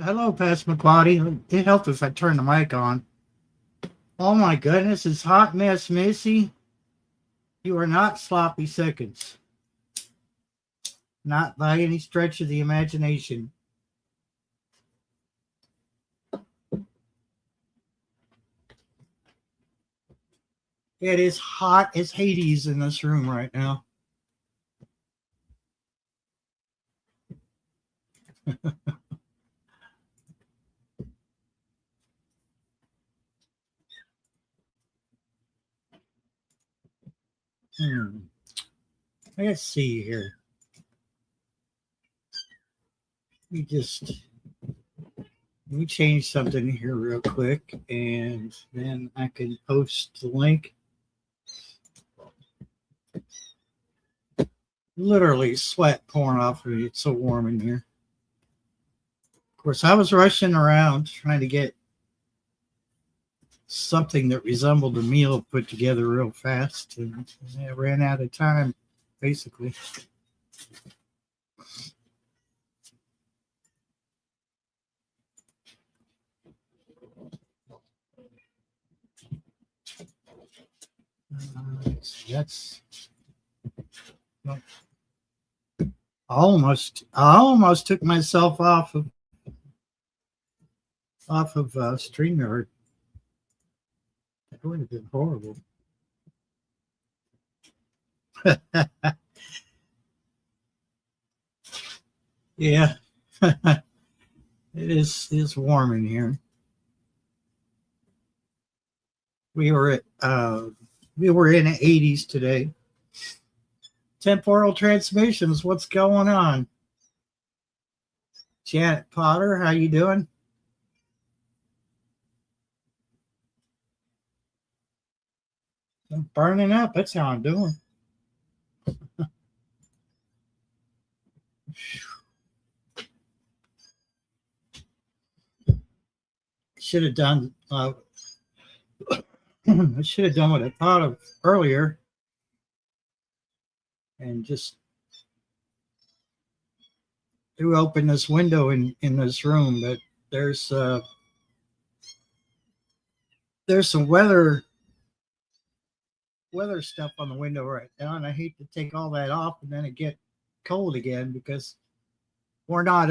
Hello, Pastor McQuarrie. It helped if I turned the mic on. Oh my goodness, it's hot mess, Missy. You are not sloppy seconds. Not by any stretch of the imagination. It is hot as Hades in this room right now. Let's see here. Let me change something here real quick, and then I can post the link. Literally sweat pouring off of me. It's so warm in here. Of course, I was rushing around trying to get something that resembled a meal put together real fast, and I ran out of time, basically. That's I almost took myself off of StreamYard. That would have been horrible. Yeah, it is warm in here. We were in the 80s today. Temporal transmissions, what's going on? Janet Potter, how you doing? I'm burning up. That's how I'm doing. Should have done. I should have done what I thought of earlier, and just threw open this window in this room. But there's some weather stuff on the window right now, and I hate to take all that off and then it get cold again, because we're not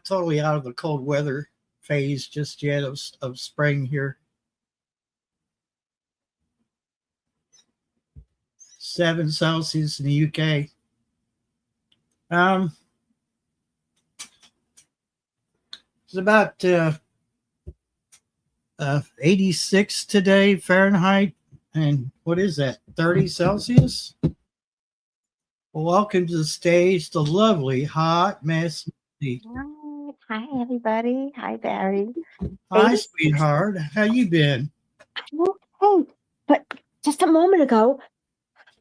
totally out of the cold weather phase just yet of spring here. 7 Celsius in the UK. It's about 86 today Fahrenheit, and what is that, 30 Celsius? Well, welcome to the stage, the lovely hot mess. Hi, everybody. Hi, Barry. Hi, sweetheart. How you been? I'm okay, but just a moment ago,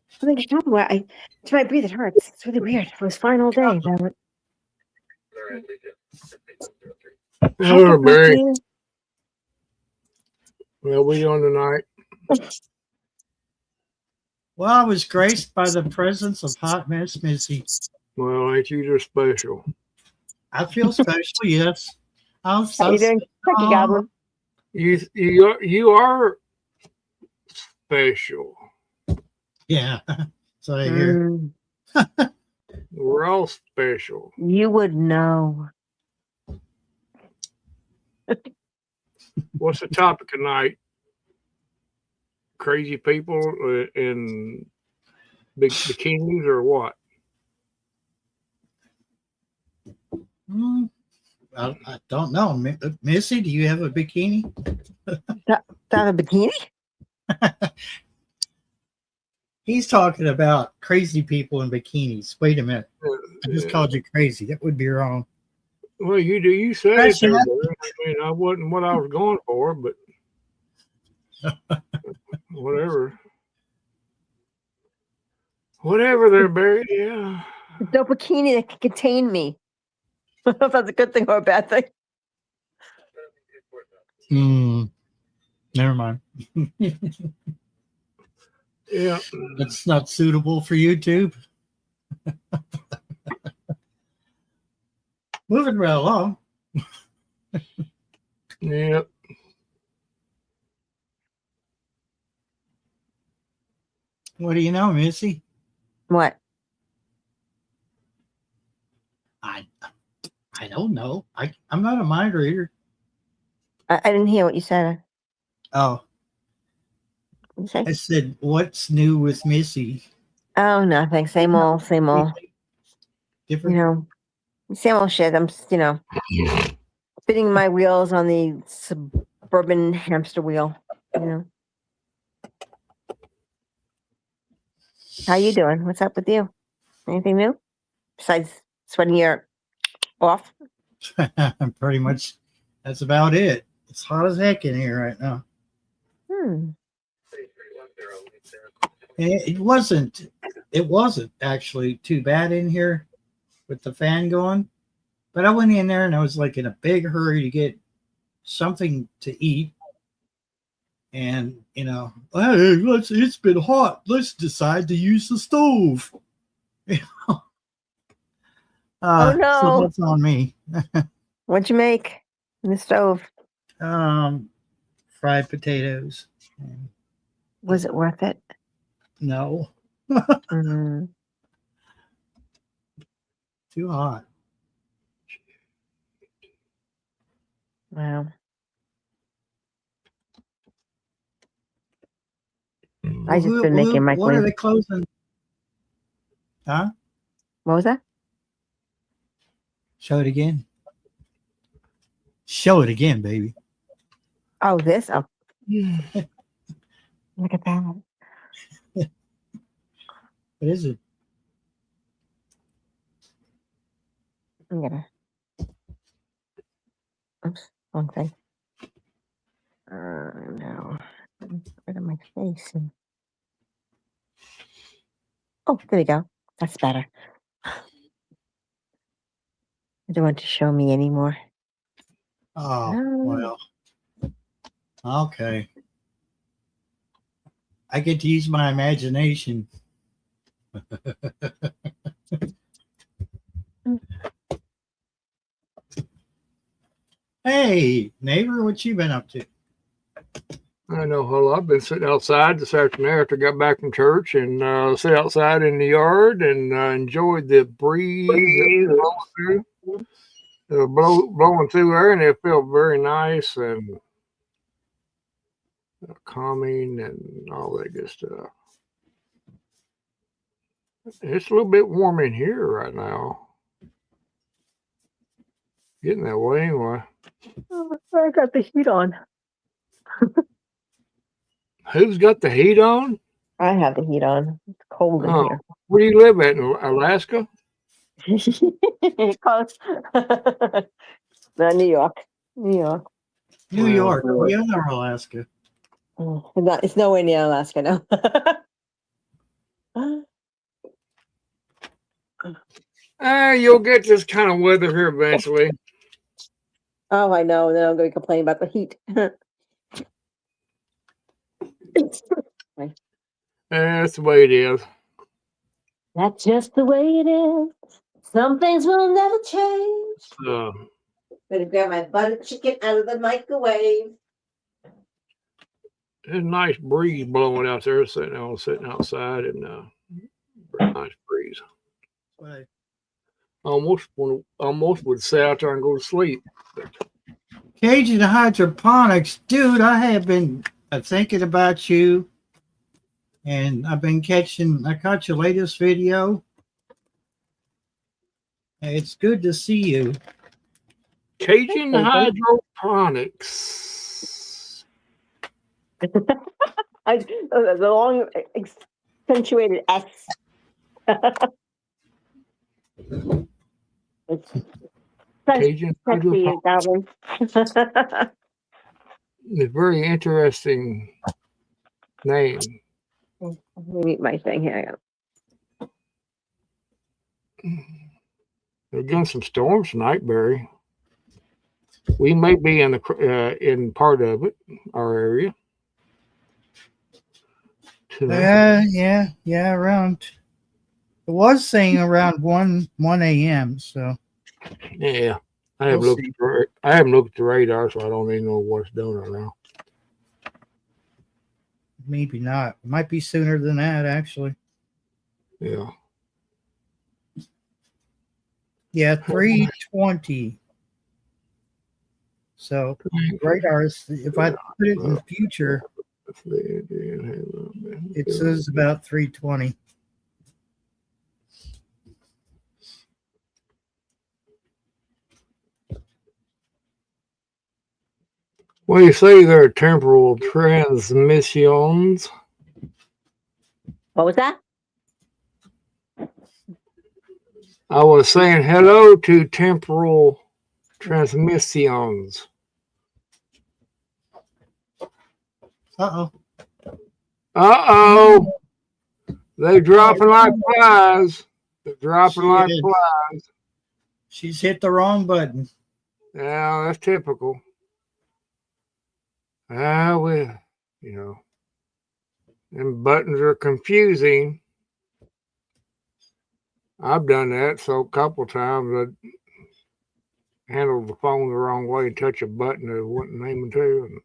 something happened where it's my breath, it hurts. It's really weird. It was fine all day. Hello, Barry. Well, we on tonight. Well, I was graced by the presence of Hot Mess Missy. Well, ain't you just special? I feel special, yes. How you doing, Turkey Goblin? You are special. Yeah, so I hear. We're all special. You would know. What's the topic tonight? Crazy people in big bikinis or what? I don't know. Missy, do you have a bikini? That a bikini? He's talking about crazy people in bikinis. Wait a minute. I just called you crazy. That would be wrong. Well, you said it there, I mean, I wasn't what I was going for, but whatever. Whatever there, Barry, yeah. No bikini that can contain me. I don't know if that's a good thing or a bad thing. Never mind. Yeah. That's not suitable for YouTube. Moving right along. Yep. What do you know, Missy? What? I don't know. I'm not a mind reader. I didn't hear what you said. Oh, What'd you I say? said, what's new with Missy? Oh, nothing. Same old, same old. You Different. know, same old shit. I'm, spinning my wheels on the suburban hamster wheel. You know. How you doing? What's up with you? Anything new besides sweating your off? Pretty much. That's about it. It's hot as heck in here right now. Hmm. And it wasn't. It wasn't actually too bad in here with the fan going. But I went in there and I was like in a big hurry to get something to eat. And, hey, it's been hot. Let's decide to use the stove. Oh So no! that's on me. What'd you make in the stove? Fried potatoes. Was it worth it? No, Mm, too hot. wow. I just been making What are microwave. they closing? Huh? What was that? Show it again. Show it again, baby. Oh, this. Oh, look at that. What is it? I'm gonna. Oops, wrong thing. No. Rid of my face. Oh, there we go. That's better. I don't want to show me anymore. Oh, No. well. Okay. I get to use my imagination. Hey, neighbor, what you been up to? I know. Well, I've been sitting outside this afternoon after I got back from church and sit outside in the yard and enjoyed the breeze that blowing through there, and it felt very nice and calming and all that good stuff. It's a little bit warm in here right now. Getting that way anyway. Oh, I got the heat on. Who's got the heat on? I have the heat on. It's cold in here. Where do you live at? In Alaska? Close. No, New York. New York. New York. Yeah, Alaska. It's nowhere near Alaska now. You'll get this kind of weather here eventually. Oh, I know. Then I'm going to complain about the heat. That's the way it is. That's just the way it is. Some things will never change. Better grab my butter chicken out of the microwave. There's a nice breeze blowing out there, sitting outside, and very nice breeze. Right. Almost would sit out there and go to sleep. Cajun hydroponics, dude. I have been thinking about you, and I caught your latest video. It's good to see you. Cajun hydroponics. The long accentuated S. It's Cajun sexy, darling. It's a very interesting name. Let me meet my thing here. There's getting some storms tonight, Barry. We may be in in part of it, our area. Yeah. Around. It was saying around 1 a.m. So Yeah. I haven't We'll looked at the radar, so I don't even know what it's doing right now. Maybe not. It might be sooner than that, actually. Yeah. Yeah, 320. So radars, if I put it in the future, it says about 320. Well, you say there are temporal transmissions. What was that? I was saying hello to temporal transmissions. Uh-oh. Uh-oh. They dropping like flies. They're dropping like flies. She's hit the wrong button. Yeah, that's typical. Well, you know, and buttons are confusing. I've done that so a couple times I handled the phone the wrong way and touch a button that wasn't aiming to, and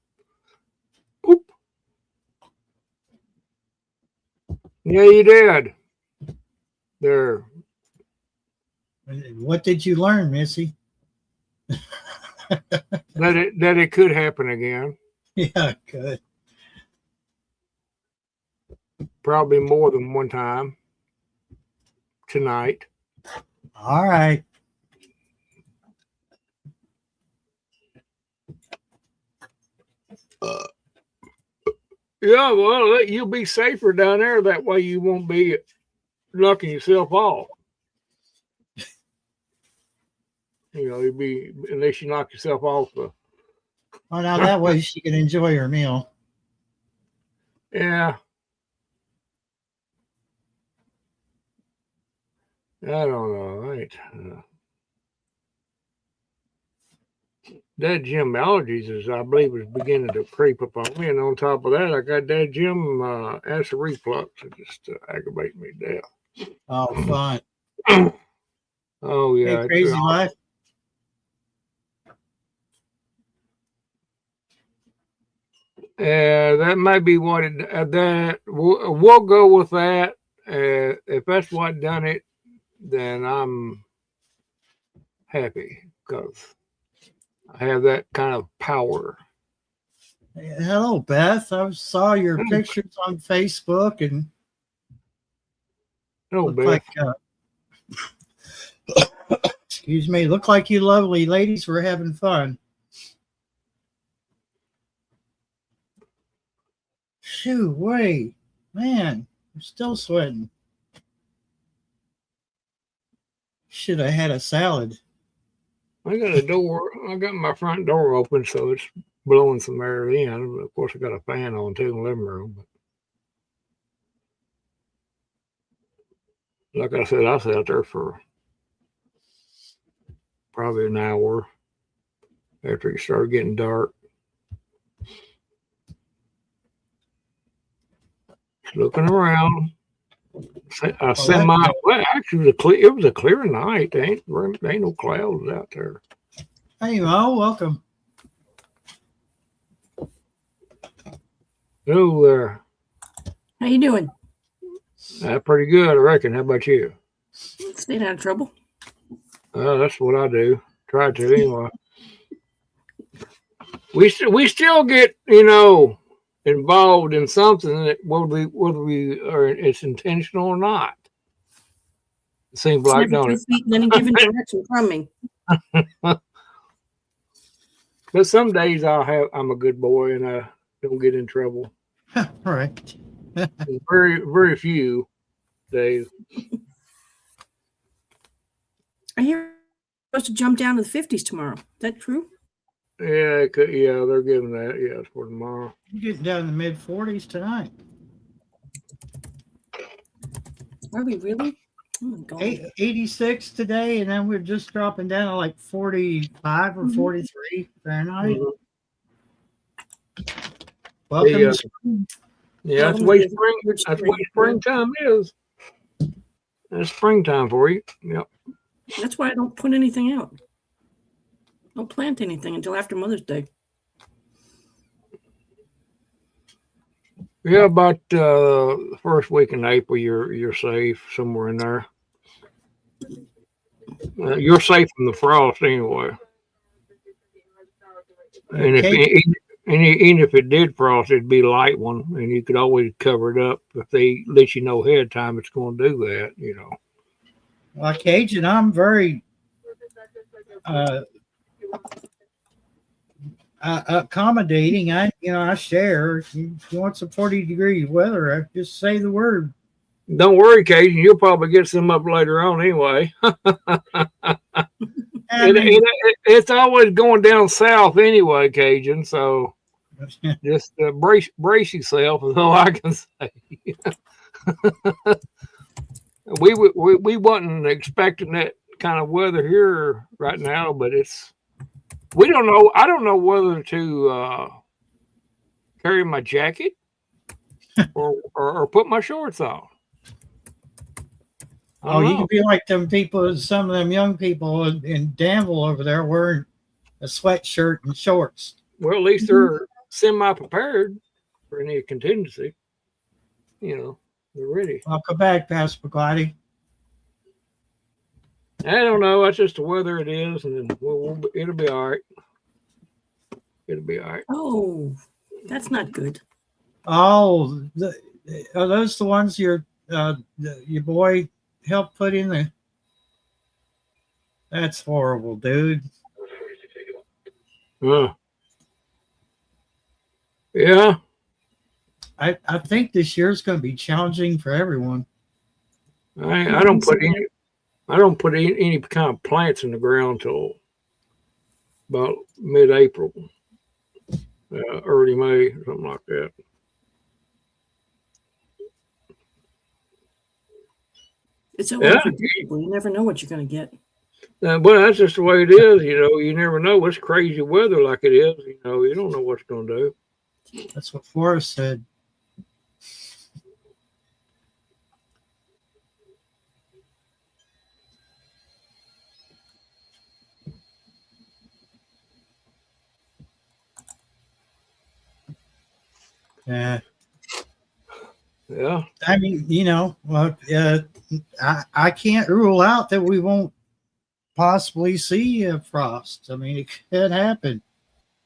whoop. Yeah, you did. There. What did you learn, Missy? that it could happen again. Yeah, good. Probably more than one time tonight. All right. Yeah, well, you'll be safer down there. That way you won't be knocking yourself off. You know, you'll be, unless you knock yourself off. Well, now that way she can enjoy her meal. Yeah. I don't know. Right. That Jim allergies is, I believe, is beginning to creep up on me. And on top of that, I got that Jim acid reflux. It just aggravates me to death. Oh, fun. Oh, yeah. Hey, crazy life. That might be what it, that we'll go with that. If that's what done it, then I'm happy because I have that kind of power. Hello, Beth. I saw your pictures on Facebook and Beth. like, excuse me, look like you lovely ladies were having fun. Shoo, wait, man, I'm still sweating. Should have had a salad. I got my front door open, so it's blowing some air in. Of course, I got a fan on too in the living room. But like I said, I sat out there for probably an hour after it started getting dark. Just looking around. Well, actually, it was a clear night. There ain't no clouds out there. Hey, Mo, welcome. Hello there. How you doing? Pretty good, I reckon. How about you? Staying out of trouble. That's what I do. Try to anyway. We still get, you know, involved in something that whether we are it's intentional or not. It seems like, don't it? In any given direction from me. But some days I'm a good boy and I don't get in trouble. Right. Very, very few days. I hear you're supposed to jump down to the 50s tomorrow. Is that true? Yeah, they're giving that. Yeah, for tomorrow. You're getting down in the mid 40s tonight. Are we really? Oh my God. 86 today, and then we're just dropping down to like 45 or 43 Fahrenheit. Welcome to spring. Yeah, that's the way springtime is. That's springtime for you. Yep. That's why I don't put anything out. Don't plant anything until after Mother's Day. Yeah, about first week in April, you're safe somewhere in there. You're safe from the frost anyway. And if even if it did frost, it'd be a light one, and you could always cover it up if they let you know ahead of time it's going to do that. You know. Well, Cajun, I'm very accommodating. I share. If you want some 40-degree weather, I just say the word. Don't worry, Cajun. You'll probably get some up later on anyway. It's always going down south anyway, Cajun. So just brace yourself, is all I can say. we wasn't expecting that kind of weather here right now, but we don't know. I don't know whether to carry my jacket or put my shorts on. Oh, you can be like them people, some of them young people in Danville over there wearing a sweatshirt and shorts. Well, at least they're semi-prepared for any contingency. You know, they're ready. Welcome back, Pastor Glady. I don't know. That's just the weather it is, and it'll be all right. It'll be all right. Oh, that's not good. Oh, are those the ones your boy helped put in the? That's horrible, dude. Yeah. I think this year's going to be challenging for everyone. I don't put any kind of plants in the ground till about mid-April, early May, something like that. It's so unpredictable. You never know what you're going to get. But that's just the way it is. You know, you never know. It's crazy weather like it is. You know, you don't know what's going to do. That's what Forrest said. Yeah. Yeah. I mean, well, I can't rule out that we won't possibly see a frost. I mean, it could happen.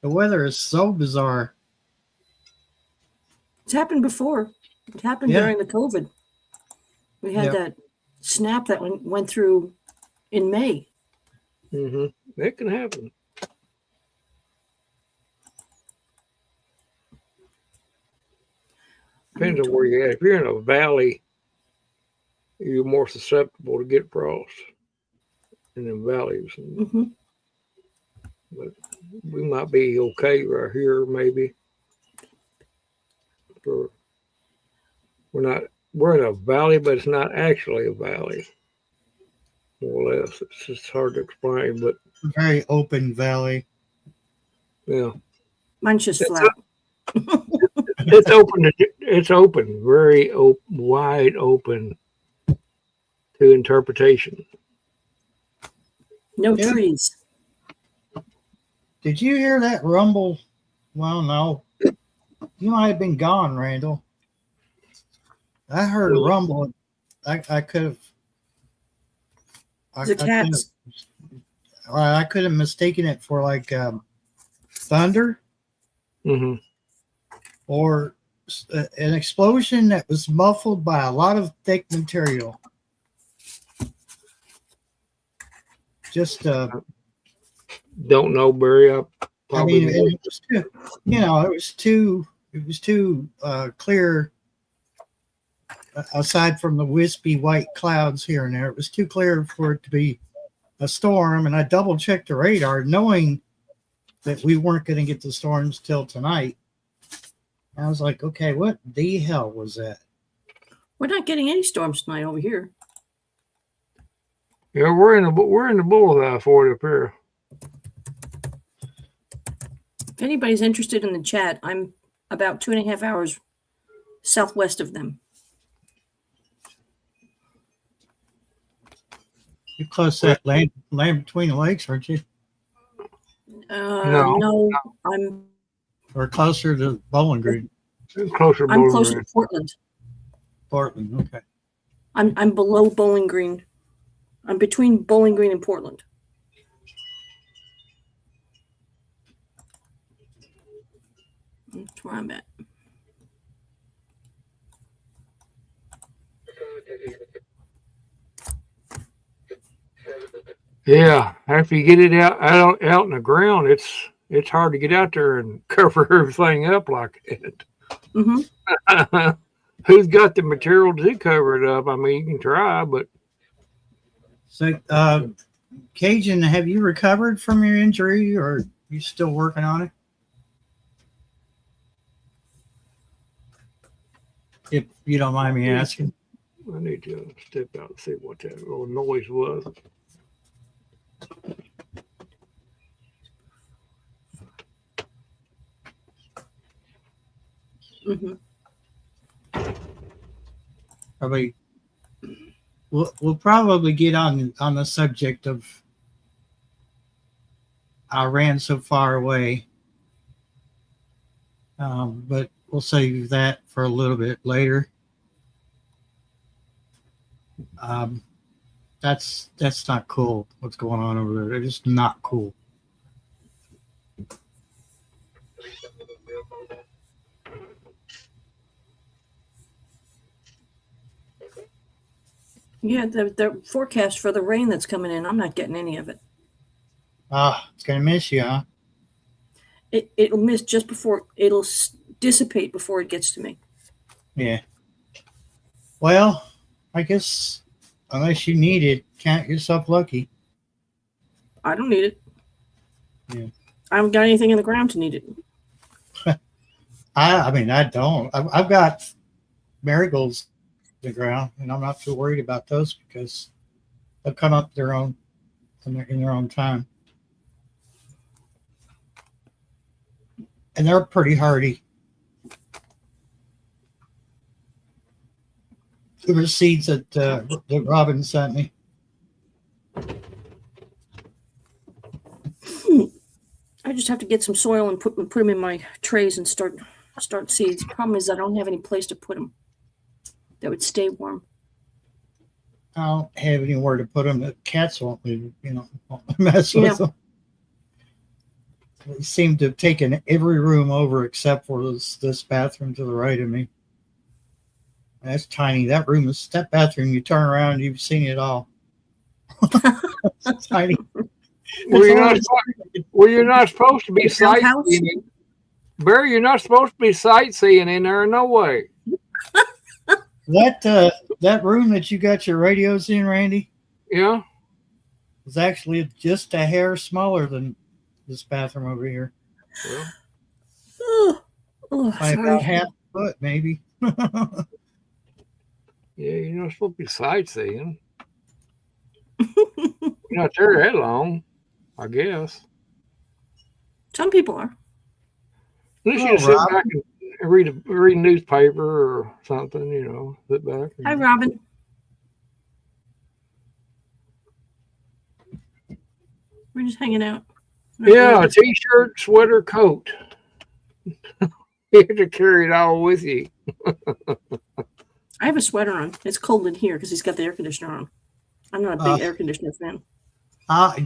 The weather is so bizarre. It's happened before. It happened during the COVID. We had that snap that went through in May. Mm-hmm. It can happen. Depends on where you're at. If you're in a valley, you're more susceptible to get frost in the valleys. Mm-hmm. But we might be okay right here, maybe. We're in a valley, but it's not actually a valley. More or less. It's just hard to explain, but very open valley. Yeah. Mine's just flat. It's open. It's open, very wide open to interpretation. No trees. Did you hear that rumble? Well, no. You might have been gone, Randall. I heard a rumble. I could have. The cats. I could have mistaken it for like thunder. Mm-hmm. Or an explosion that was muffled by a lot of thick material. Just don't know, Barry. It was too, it was too clear. Aside from the wispy white clouds here and there, it was too clear for it to be a storm. And I double checked the radar, knowing that we weren't going to get the storms till tonight. I was like, okay, what the hell was that? We're not getting any storms tonight over here. Yeah, we're in the bullseye for it up here. If anybody's interested in the chat, I'm about 2.5 hours southwest of them. You're close to that land between the lakes, aren't you? No, I'm Or closer to Bowling Green? Closer. I'm closer to Portland. Portland, okay. I'm below Bowling Green. I'm between Bowling Green and Portland. That's where I'm at. Yeah, after you get it out in the ground, it's hard to get out there and cover everything up like that. Mm-hmm. Who's got the material to cover it up? I mean, you can try, but So, Cajun, have you recovered from your injury, or are you still working on it? If you don't mind me asking. I need to step out and see what that little noise was. Mm-hmm. Probably, we'll probably get on the subject of I ran so far away, but we'll save that for a little bit later. That's not cool. What's going on over there? It's just not cool. Yeah, the forecast for the rain that's coming in, I'm not getting any of it. It's gonna miss you, huh? It'll miss just before it'll dissipate before it gets to me. Yeah. Well, I guess unless you need it, count yourself lucky. I don't need it. Yeah. I haven't got anything in the ground to need it. I mean, I don't. I've got marigolds in the ground, and I'm not too worried about those because they'll come up in their own time, and they're pretty hardy. The seeds that Robin sent me. I just have to get some soil and put them in my trays and start seeds. Problem is I don't have any place to put them that would stay warm. I don't have anywhere to put them. The cats won't mess with them. They seem to have taken every room over except for this bathroom to the right of me. That's tiny. That bathroom. You turn around, you've seen it all. It's tiny. Well, you're not supposed to be sightseeing. Barry, you're not supposed to be sightseeing in there. No way. That room that you got your radios in, Randy? Yeah. Was actually just a hair smaller than this bathroom over here. Well, by about half a foot, maybe. Yeah, you're not supposed to be sightseeing. You're not there that long, I guess. Some people are. Unless you sit back and read a newspaper or something, sit back. Hi, Robin. We're just hanging out. Yeah, a t-shirt, sweater, coat. You have to carry it all with you. I have a sweater on. It's cold in here because he's got the air conditioner on. I'm not a big air conditioner fan.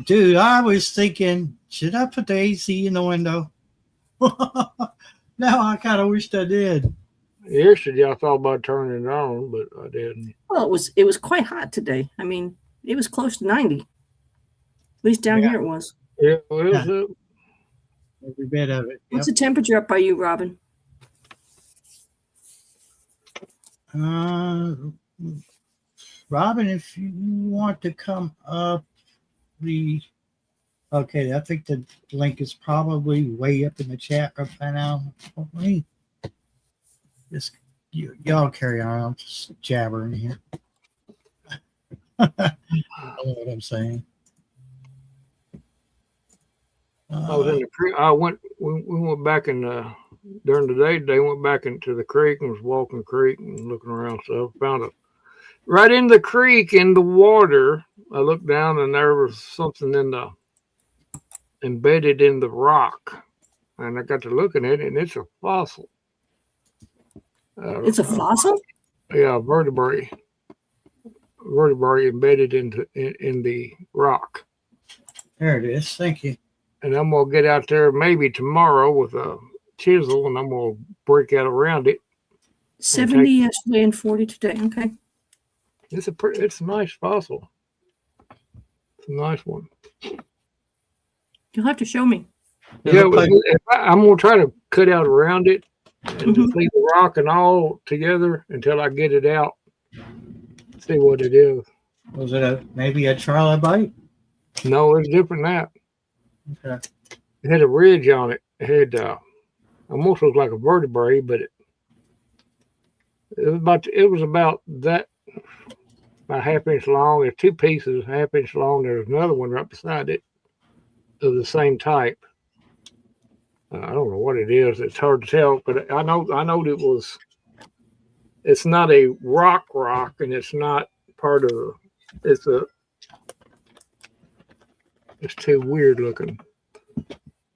Dude, I was thinking, should I put the AC in the window? Now I kind of wished I did. Yesterday I thought about turning it on, but I didn't. Well, it was quite hot today. I mean, it was close to 90. At least down here it was. Yeah, it was every bit of it. What's the temperature up by you, Robin? Robin, if you want to come up, okay, I think the link is probably way up in the chat right now. Y'all carry on. I'm just jabbering here. I don't know what I'm saying. I was in the creek. We went back during the day. They went back into the creek and was walking the creek and looking around. So found right in the creek in the water looked down and there was something embedded in the rock, and I got to looking at it, and it's a fossil. It's a fossil? Yeah, vertebrae embedded in the rock. There it is. Thank you. And I'm gonna get out there maybe tomorrow with a chisel, and I'm gonna break out around it. 70 yesterday and 40 today. Okay. It's a nice fossil. It's a nice one. You'll have to show me. Yeah, I'm gonna try to cut out around it and just leave the rock and all together until I get it out. See what it is. Was it maybe a trilobite? No, it's different than that. Okay. It had a ridge on it. It had almost looked like a vertebrae, but it was about that, about ½ inch long. There's two pieces, ½ inch long. There's another one right beside it of the same type. I don't know what it is. It's hard to tell, but I know it was. It's not a rock, and it's not part of. It's too weird looking.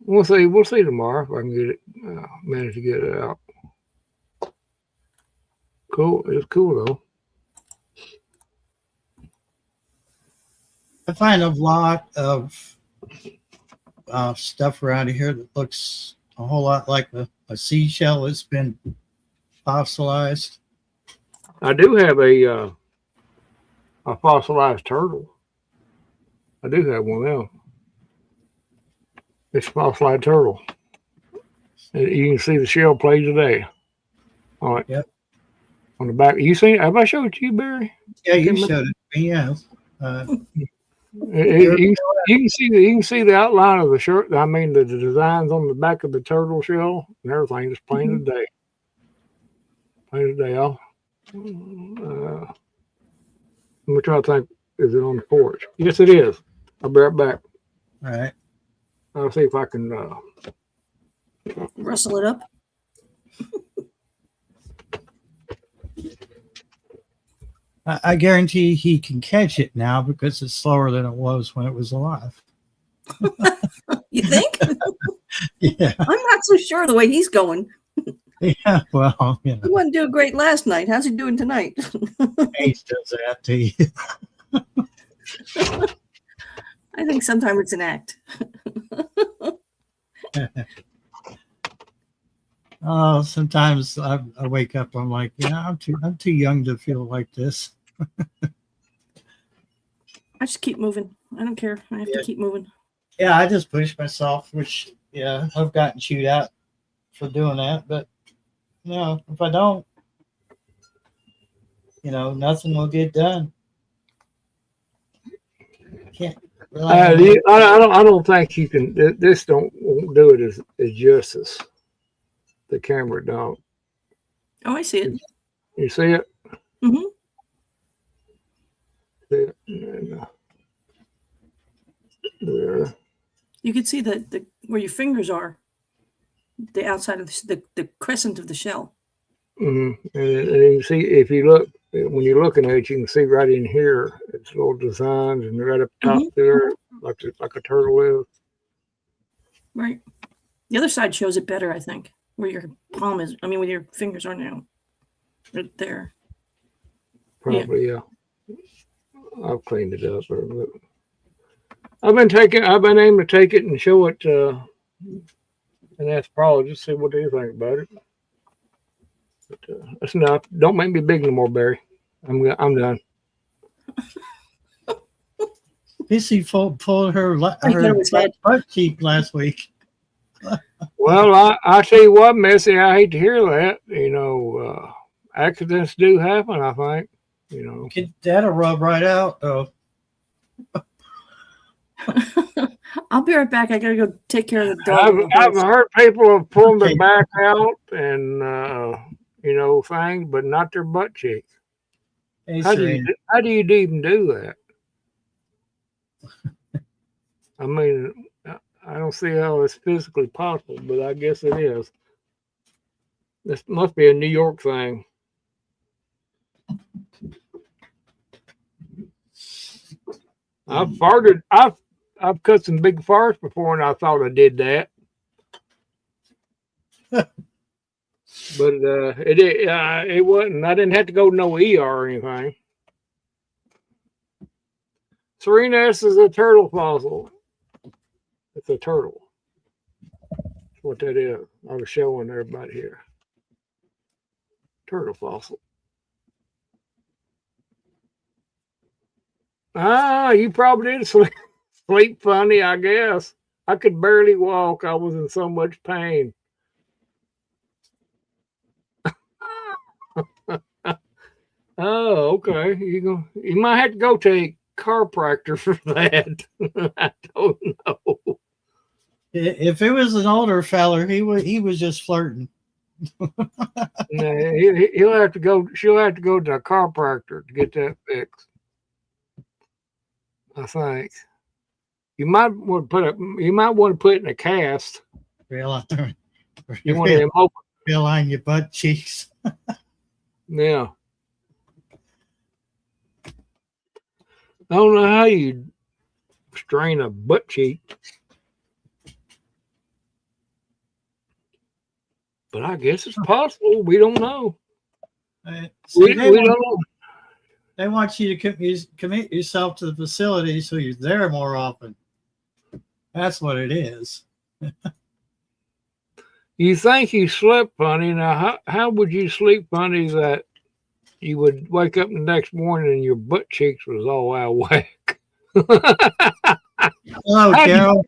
We'll see. We'll see tomorrow if I can get it. Manage to get it out. Cool. It's cool though. I find a lot of stuff around here that looks a whole lot like a seashell that's been fossilized. I do have a fossilized turtle. I do have one now. It's a fossilized turtle. You can see the shell plays today. All right. Yep. On the back. You seen? Have I showed it to you, Barry? Yeah, you showed it to me. Yeah. You can see the outline of the shirt. I mean the designs on the back of the turtle shell and everything. Just plain as day. Plain as day. Let me try to think. Is it on the porch? Yes, it is. I'll be right back. All right. I'll see if I can Rustle it up. I guarantee he can catch it now because it's slower than it was when it was alive. You think? Yeah. I'm not so sure the way he's going. Yeah. Well, He wasn't doing great last night. How's he doing tonight? Age does that to you. I think sometimes it's an act. Oh, sometimes I wake up. I'm like, yeah, I'm too young to feel like this. I just keep moving. I don't care. I have to keep moving. Yeah, I just push myself, which I've gotten chewed out for doing that. But if I don't, nothing will get done. Can't. I don't think you can. This won't do it as justice. The camera don't. Oh, I see it. You see it? Mm-hmm. See it? And, there. You can see the where your fingers are. The outside of the crescent of the shell. Mm-hmm. And you see, if you look, when you're looking at it, you can see right in here, it's little designs, and right up top there, like a turtle is. Right. The other side shows it better, I think, where your palm is. I mean, where your fingers are now. Right there. Probably, yeah. I've cleaned it up. But I've been aiming to take it and show it an anthropologist, see what they think about it. But that's enough. Don't make me big no more, Barry. I'm done. Missy pulled her butt cheek last week. Well, I tell you what, Missy, I hate to hear that. Accidents do happen, I think. That'll rub right out, though. I'll be right back. I gotta go take care of the dog. I've heard people have pulled their back out and things, but not their butt cheek. Hey, how do you even do that? I mean, I don't see how it's physically possible, but I guess it is. This must be a New York thing. I've farted. I've cut some big farts before, and I thought I did that. But it wasn't. I didn't have to go to no ER or anything. Serena S is a turtle fossil. It's a turtle. That's what that is. I was showing everybody here. Turtle fossil. You probably did sleep funny, I guess. I could barely walk. I was in so much pain. Oh, okay. You might have to go to a chiropractor for that. I don't know. If it was an older feller, he was just flirting. No, he'll have to go. She'll have to go to a chiropractor to get that fixed. I think you might want to put it in a cast. You want to realign your butt cheeks. Yeah. I don't know how you strain a butt cheek, but I guess it's possible. We don't know. We don't know. They want you to commit yourself to the facility so you're there more often. That's what it is. You think you slept funny. Now, how would you sleep funny that you would wake up the next morning and your butt cheeks was all out of whack? Hello, Carol.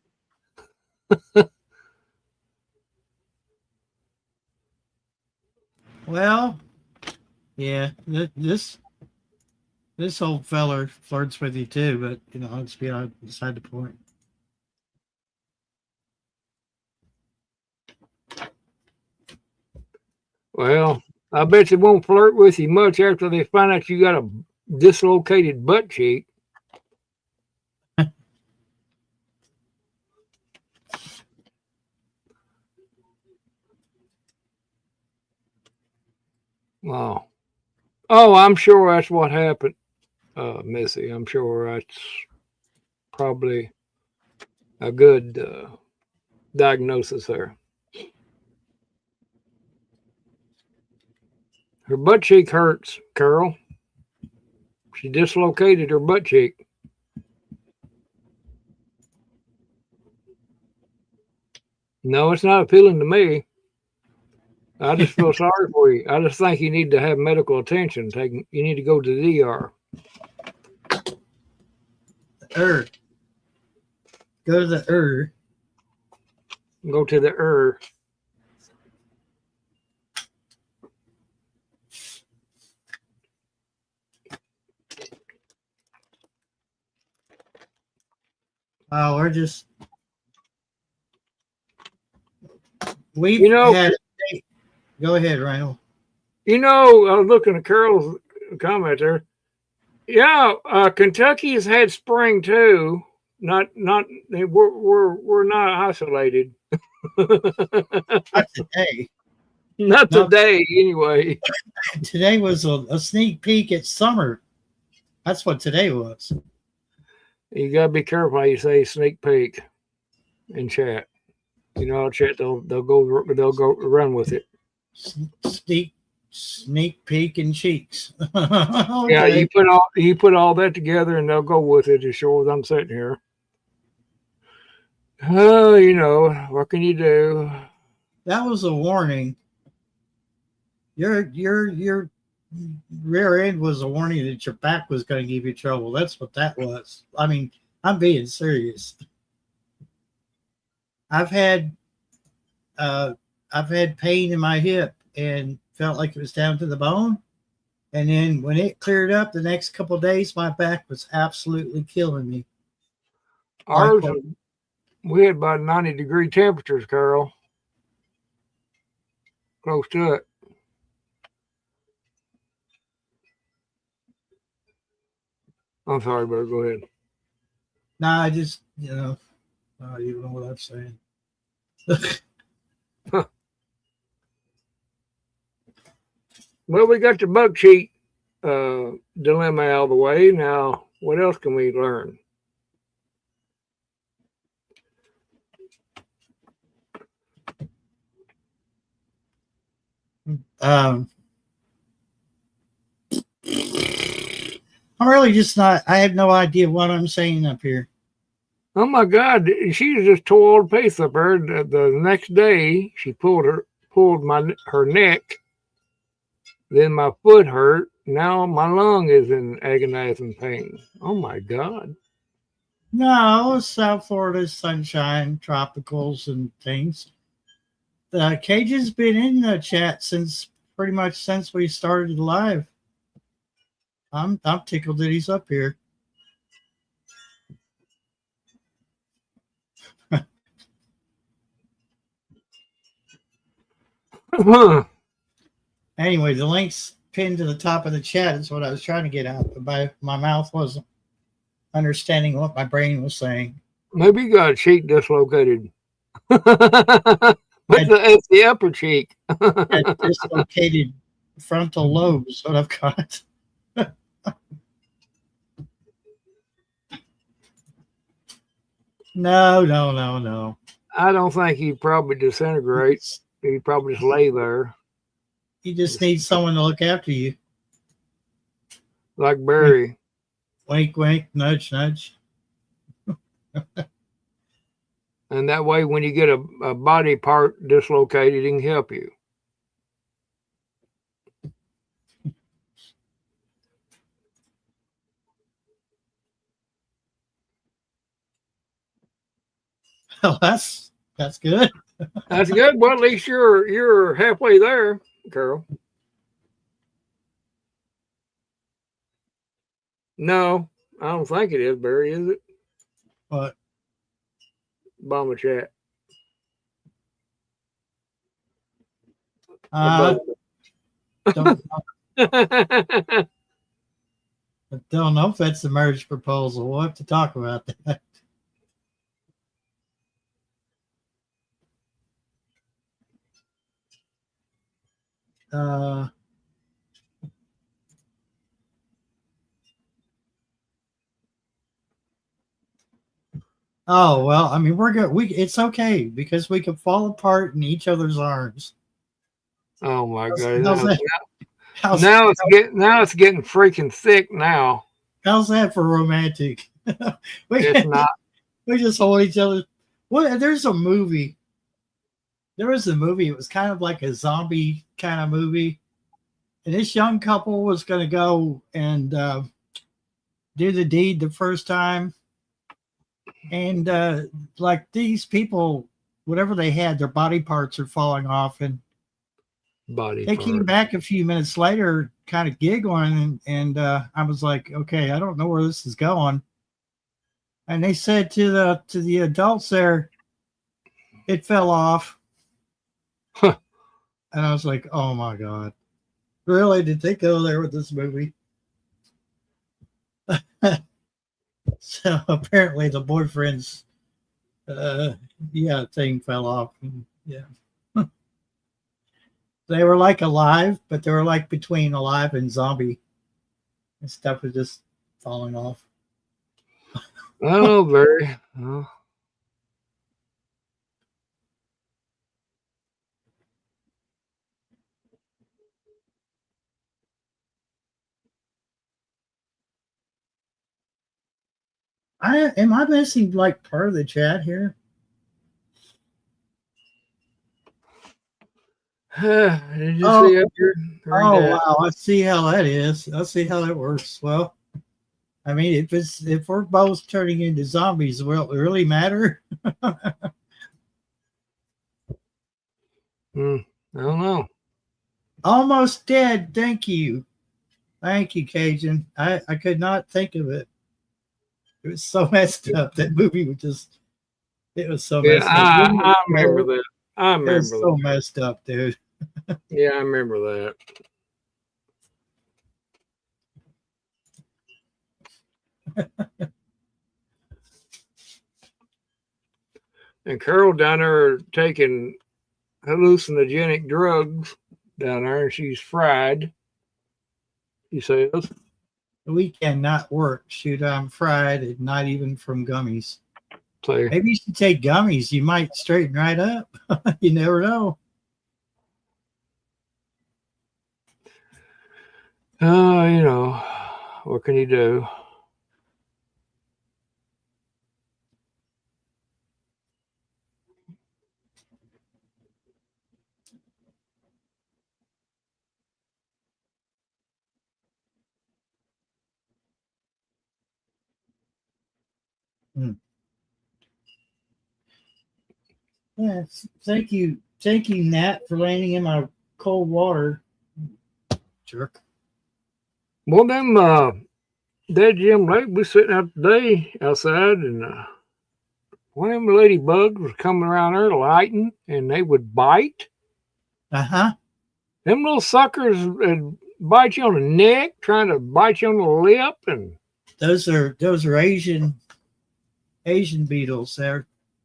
Well, yeah, this old feller flirts with you too, but it's beside the point. Well, I bet they won't flirt with you much after they find out you got a dislocated butt cheek. Wow. Oh, I'm sure that's what happened, Missy. I'm sure that's probably a good diagnosis there. Her butt cheek hurts, Carol. She dislocated her butt cheek. No, it's not appealing to me. I just feel sorry for you. I just think you need to have medical attention. You need to go to the ER. Go to the ER. Go to the ER. Oh, we're just Go ahead, Randall. I was looking at Carol's comment there. Yeah, Kentucky's had spring too. We're not isolated. Not today. Not today, anyway. Today was a sneak peek at summer. That's what today was. You gotta be careful how you say sneak peek in chat. Chat they'll go run with it. Sneak peek and cheeks. Okay. Yeah, you put all that together and they'll go with it as sure as I'm sitting here. Oh, what can you do? That was a warning. Your rear end was a warning that your back was going to give you trouble. That's what that was. I mean, I'm being serious. I've had pain in my hip and felt like it was down to the bone. And then when it cleared up the next couple of days, my back was absolutely killing me. We had about 90-degree temperatures, Carol. Close to it. I'm sorry, but go ahead. Nah, I just, I don't even know what I'm saying. Well, we got the butt cheek dilemma out of the way. Now, what else can we learn? I'm really just not. I have no idea what I'm saying up here. Oh my God! She just tore a piece of her. The next day, she pulled her neck. Then my foot hurt. Now my lung is in agonizing pain. Oh my God! No, South Florida, sunshine, tropicals, and things. Cage's been in the chat since pretty much since we started live. I'm tickled that he's up here. Anyway, the link's pinned to the top of the chat is what I was trying to get out, but my mouth wasn't understanding what my brain was saying. Maybe you got a cheek dislocated. It's the upper cheek. Dislocated frontal lobe is what I've got. No. I don't think he probably disintegrates. He probably just lay there. You just need someone to look after you. Like Barry. Wink, wink, nudge, nudge. And that way, when you get a body part dislocated, he can help you. Well, that's good. That's good. Well, at least you're halfway there, Carol. No, I don't think it is, Barry, is it? What? Bomber chat. Don't know if that's the marriage proposal. We'll have to talk about that. Oh well, I mean we're good. It's okay because we can fall apart in each other's arms. Oh my God! Now it's getting freaking thick now. How's that for romantic? It's not. We just hold each other. What? There's a movie. There was a movie. It was kind of like a zombie kind of movie, and this young couple was going to go and do the deed the first time, and like these people, whatever they had, their body parts are falling off, and they came back a few minutes later, kind of giggling, and I was like, okay, I don't know where this is going. And they said to the adults there, it fell off. Huh. And I was like, oh my God. Really? Did they go there with this movie? So apparently the boyfriend's thing fell off. Yeah. They were like alive, but they were like between alive and zombie. And stuff was just falling off. Oh, very. Oh. Am I missing like part of the chat here? Did you see up here? Wow! I see how that is. I see how that works. Well, I mean, if we're both turning into zombies, will it really matter? I don't know. Almost dead. Thank you, Cajun. I could not think of it. It was so messed up. That movie it was so messed up. I remember that. I remember it was so messed up, dude. Yeah, I remember that. And Carol down there taking hallucinogenic drugs down there, and she's fried. He says. The weekend not work. Shoot, I'm fried, and not even from gummies. Maybe you should take gummies. You might straighten right up. You never know. You know, what can you do? Yes. Thank you, Nat, for landing in my cold water. Jerk. Well, them that Jim Lake was sitting out today outside, and one of them ladybugs was coming around there lighting, and they would bite. Uh-huh. Them little suckers would bite you on the neck, trying to bite you on the lip, and Those are Asian beetles.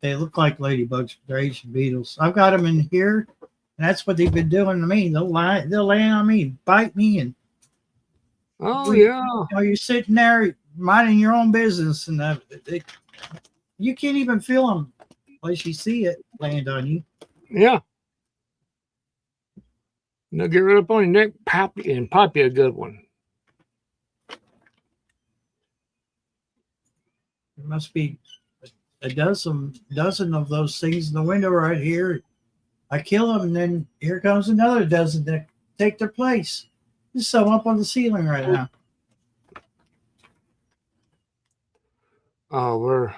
They look like ladybugs, but they're Asian beetles. I've got them in here, and that's what they've been doing to me. They'll land on me, bite me, and oh yeah, you're sitting there minding your own business, and you can't even feel them unless you see it land on you. yeah. And they'll get right up on your neck, pop you a good one. There must be a dozen of those things in the window right here. I kill them, and then here comes another dozen that take their place. There's some up on the ceiling right now. Oh,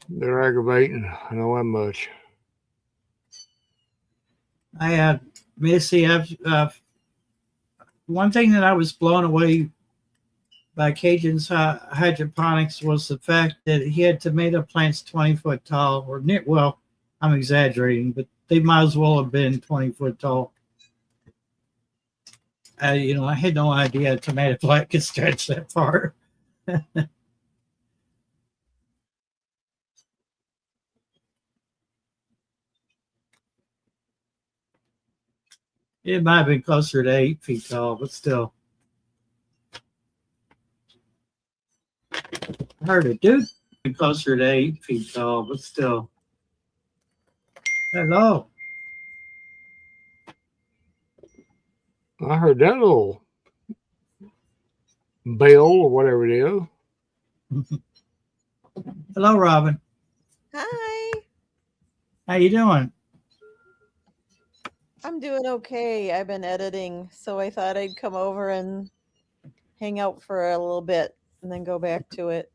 they're aggravating. I know that much. I have Missy. One thing that I was blown away by Cajun's hydroponics was the fact that he had tomato plants 20 foot tall, well, I'm exaggerating, but they might as well have been 20 foot tall. I had no idea a tomato plant could stretch that far. It might have been closer to 8 feet tall, but still. I heard a dude closer to 8 feet tall, but still. Hello. I heard that little bell or whatever it is. Hello, Robin. Hi. How you doing? I'm doing okay. I've been editing, so I thought I'd come over and hang out for a little bit and then go back to it.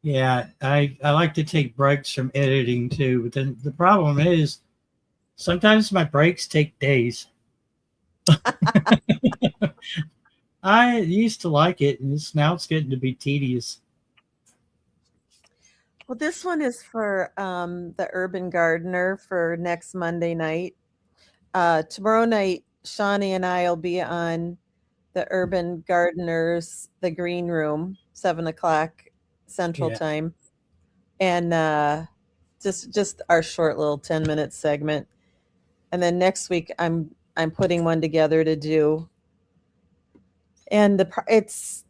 Yeah, I like to take breaks from editing too, but then the problem is sometimes my breaks take days. I used to like it, and now it's getting to be tedious. Well, this one is for the Urban Gardener for next Monday night. Tomorrow night, Shawnee and I will be on the Urban Gardeners, the Green Room, 7:00 Central Time, and just our short little 10-minute segment. And then next week, I'm putting one together to do, and it's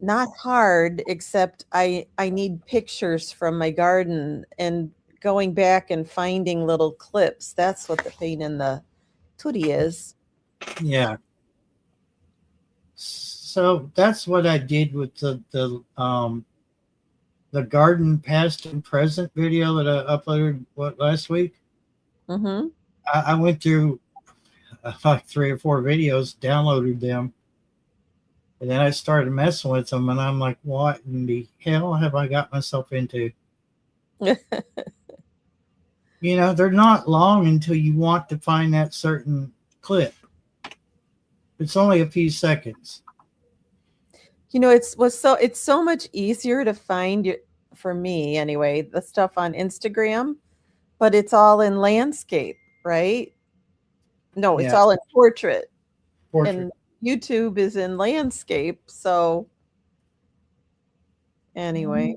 not hard, except I need pictures from my garden and going back and finding little clips. That's what the pain in the tootie is. Yeah. So that's what I did with the garden past and present video that I uploaded last week. Mm-hmm. I went through like 3 or 4 videos, downloaded them, and then I started messing with them, and I'm like, what in the hell have I got myself into? They're not long until you want to find that certain clip. It's only a few seconds. It's so much easier to find, for me anyway, the stuff on Instagram, but it's all in landscape, right? No, it's all in portrait. And YouTube is in landscape, so anyway.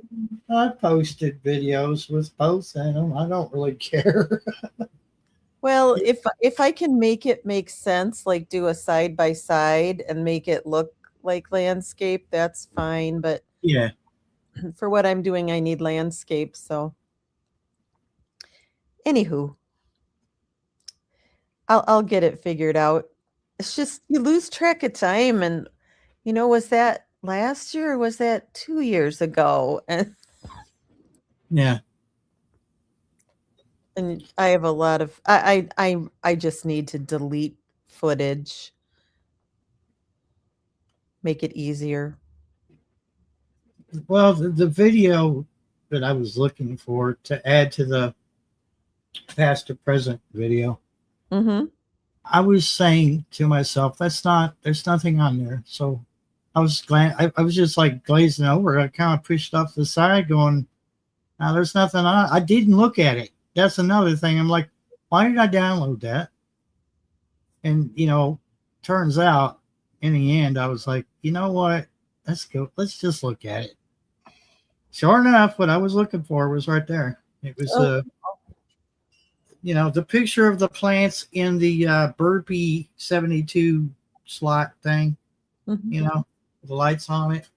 I posted videos with both in them. I don't really care. Well, if I can make it make sense, like do a side by side and make it look like landscape, that's fine. But yeah, for what I'm doing, I need landscape. So anywho, I'll get it figured out. It's just you lose track of time, and was that last year or was that 2 years ago? Yeah. And I have a lot of I just need to delete footage. Make it easier. Well, the video that I was looking for to add to the past to present video, Mm-hmm. I was saying to myself, there's nothing on there. So I was I was just like glazing over. I kind of pushed off the side going, now there's nothing on. I didn't look at it. That's another thing. I'm like, why did I download that? And turns out in the end, I was like, you know what? Let's go. Let's just look at it. Sure enough, what I was looking for was right there. It was the picture of the plants in the Burpee 72 slot thing. Mm-hmm. The lights on it.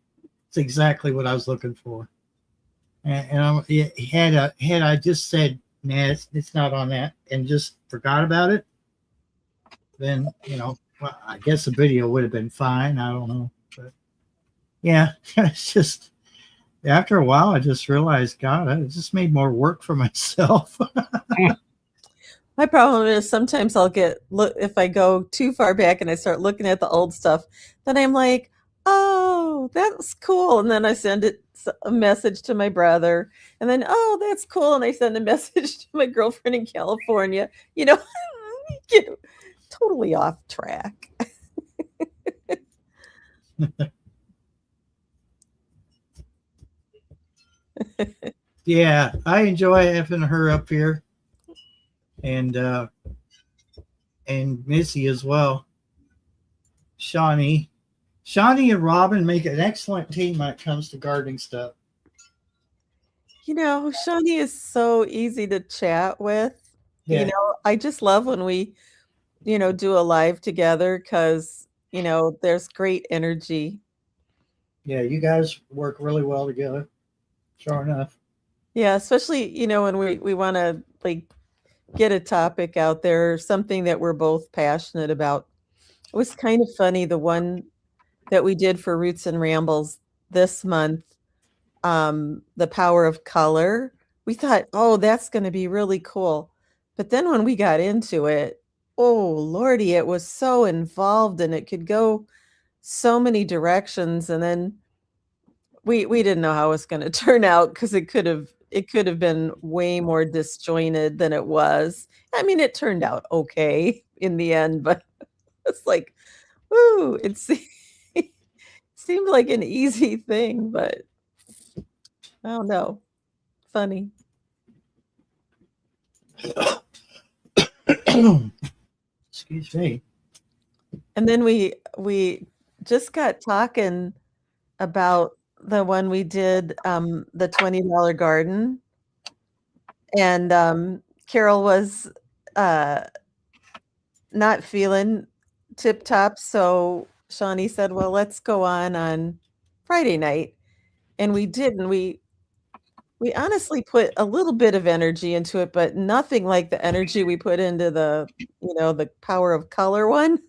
It's exactly what I was looking for. And had I just said, nah, it's not on that, and just forgot about it, then well, I guess the video would have been fine. I don't know, but yeah, it's just after a while, I just realized, God, I just made more work for myself. My problem is sometimes if I go too far back and I start looking at the old stuff, then I'm like, oh, that's cool. And then I send a message to my brother, and then, oh, that's cool. And I send a message to my girlfriend in California, get totally off track. Yeah, I enjoy having her up here, and Missy as well. Shawnee and Robin make an excellent team when it comes to gardening stuff. Shawnee is so easy to chat with. Yeah. I just love when we, do a live together because, there's great energy. Yeah, you guys work really well together. Sure enough. Yeah, especially, when we want to get a topic out there, something that we're both passionate about. It was kind of funny, the one that we did for Roots and Rambles this month, the power of color. We thought, oh, that's going to be really cool. But then when we got into it, oh, Lordy, it was so involved and it could go so many directions. And then we didn't know how it was going to turn out because it could have been way more disjointed than it was. I mean, it turned out okay in the end, but it's like, ooh, it seemed like an easy thing, but I don't know. Funny. Excuse me. And then we just got talking about the one we did, the $20 garden. And Carol was not feeling tip top, so Shawnee said, well, let's go on Friday night. And we did, and we honestly put a little bit of energy into it, but nothing like the energy we put into the power of color one.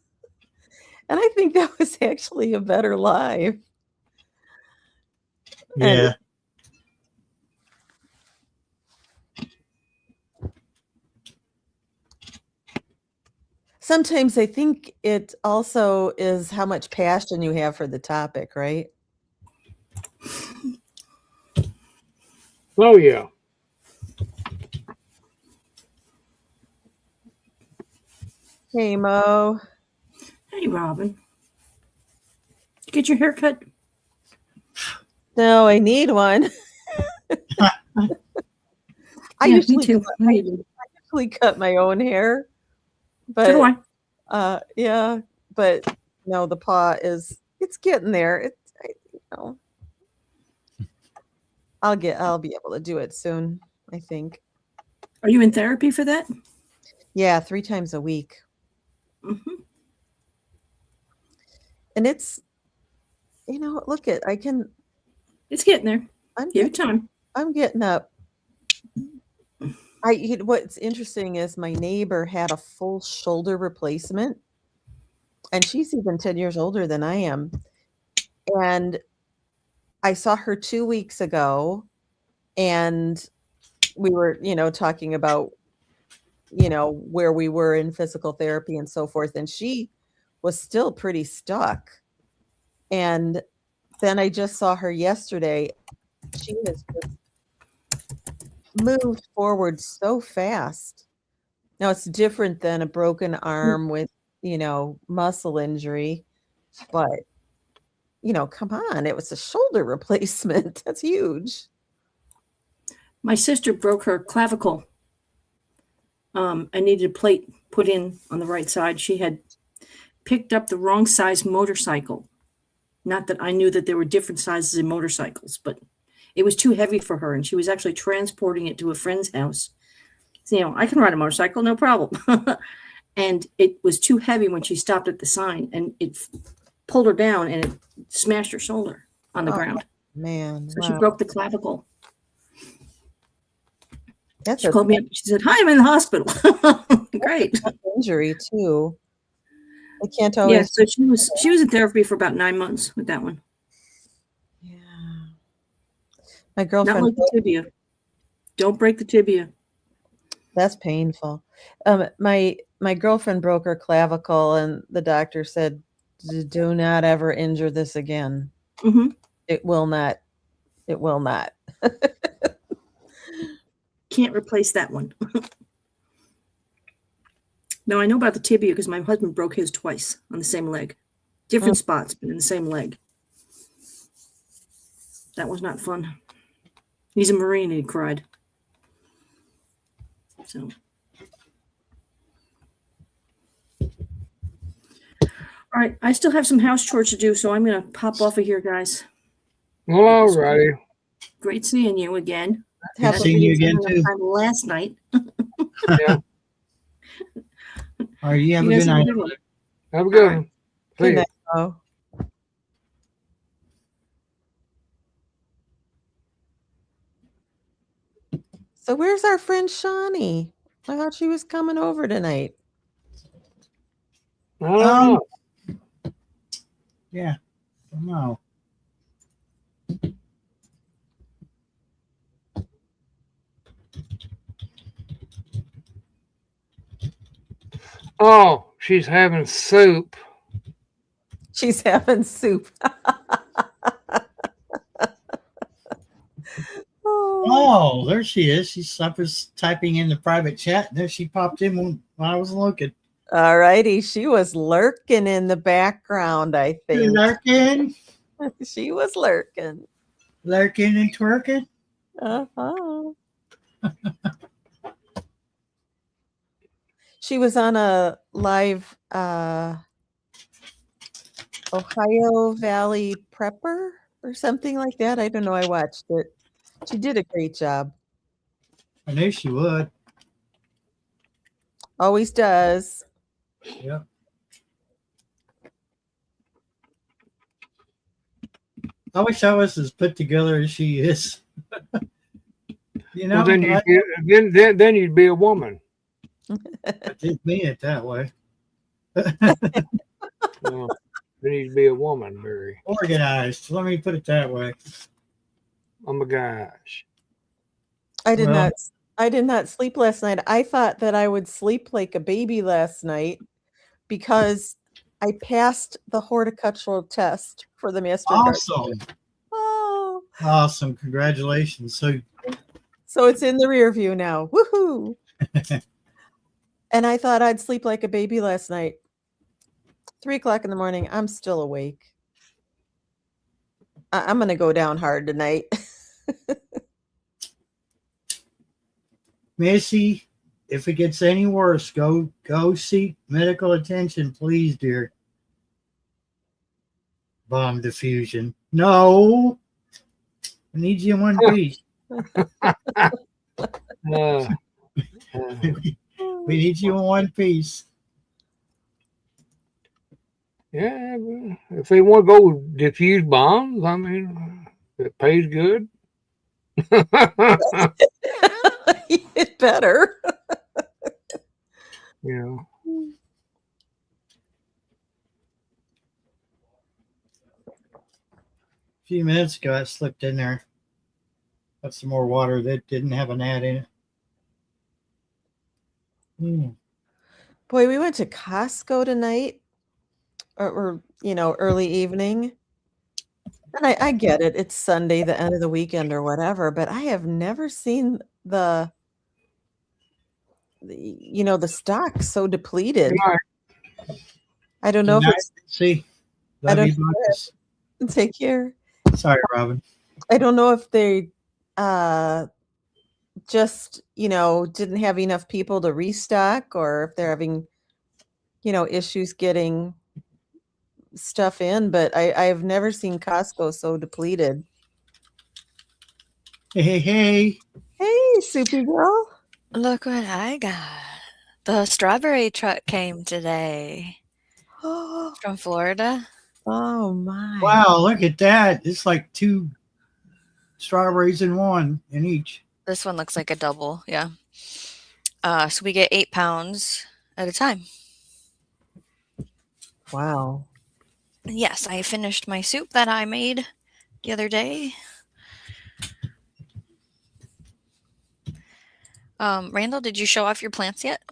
And I think that was actually a better live. Yeah. Sometimes I think it also is how much passion you have for the topic, right? Oh, yeah. Hey, Mo. Hey, Robin. Did you get your hair cut? No, I need one. I usually cut my own hair. But so do I. Yeah, but no, the paw it's getting there. I'll be able to do it soon, I think. Are you in therapy for that? Yeah, 3 times a week. Mm-hmm. And it's, look at, It's getting there. Give it time. I'm getting up. What's interesting is my neighbor had a full shoulder replacement, and she's even 10 years older than I am. And I saw her 2 weeks ago, and we were, talking about, where we were in physical therapy and so forth. And she was still pretty stuck. And then I just saw her yesterday. She has just moved forward so fast. Now, it's different than a broken arm with, muscle injury, but, come on, it was a shoulder replacement. That's huge. My sister broke her clavicle. I needed a plate put in on the right side. She had picked up the wrong size motorcycle. Not that I knew that there were different sizes in motorcycles, but it was too heavy for her, and she was actually transporting it to a friend's house. So, I can ride a motorcycle, no problem. And it was too heavy when she stopped at the sign, and it pulled her down, and it smashed her shoulder on the ground. Man, so she broke the clavicle. That's she called me up. She said, "Hi, I'm in the hospital." Great injury too. I can't always. Yeah, so she was in therapy for about 9 months with that one. Yeah, my girlfriend. Not like the tibia. Don't break the tibia. That's painful. My girlfriend broke her clavicle, and the doctor said, "Do not ever injure this again. Mm-hmm. It will not. It will not." Can't replace that one. No, I know about the tibia because my husband broke his twice on the same leg. Different spots, but in the same leg. That was not fun. He's a Marine and he cried. So. All right, I still have some house chores to do, so I'm going to pop off of here, guys. All righty. Great seeing you again. Seeing you again, too. Last night. Yeah. All right, you have a good night. Have a good one. Good night. Oh. So where's our friend Shawnee? I thought she was coming over tonight. I don't know. Yeah, I don't know. Oh, she's having soup. She's having soup. Oh, there she is. I was typing in the private chat, and there she popped in when I was looking. All righty. She was lurking in the background, I think. Lurking? She was lurking. Lurking and twerking? Uh-huh. She was on a live Ohio Valley Prepper or something like that. I don't know. I watched it. She did a great job. I knew she would. Always does. Yeah. I wish I was as put together as she is. You know, well, then you'd be a woman. I didn't mean it that way. Well, then you'd be a woman, Mary. Organized. Let me put it that way. Oh my gosh. I did not sleep last night. I thought that I would sleep like a baby last night because I passed the horticultural test for the master gardener. Awesome. Oh. Awesome. Congratulations. So it's in the rear view now. Woohoo. And I thought I'd sleep like a baby last night. 3:00 in the morning. I'm still awake. I'm going to go down hard tonight. Missy, if it gets any worse, go seek medical attention, please, dear. Bomb diffusion. No. I need you in one piece. We need you in one piece. Yeah, if they want to go diffuse bombs, I mean, it pays good. It better. Yeah. A few minutes ago, I slipped in there. Got some more water that didn't have a gnat in it. Boy, we went to Costco tonight, or early evening. And I get it. It's Sunday, the end of the weekend or whatever, but I have never seen the stock so depleted. Right. I don't know if it's See, I love don't you, Marcus. take care. Sorry, Robin. I don't know if they just, didn't have enough people to restock, or if they're having, issues getting stuff in, but I've never seen Costco so depleted. Hey. Hey, Soupy Girl. Look what I got. The strawberry truck came today from Florida. Oh my. Wow, look at that. It's like 2 strawberries in one in each. This one looks like a double, yeah. So we get 8 pounds at a time. Wow. Yes, I finished my soup that I made the other day. Randall, did you show off your plants yet?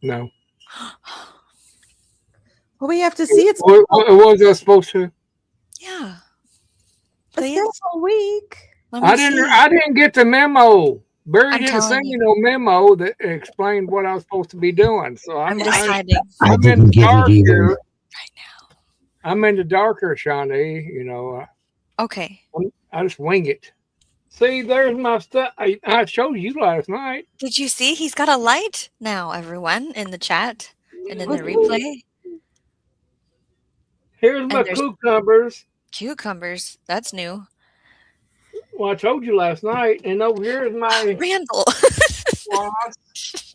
No. Well, we have to see it. What was I supposed to? Yeah. It's Please. been a week. Let me see. I didn't get the memo. Barry I'm didn't telling send me you. no memo that explained what I was supposed to be doing. So I'm deciding I'm didn't in the get dark it either. here. right now. I'm in the darker, Shawnee. Okay. I just wing it. See, there's my stuff. I showed you last night. Did you see? He's got a light now, everyone, in the chat and in the replay. Here's my there's- cucumbers. Cucumbers. That's new. Well, I told you last night. And over here is my Randall. squash.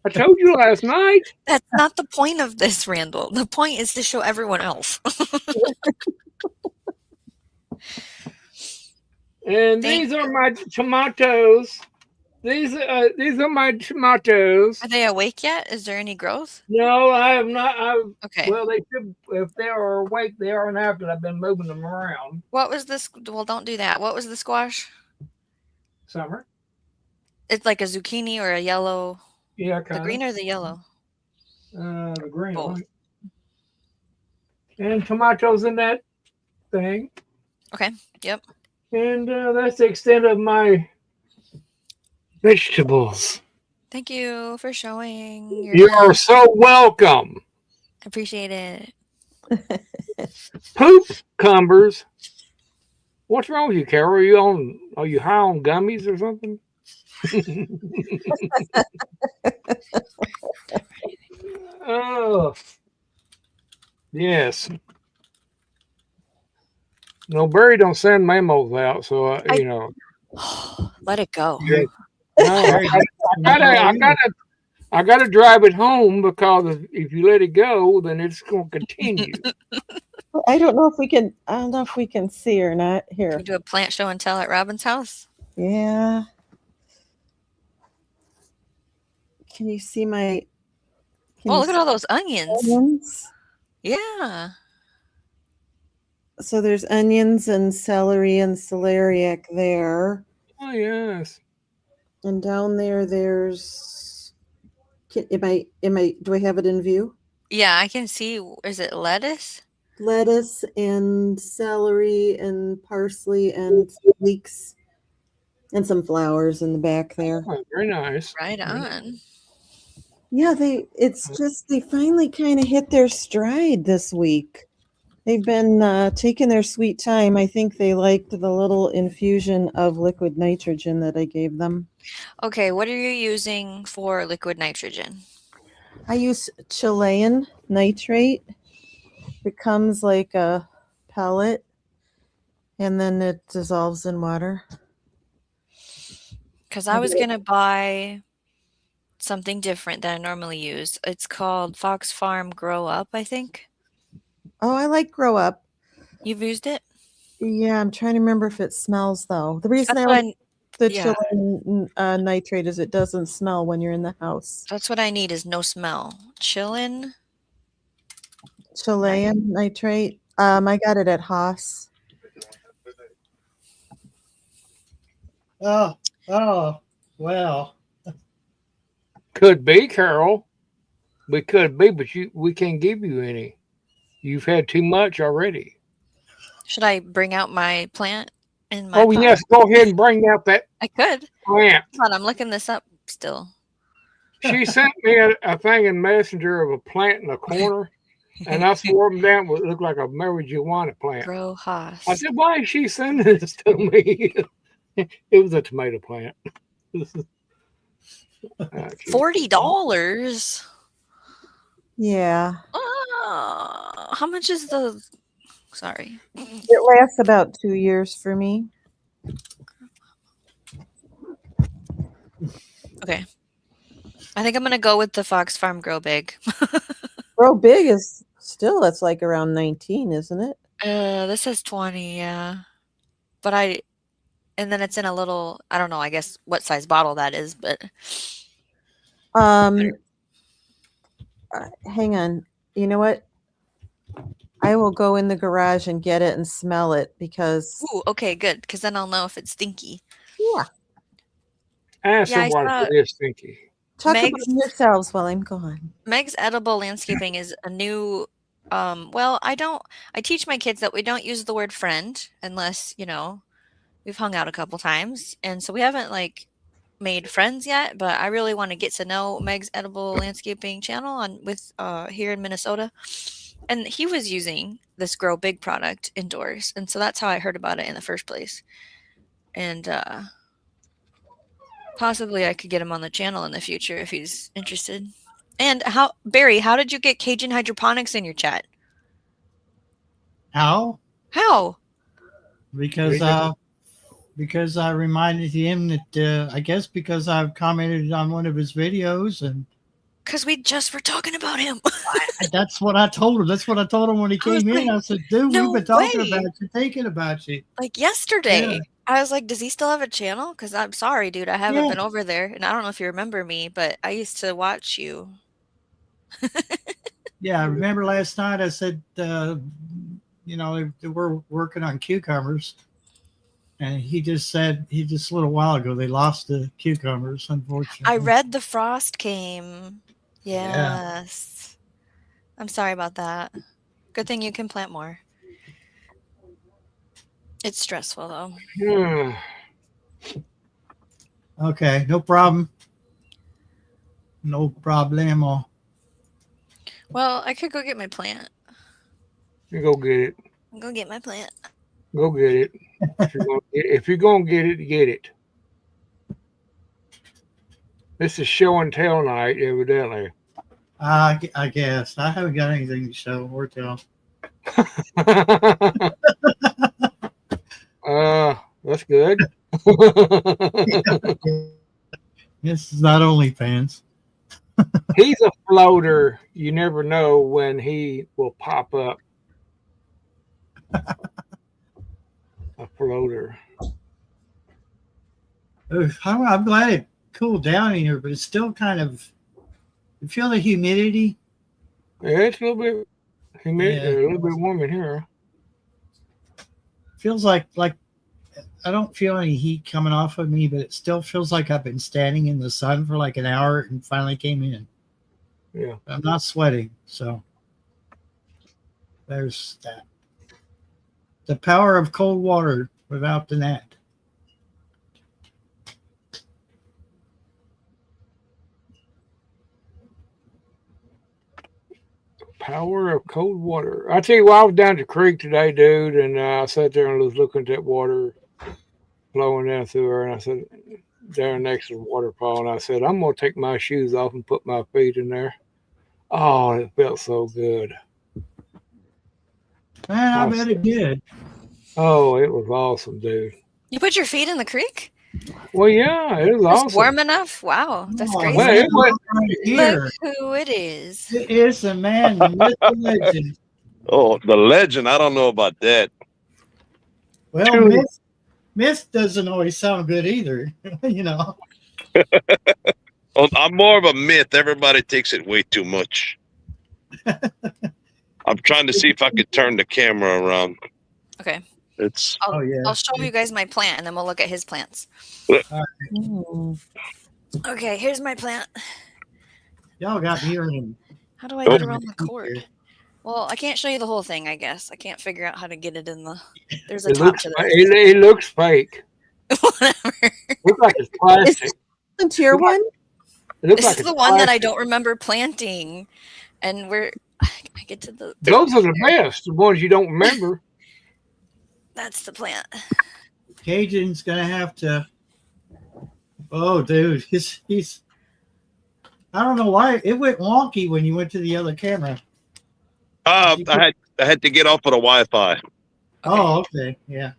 I told you last night. That's not the point of this, Randall. The point is to show everyone else. And these are my tomatoes. These are my tomatoes. Are they awake yet? Is there any growth? No, I have not. Okay. Well, they should. If they are awake, they are now because I've been moving them around. What was this? Well, don't do that. What was the squash? Summer. It's like a zucchini or a yellow. Yeah, The green or the yellow? The green. Both. Right? And tomatoes in that thing. Okay. Yep. And that's the extent of my vegetables. Thank you for showing. You are so welcome. Appreciate it. Poop cumbers. What's wrong with you, Carol? Are you high on gummies or something? Oh, yes. No, Barry don't send memos out, so Let it go. Yeah. No, I gotta drive it home because if you let it go, then it's gonna continue. I don't know if we can. I don't know if we can see or not here. Can we do a plant show and tell at Robin's house? Yeah. Can you see my? Oh, look at all those onions. Onions? Yeah. So there's onions and celery and celeriac there. Oh yes. And down there, there's. Do I have it in view? Yeah, I can see. Is it lettuce? Lettuce and celery and parsley and leeks and some flowers in the back there. Oh, very nice. Right on. Yeah, they finally kind of hit their stride this week. They've been taking their sweet time. I think they liked the little infusion of liquid nitrogen that I gave them. Okay, what are you using for liquid nitrogen? I use Chilean nitrate. It comes like a pellet, and then it dissolves in water. Because I was going to buy something different than I normally use. It's called Fox Farm Grow Up, I think. Oh, I like Grow Up. You've used it? Yeah, I'm trying to remember if it smells, though. The reason That's The Yeah. Chilean nitrate is it doesn't smell when you're in the house. That's what I need is no smell. Chillin'. Chilean nitrate. I got it at Haas. Oh, well. Could be, Carol. We could be, but we can't give you any. You've had too much already. Should I bring out my plant in my Oh, pot? yes. Go ahead and bring out that I could. plant. Hold on, I'm looking this up still. She sent me a thing in Messenger of a plant in the corner, and I swore them down. It looked like a marijuana plant. Grow Haas. I said, why is she sending this to me? It was a tomato plant. $40. Yeah. How much is the? Sorry. It lasts about 2 years for me. Okay. I think I'm gonna go with the Fox Farm Grow Big. Grow Big is still, that's like around 19, isn't it? This says 20, yeah. But and then it's in a little, I don't know, I guess what size bottle that is, but Hang on. You know what? I will go in the garage and get it and smell it because ooh, okay, good, because then I'll know if it's stinky. yeah. Ask Yeah, I someone saw- if it is stinky. Talk Meg's- about yourselves while I'm gone. Meg's Edible Landscaping is a new well, I teach my kids that we don't use the word friend unless, we've hung out a couple times. And so we haven't like made friends yet, but I really want to get to know Meg's Edible Landscaping channel with here in Minnesota. And he was using this Grow Big product indoors. And so that's how I heard about it in the first place. And possibly I could get him on the channel in the future if he's interested. And Barry, how did you get Cajun hydroponics in your chat? How? How? Because I reminded him that I guess because I've commented on one of his videos and Because we just were talking about him. that's what I told him. That's what I told him when he I was came in. like, I said, dude, "No we've been talking way." about you, thinking about you. Like yesterday. Yeah. I was like, does he still have a channel? Because I'm sorry, dude. I haven't Yeah. been over there. And I don't know if you remember me, but I used to watch you. Yeah, I remember last night I said, they were working on cucumbers. And he just said, a little while ago, they lost the cucumbers, unfortunately. I read the frost came. Yeah. Yes. I'm sorry about that. Good thing you can plant more. It's stressful, though. Okay, no problem. No problemo. Well, I could go get my plant. You go get it. Go get my plant. Go get it. If you're going to get it. This is show and tell night, evidently. I guess. I haven't got anything to show or tell. That's good. This is not OnlyFans. He's a floater. You never know when he will pop up. A floater. I'm glad it cooled down in here, but it's still kind of. You feel the humidity? Yeah, it's a little bit humid, Yeah. a little bit warm in here. Feels like I don't feel any heat coming off of me, but it still feels like I've been standing in the sun for like an hour and finally came in. Yeah. I'm not sweating, so there's that. The power of cold water without the Nht. Power of cold water. I tell you what, I was down at the creek today, dude, and I sat there and was looking at that water flowing down through her, and I said, down next to the waterfall, and I said, I'm going to take my shoes off and put my feet in there. Oh, it felt so good. Man, I bet it did. Oh, it was awesome, dude. You put your feet in the creek? Well, yeah, it was It's awesome. warm enough? Wow, that's Oh, crazy. Well, it was, right here. Look who it is. It is a man, the myth, the legend. Oh, the legend. I don't know about that. Well, True. Myth doesn't always sound good either. You know. Oh, I'm more of a myth. Everybody takes it way too much. I'm trying to see if I could turn the camera around. Okay. It's Oh yeah. I'll show you guys my plant, and then we'll look at his plants. Mm. Okay, here's my plant. Y'all got me hearing. How do I get around the cord? Well, I can't show you the whole thing, I guess. I can't figure out how to get it in the... There's a top to this. It looks fake. Whatever. Looks like it's plastic. To your one? It looks This like is it's the one that I plastic. don't remember planting. And I get to the... Those are the best, the ones you don't remember. That's the plant. Cajun's gonna have to. Oh, dude, he's. I don't know why it went wonky when you went to the other camera. I had to get off of the Wi-Fi. Okay. Oh, okay, yeah.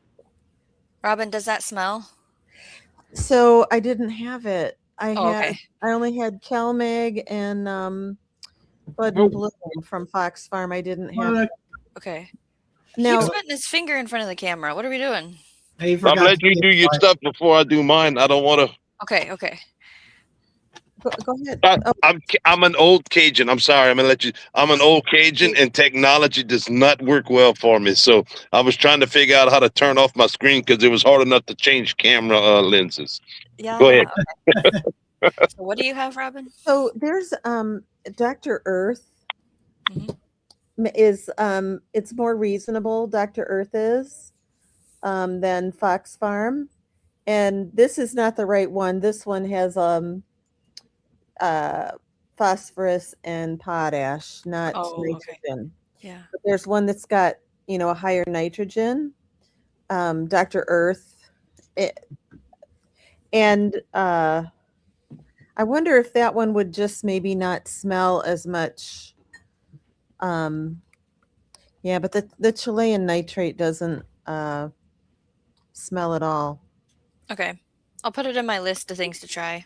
Robin, does that smell? So I didn't have it. I okay. only had CalMag and Bud Oh. and Bloom from Fox Farm. I didn't have. Okay. Now, He's putting his finger in front of the camera. What are we doing? Hey, you I'm forgot letting you to do your get- stuff before I do mine. I don't want to. Okay, okay. go ahead. I'm an old Cajun. I'm sorry. I'm gonna let you. I'm an old Cajun, and technology does not work well for me. So I was trying to figure out how to turn off my screen because it was hard enough to change camera lenses. Yeah. Go ahead. Okay. So what do you have, Robin? So there's Dr. Earth Mhm. is it's more reasonable. Dr. Earth is than Fox Farm, and this is not the right one. This one has phosphorus and potash, not Okay. nitrogen. Yeah. But there's one that's got a higher nitrogen. Dr. Earth, and I wonder if that one would just maybe not smell as much. Yeah, but the Chilean nitrate doesn't smell at all. Okay. I'll put it in my list of things to try.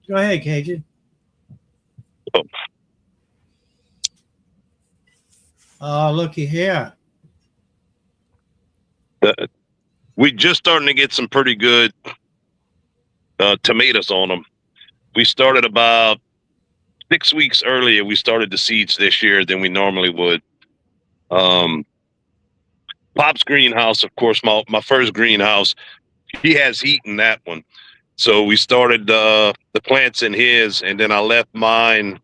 Go ahead, Cajun. Oh, looky here. We just starting to get some pretty good tomatoes on them. We started about 6 weeks earlier. We started the seeds this year than we normally would. Pop's greenhouse, of course, my first greenhouse, he has heat in that one. So we started the plants in his, and then I left mine.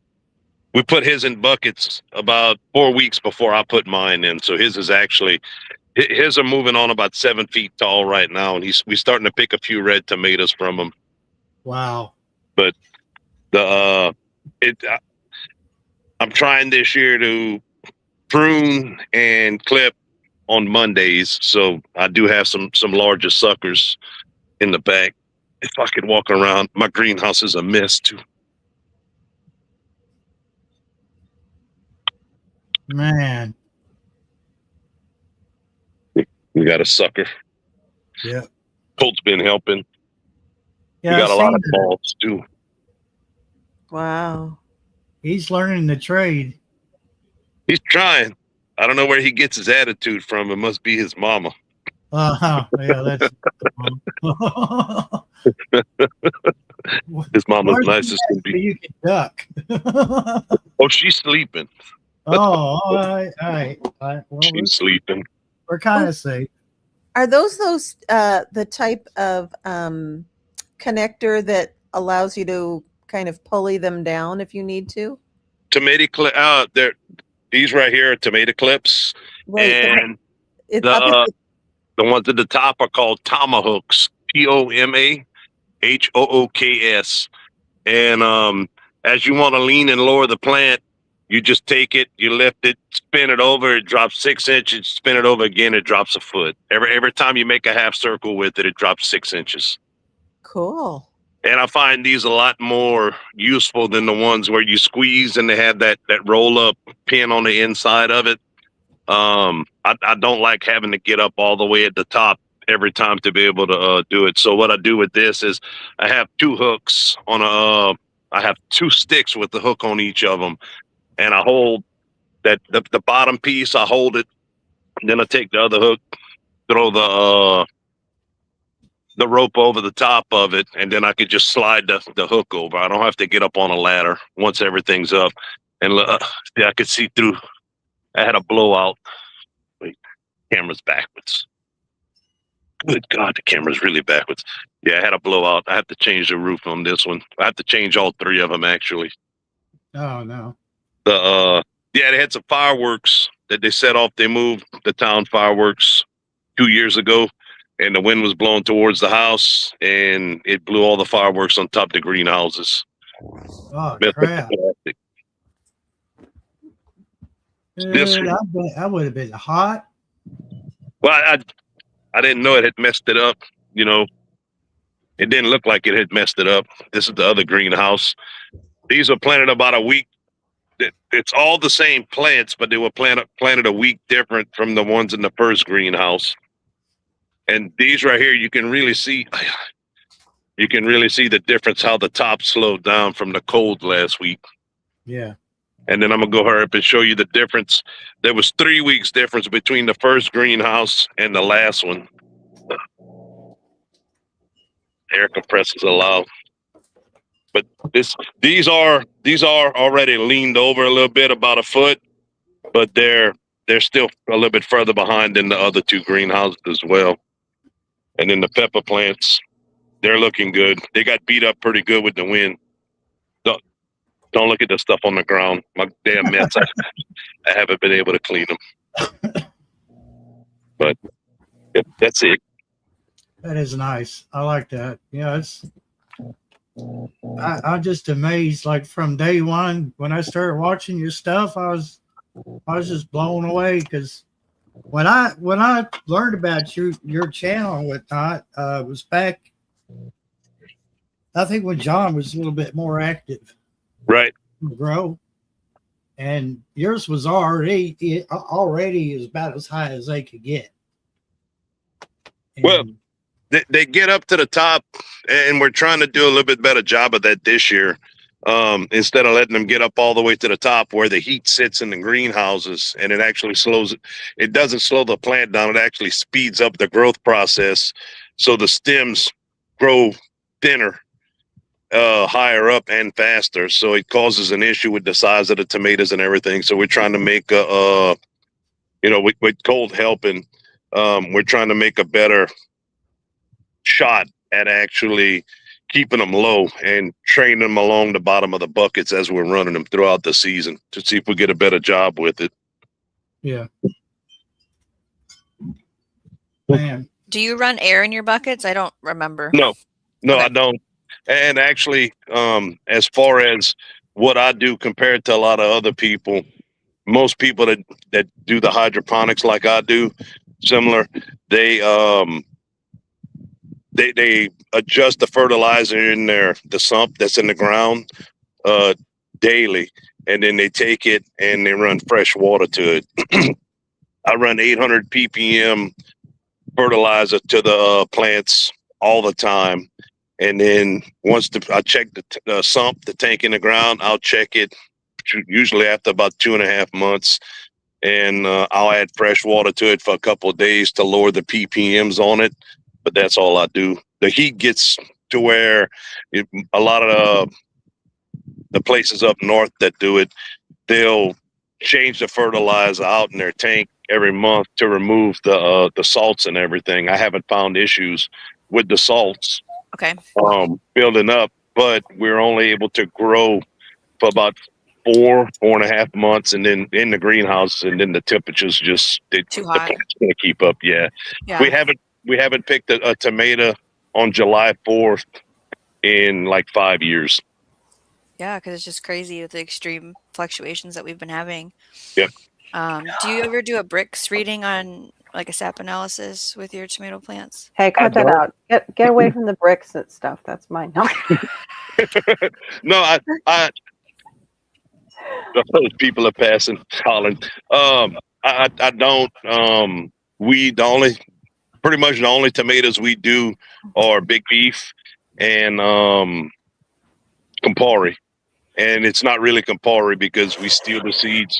We put his in buckets about 4 weeks before I put mine in. So his are moving on about 7 feet tall right now, and we're starting to pick a few red tomatoes from them. Wow. But I'm trying this year to prune and clip on Mondays, so I do have some larger suckers in the back. If I could walk around, my greenhouse is a mess too. Man. We got a sucker. Yeah. Colt's been helping. Yeah. We got a lot of seen that. balls too. Wow. He's learning the trade. He's trying. I don't know where he gets his attitude from. It must be his mama. Yeah, that's. His mama's Where's nice he as at can so be. you can duck. Oh, she's sleeping. All right. Well, She's sleeping. we're kind of safe. Are those the type of connector that allows you to kind of pulley them down if you need to? Tomato clip. These right here are tomato clips, and the ones at the top are called tomahawks. TOMAHOOKS. And as you want to lean and lower the plant, you just take it, you lift it, spin it over, it drops 6 inches. Spin it over again, it drops a foot. Every time you make a half circle with it, it drops 6 inches. Cool. And I find these a lot more useful than the ones where you squeeze and they have that roll up pin on the inside of it. I don't like having to get up all the way at the top every time to be able to do it. So what I do with this is I have 2 hooks on I have 2 sticks with the hook on each of them, and I hold that the bottom piece. I hold it, and then I take the other hook, throw the rope over the top of it, and then I could just slide the hook over. I don't have to get up on a ladder once everything's up. And yeah, I could see through. I had a blowout. Wait, camera's backwards. Good God, the camera's really backwards. Yeah, I had a blowout. I have to change the roof on this one. I have to change all three of them, actually. Oh, no. Yeah, they had some fireworks that they set off. They moved the town fireworks 2 years ago, and the wind was blowing towards the house, and it blew all the fireworks on top of the greenhouses. Oh, crap. I would have been hot. Well, I didn't know it had messed it up. You know, it didn't look like it had messed it up. This is the other greenhouse. These were planted about a week. It's all the same plants, but they were planted a week different from the ones in the first greenhouse. And these right here, you can really see the difference, how the top slowed down from the cold last week. Yeah. And then I'm gonna go hurry up and show you the difference. There was 3 weeks difference between the first greenhouse and the last one. Air compressors allowed. But these are already leaned over a little bit, about a foot, but they're still a little bit further behind than the other two greenhouses as well. And then the pepper plants, they're looking good. They got beat up pretty good with the wind. Don't look at the stuff on the ground. My damn mitts, I haven't been able to clean them. But yep, that's it. That is nice. I like that. Yeah, I'm just amazed. Like from day one, when I started watching your stuff, I was just blown away, because when I learned about your channel and whatnot, it was back, I think, when John was a little bit more active. Right. Grow. And yours was already is about as high as they could get. And well, they get up to the top, and we're trying to do a little bit better job of that this year. Instead of letting them get up all the way to the top where the heat sits in the greenhouses, and it actually it doesn't slow the plant down. It actually speeds up the growth process. So the stems grow thinner, higher up and faster. So it causes an issue with the size of the tomatoes and everything. So we're trying to make with cold helping, we're trying to make a better shot at actually keeping them low and training them along the bottom of the buckets as we're running them throughout the season to see if we get a better job with it. Yeah. Man. Do you run air in your buckets? I don't remember. No, Okay. I don't. And actually, as far as what I do compared to a lot of other people, most people that do the hydroponics like I do, similar, they adjust the fertilizer in the sump that's in the ground daily, and then they take it and they run fresh water to it. I run 800 ppm fertilizer to the plants all the time, and then once I check the sump, the tank in the ground, I'll check it usually after about 2.5 months, and I'll add fresh water to it for a couple of days to lower the ppms on it. But that's all I do. The heat gets to where a lot of the places up north that do it, they'll change the fertilizer out in their tank every month to remove the salts and everything. I haven't found issues with the salts building up, but we're only able to grow for about 4.5 months, and then in the greenhouse, and then the temperatures too hot. The plant's gonna keep up. Yeah. We haven't picked a tomato on July 4th in like 5 years. Yeah, because it's just crazy with the extreme fluctuations that we've been having. Yep. Do you ever do a bricks reading on like a sap analysis with your tomato plants? Hey, cut that out. Get away from the bricks and stuff. That's mine. No. No, I those people are passing, Colin. I don't. Pretty much the only tomatoes we do are Big Beef and Campari, and it's not really Campari because we steal the seeds.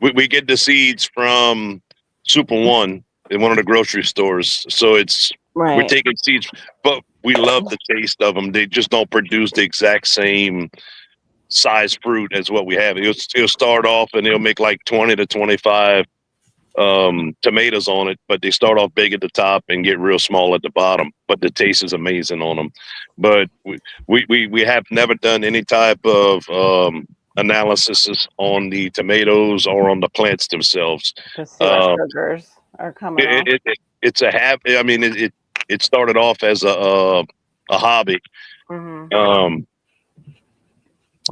We get the seeds from Super One, in one of the grocery stores. So we're Right. taking seeds, but we love the taste of them. They just don't produce the exact same size fruit as what we have. It'll start off and it'll make like 20 to 25 tomatoes on it, but they start off big at the top and get real small at the bottom. But the taste is amazing on them. But we have never done any type of analysis on the tomatoes or on the plants themselves. To see what sugars are coming off. It's a habit. I mean, it started off as a hobby. Mm-hmm.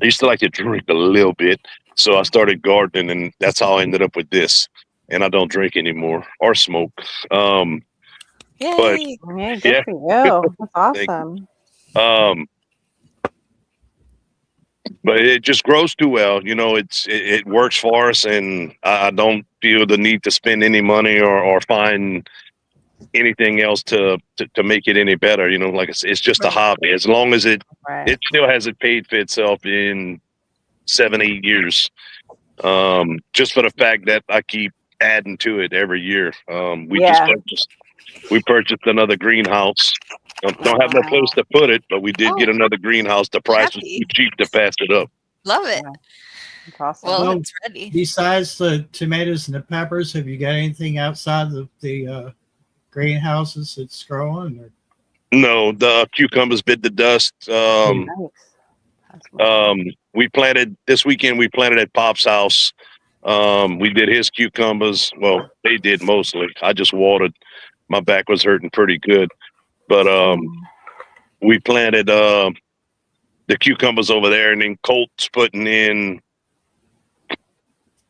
I used to like to drink a little bit, so I started gardening, and that's how I ended up with this. And I don't drink anymore or smoke. But Yay, good yeah, for you. That's Thank awesome. But it just grows too well. You know, it works for us, and I don't feel the need to spend any money or find anything else to make it any better. You know, like it's just a hobby. As long as it still hasn't paid for itself in 7-8 years. Just for the fact that I keep adding to it every year. We purchased another greenhouse. Don't have no place to put it, but we did get another greenhouse. The price was too cheap to pass it up. Love it. That's awesome. Well, Well, it's ready. Besides the tomatoes and the peppers, have you got anything outside of the greenhouses that's growing? Or? No, the cucumbers bit the dust. We planted this weekend. We planted at Pop's house. We did his cucumbers. Well, they did mostly. I just watered. My back was hurting pretty good, but we planted the cucumbers over there, and then Colt's putting in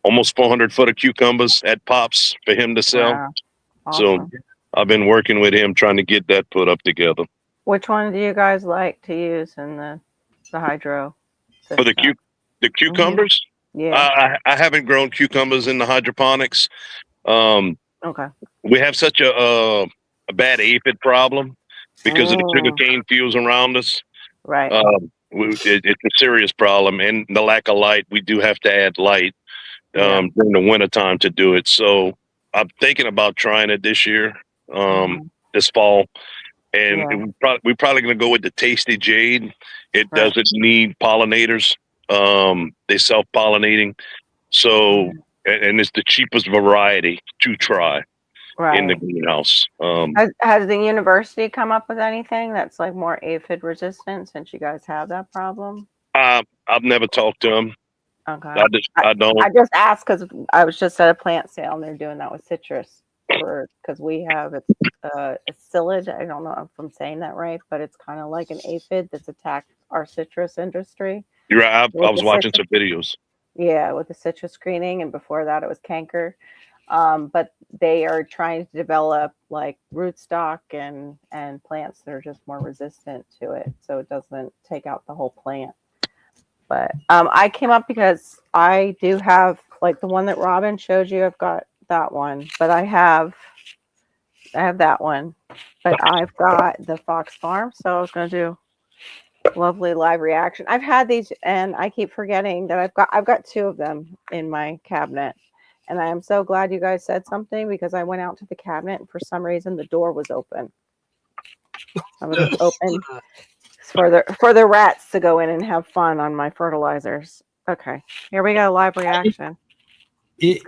almost 400 foot of cucumbers at Pop's for him to sell. Wow. Awesome. So I've been working with him trying to get that put up together. Which one do you guys like to use in the hydro system? For the cucumbers? Yeah. I haven't grown cucumbers in the hydroponics. Okay. We have such a bad aphid problem because of the sugarcane fields around us. Right. It's a serious problem, and the lack of light. We do have to add light during the wintertime to do it. So I'm thinking about trying it this year, this fall. And we're probably going to go with the Tasty Jade. It doesn't need pollinators. They self-pollinating. So, and it's the cheapest variety to try in the greenhouse. Has the university come up with anything that's like more aphid resistant since you guys have that problem? I've never talked to them. Okay. I don't. I just asked because I was just at a plant sale and they're doing that with citrus. Because we have it's psyllid. I don't know if I'm saying that right, but it's kind of like an aphid that's attacked our citrus industry. You're right. I was watching some videos. Yeah, with the citrus screening, and before that it was canker. But they are trying to develop like rootstock and plants that are just more resistant to it, so it doesn't take out the whole plant. But I came up because I do have like the one that Robin showed you. I've got that one, but I have that one, but I've got the Fox Farm, so I was going to do lovely live reaction. I've had these and I keep forgetting that I've got 2 of them in my cabinet, and I am so glad you guys said something because I went out to the cabinet and for some reason the door was open. I was open for the rats to go in and have fun on my fertilizers. Okay, here we go, live reaction. If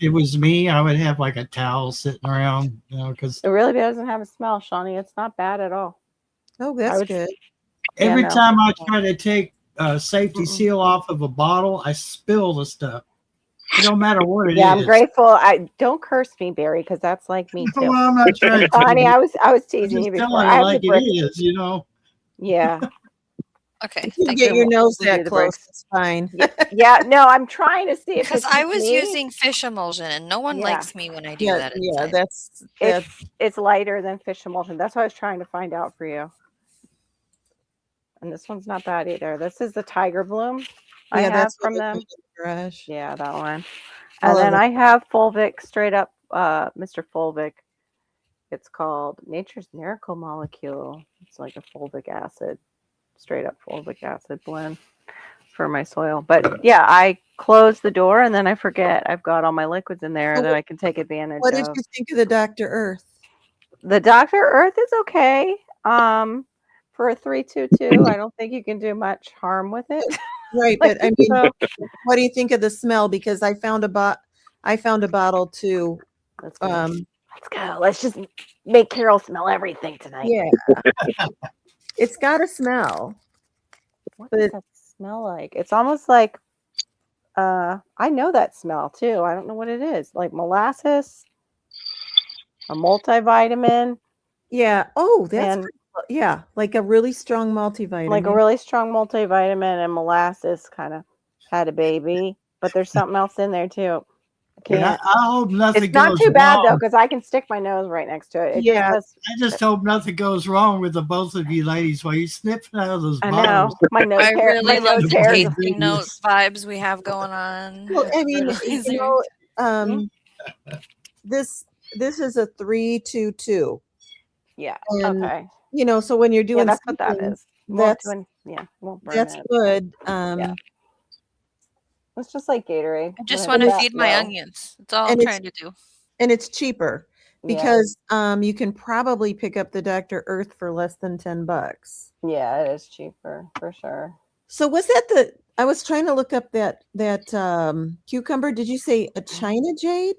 it was me, I would have like a towel sitting around, you know, because it really doesn't have a smell, Shawnee. It's not bad at all. Oh, that's good. Every time I try to take a safety seal off of a bottle, I spill the stuff. It don't matter what it is. Yeah, I'm grateful. I don't curse me, Barry, because that's like me too. No, I'm not trying to. Shawnee, I was teasing you before. I like it is, you know. Yeah. Okay. You get your nose that close. It's fine. Yeah. No, I'm trying to see if because I was using fish emulsion, and no one likes me when I do that. Yeah, it's lighter than fish emulsion. That's what I was trying to find out for you. And this one's not bad either. This is the Tiger Bloom. I have from them. Yeah, that one. And then I have Fulvic, straight up, Mr. Fulvic. It's called Nature's Miracle Molecule. It's like a fulvic acid, straight up fulvic acid blend. for my soil. But yeah, I close the door and then I forget I've got all my liquids in there So that I can take advantage What did of. you think of the Dr. Earth? The Dr. Earth is okay. For a 322, I don't think you can do much harm with it. Right, Like, but I mean, so, what do you think of the smell? Because I found a bottle too. let's go. Let's go. Let's just make Carol smell everything tonight. Yeah, it's got a smell. What does that smell like? It's almost like I know that smell too. I don't know what it is. Like molasses, a multivitamin. Yeah. Oh, that's And yeah, like a really strong multivitamin. like a really strong multivitamin, and molasses kind of had a baby, but there's something else in there too. I And I can't. hope nothing It's not goes too bad though, wrong. because I can stick my nose right next to it. It Yeah. just I just hope nothing goes wrong with the both of you ladies while you're sniffing out of those I know bottles. my nose I hair. My really love nose the hairs. tasting note vibes we have going on. Well, I with mean, fertilizer. you know, this is a 322. Yeah. And Okay. you know, so when you're Yeah, doing that's what that something, is. Won't that's do any- yeah, won't burn that's it. good. Yeah. It's just like Gatorade. I just but want to that feed my low. onions. That's all I'm And it's trying to do. and it's cheaper Yeah. because you can probably pick up the Dr. Earth for less than $10. Yeah, it is cheaper for sure. So was that I was trying to look up that cucumber. Did you say a China jade?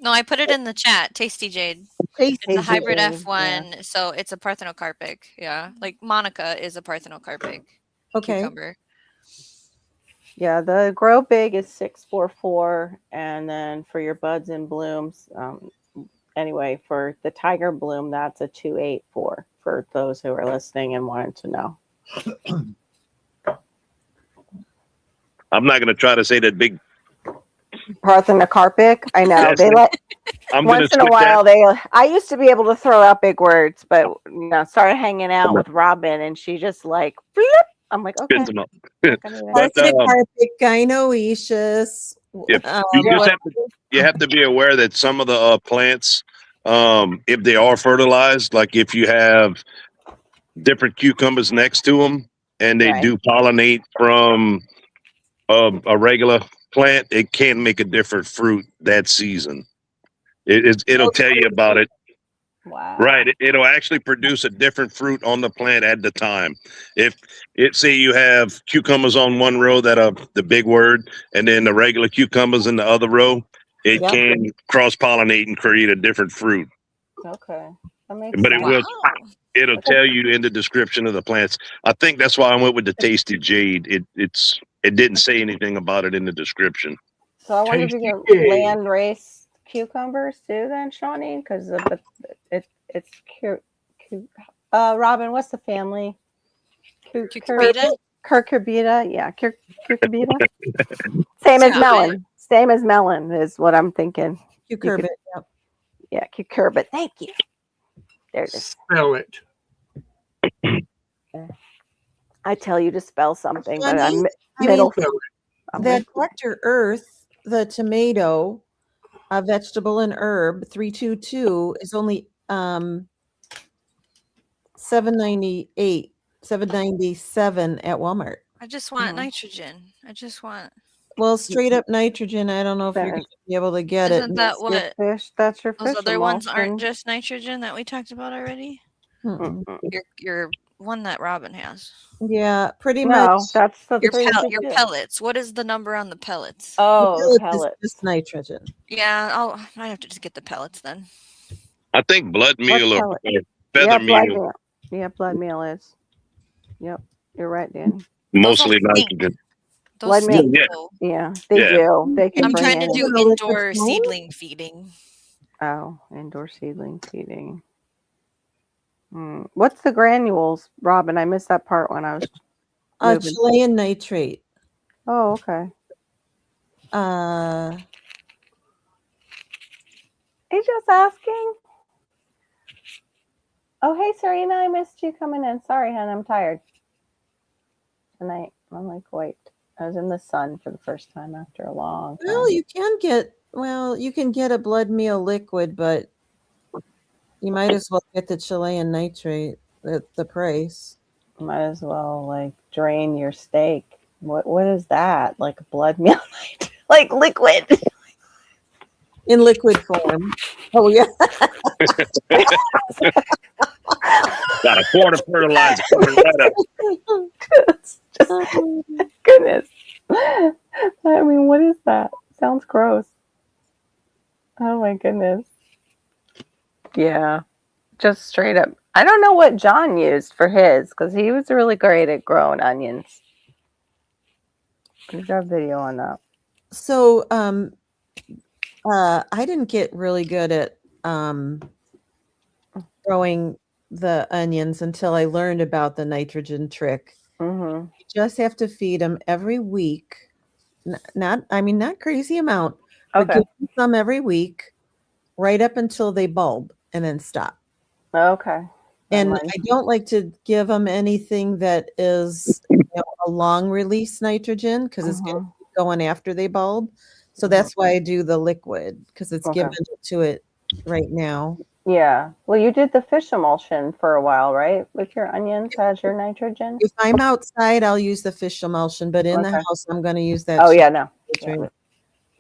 No, I put it in the chat. Tasty Jade. Tasty It's a hybrid Jade, F1, so it's a parthenocarpic. Yeah, like Monica is a parthenocarpic Okay. cucumber. Yeah, the grow big is 644, and then for your buds and blooms, anyway, for the tiger bloom, that's a 284 for those who are listening and wanted to know. I'm not going to try to say that big. Parthenocarpic, I know That's they it. let I'm once in a while I used to be able to throw out big words, but started hanging out with Robin and she just like bleep. I'm like, okay. Spit them up. not gonna do that. But, Parthenocarpic, gynoecious. you have to be aware that some of the plants, if they are fertilized, like if you have different cucumbers next to them and they Right. do pollinate from a regular plant, it can make a different fruit that season. It'll tell you about it. Wow. Right. It'll actually produce a different fruit on the plant at the time. If say you have cucumbers on one row that are the big word, and then the regular cucumbers in the other row, it Yep. can cross pollinate and create a different fruit. Okay. That makes But sense. it'll tell you in the description of the plants. I think that's why I went with the Tasty Jade. It didn't say anything about it in the description. So I wonder if you Tasty can cake. land race cucumbers too, then, Shawnee, because it's cute. Robin, what's the family? Cucurbita? Cucurbita, yeah, cucurbita. Same as Sound melon. Same as melon is what I'm thinking. Cucurbit. Yep. Yeah, cucurbit. Thank you. There it is. Spell it. I tell you to spell something, but Shawnee, I'm middle. That Dr. Earth, the tomato, a vegetable and herb 322 is only $7.98, $7.97 at Walmart. I just want nitrogen. I just want. Well, straight up nitrogen, I don't know if you're going to be able to get it. Isn't that what Fish. That's your fish. those other ones emulsion. aren't just nitrogen that we talked about already? Mm-mm. Your one that Robin has. Yeah, pretty No, much. that's the Your 322. pellets. What is the number on the pellets? Oh, Pellets is pellets. just nitrogen. Yeah, I might have to just get the pellets then. I think blood meal or pellet? feather Yeah, blood meal, meal. Yeah, blood meal is. Yep, you're right, Danny. mostly Those all stink. nitrogen. Blood Those meal. stink, Yeah. though. Yeah, they Yeah. do. They can I'm bring trying to in. do Little indoor liquid seedling feeding. Oh, indoor seedling feeding. What's the granules, Robin? I missed that part when I was. moving. Chilean nitrate. Oh, okay. Hey, just asking. Oh, hey, Serena, I missed you coming in. Sorry, hon, I'm tired tonight. I'm like, wait. I was in the sun for the first time after a long time. Well, you can get a blood meal liquid, but you might as well get the Chilean nitrate at the price. Might as well like drain your steak What is that? Like blood meal, like liquid. In liquid form. Oh yeah. Got a quart of fertilizer coming right up. Goodness. I mean, what is that? Sounds gross. Oh my goodness. Yeah. Just straight up. I don't know what John used for his because he was really great at growing onions. We've got a video on that. So I didn't get really good at growing the onions until I learned about the nitrogen trick. Mm-hmm. You just have to feed them every week. Not crazy amount, but Okay. give them some every week, right up until they bulb, and then stop. Okay. And Mine- I don't like to give them anything that is a long release nitrogen because it's going to keep going after they bulb. So that's why I do the liquid because it's Okay. given it to it right now. Yeah. Well, you did the fish emulsion for a while, right? With your onions as your nitrogen. If I'm outside, I'll use the fish emulsion, but in the Okay. house, I'm going to use that. Oh yeah, no. nitrate. Yeah.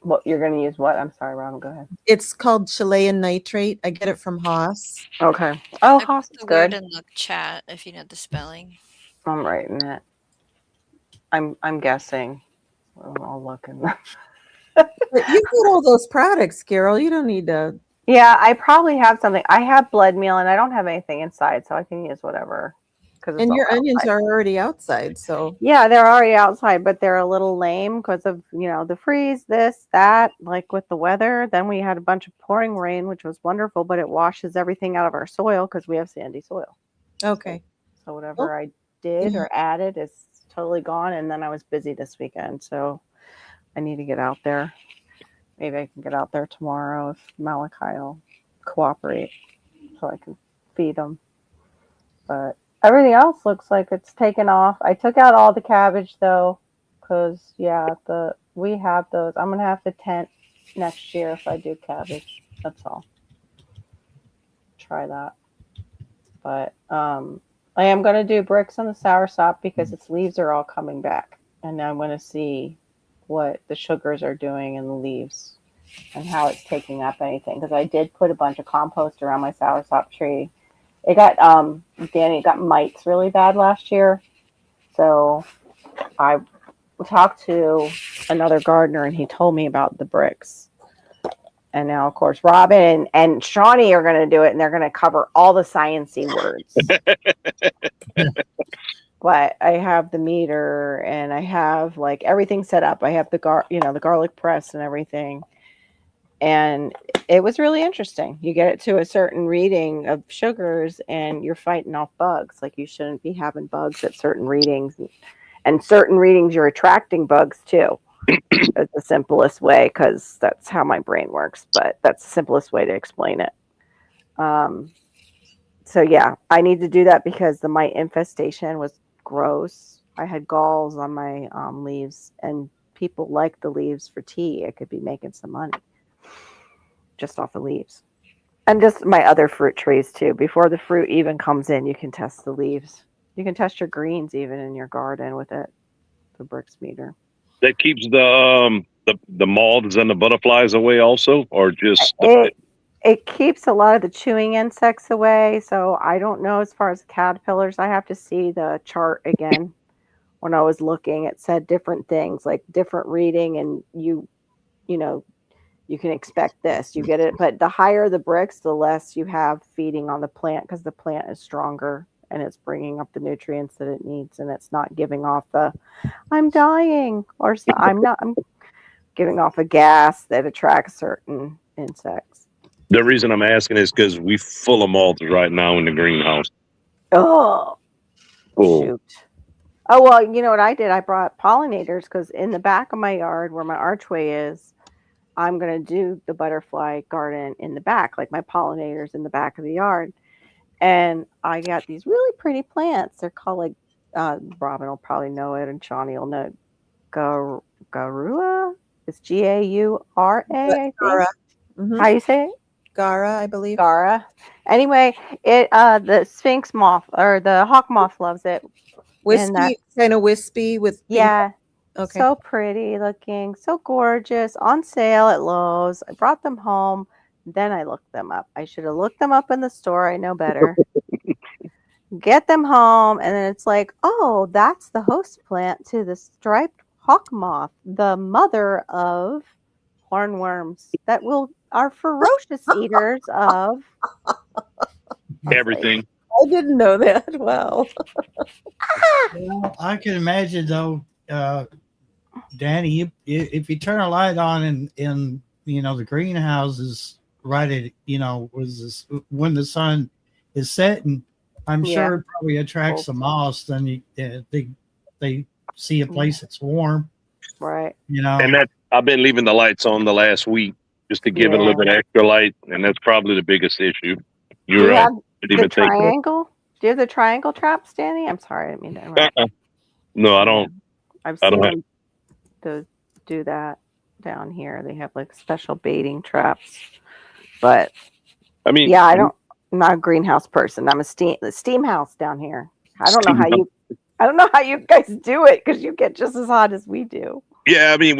Well, you're going to use what? I'm sorry, Robin. Go ahead. It's called Chilean nitrate. I get it from Haas. Okay. Oh, I put Haas is the word good. in the chat if you know the spelling. I'm writing it. I'm guessing. I'll look in the. But you get all those products, Carol. You don't need to. Yeah, I probably have something. I have blood meal, and I don't have anything inside, so I can use whatever. And your onions are already outside, so Yeah, they're already outside, but they're a little lame because of the freeze, this, that. Like with the weather, then we had a bunch of pouring rain, which was wonderful, but it washes everything out of our soil because we have sandy soil. okay. So whatever I did or added is totally gone. And then I was busy this weekend, so I need to get out there. Maybe I can get out there tomorrow if Malachi will cooperate so I can feed them. But everything else looks like it's taken off. I took out all the cabbage though, because we have those. I'm gonna have to tent next year if I do cabbage. That's all. Try that. But I am gonna do bricks on the soursop because its leaves are all coming back, and I'm gonna see what the sugars are doing in the leaves and how it's taking up anything. Because I did put a bunch of compost around my soursop tree. It got Danny, it got mites really bad last year. So I talked to another gardener and he told me about the bricks. And now, of course, Robin and Shawnee are going to do it, and they're going to cover all the sciencey words. But I have the meter, and I have like everything set up. I have the garlic press and everything. And it was really interesting. You get it to a certain reading of sugars, and you're fighting off bugs. Like you shouldn't be having bugs at certain readings, and certain readings you're attracting bugs too. That's the simplest way, because that's how my brain works. But that's the simplest way to explain it. So yeah, I need to do that because the mite infestation was gross. I had galls on my leaves, and people like the leaves for tea. I could be making some money just off the leaves. And just my other fruit trees too. Before the fruit even comes in, you can test the leaves. You can test your greens even in your garden with it, the bricks meter. That keeps the moths and the butterflies away also, or just it keeps a lot of the chewing insects away. So I don't know as far as caterpillars. I have to see the chart again. When I was looking, it said different things, like different reading, and you can expect this. You get it, but the higher the bricks, the less you have feeding on the plant because the plant is stronger and it's bringing up the nutrients that it needs, and it's not giving off the "I'm dying" or I'm giving off a gas that attracts certain insects. the reason I'm asking is because we full of moths right now in the greenhouse. Oh, shoot. Oh, well, you know what I did? I brought pollinators because in the back of my yard where my archway is, I'm going to do the butterfly garden in the back, like my pollinators in the back of the yard. And I got these really pretty plants. They're called like, Robin will probably know it, and Shawnee will know it. Garua? It's Gaura, I think. Gara. Mm-hmm. How you say it? Gara, I believe. Gara. Anyway, the sphinx moth or the hawk moth loves it. Wispy, kind of wispy with yeah, Okay. So pretty looking, so gorgeous, on sale at Lowe's. I brought them home. Then I looked them up. I should have looked them up in the store. I know better. Get them home, and then it's like, oh, that's the host plant to the striped hawk moth, the mother of hornworms that are ferocious eaters of Everything. I didn't know that. Wow. Well, I can imagine though, Danny, if you turn a light on in the greenhouse is right at when the sun is setting, I'm sure it probably attracts the moths. Then they see a place that's warm, Right. And that I've been leaving the lights on the last week just to give it a little bit extra light, and that's probably the biggest issue. You're right. The triangle? Do you have the triangle traps, Danny? I'm sorry, I didn't mean to interrupt. No, I don't. I've seen them do that down here. They have like special baiting traps. But I mean, yeah, I'm not a greenhouse person. I'm the steam house down here. I don't know how you guys do it because you get just as hot as we do. Yeah, I mean,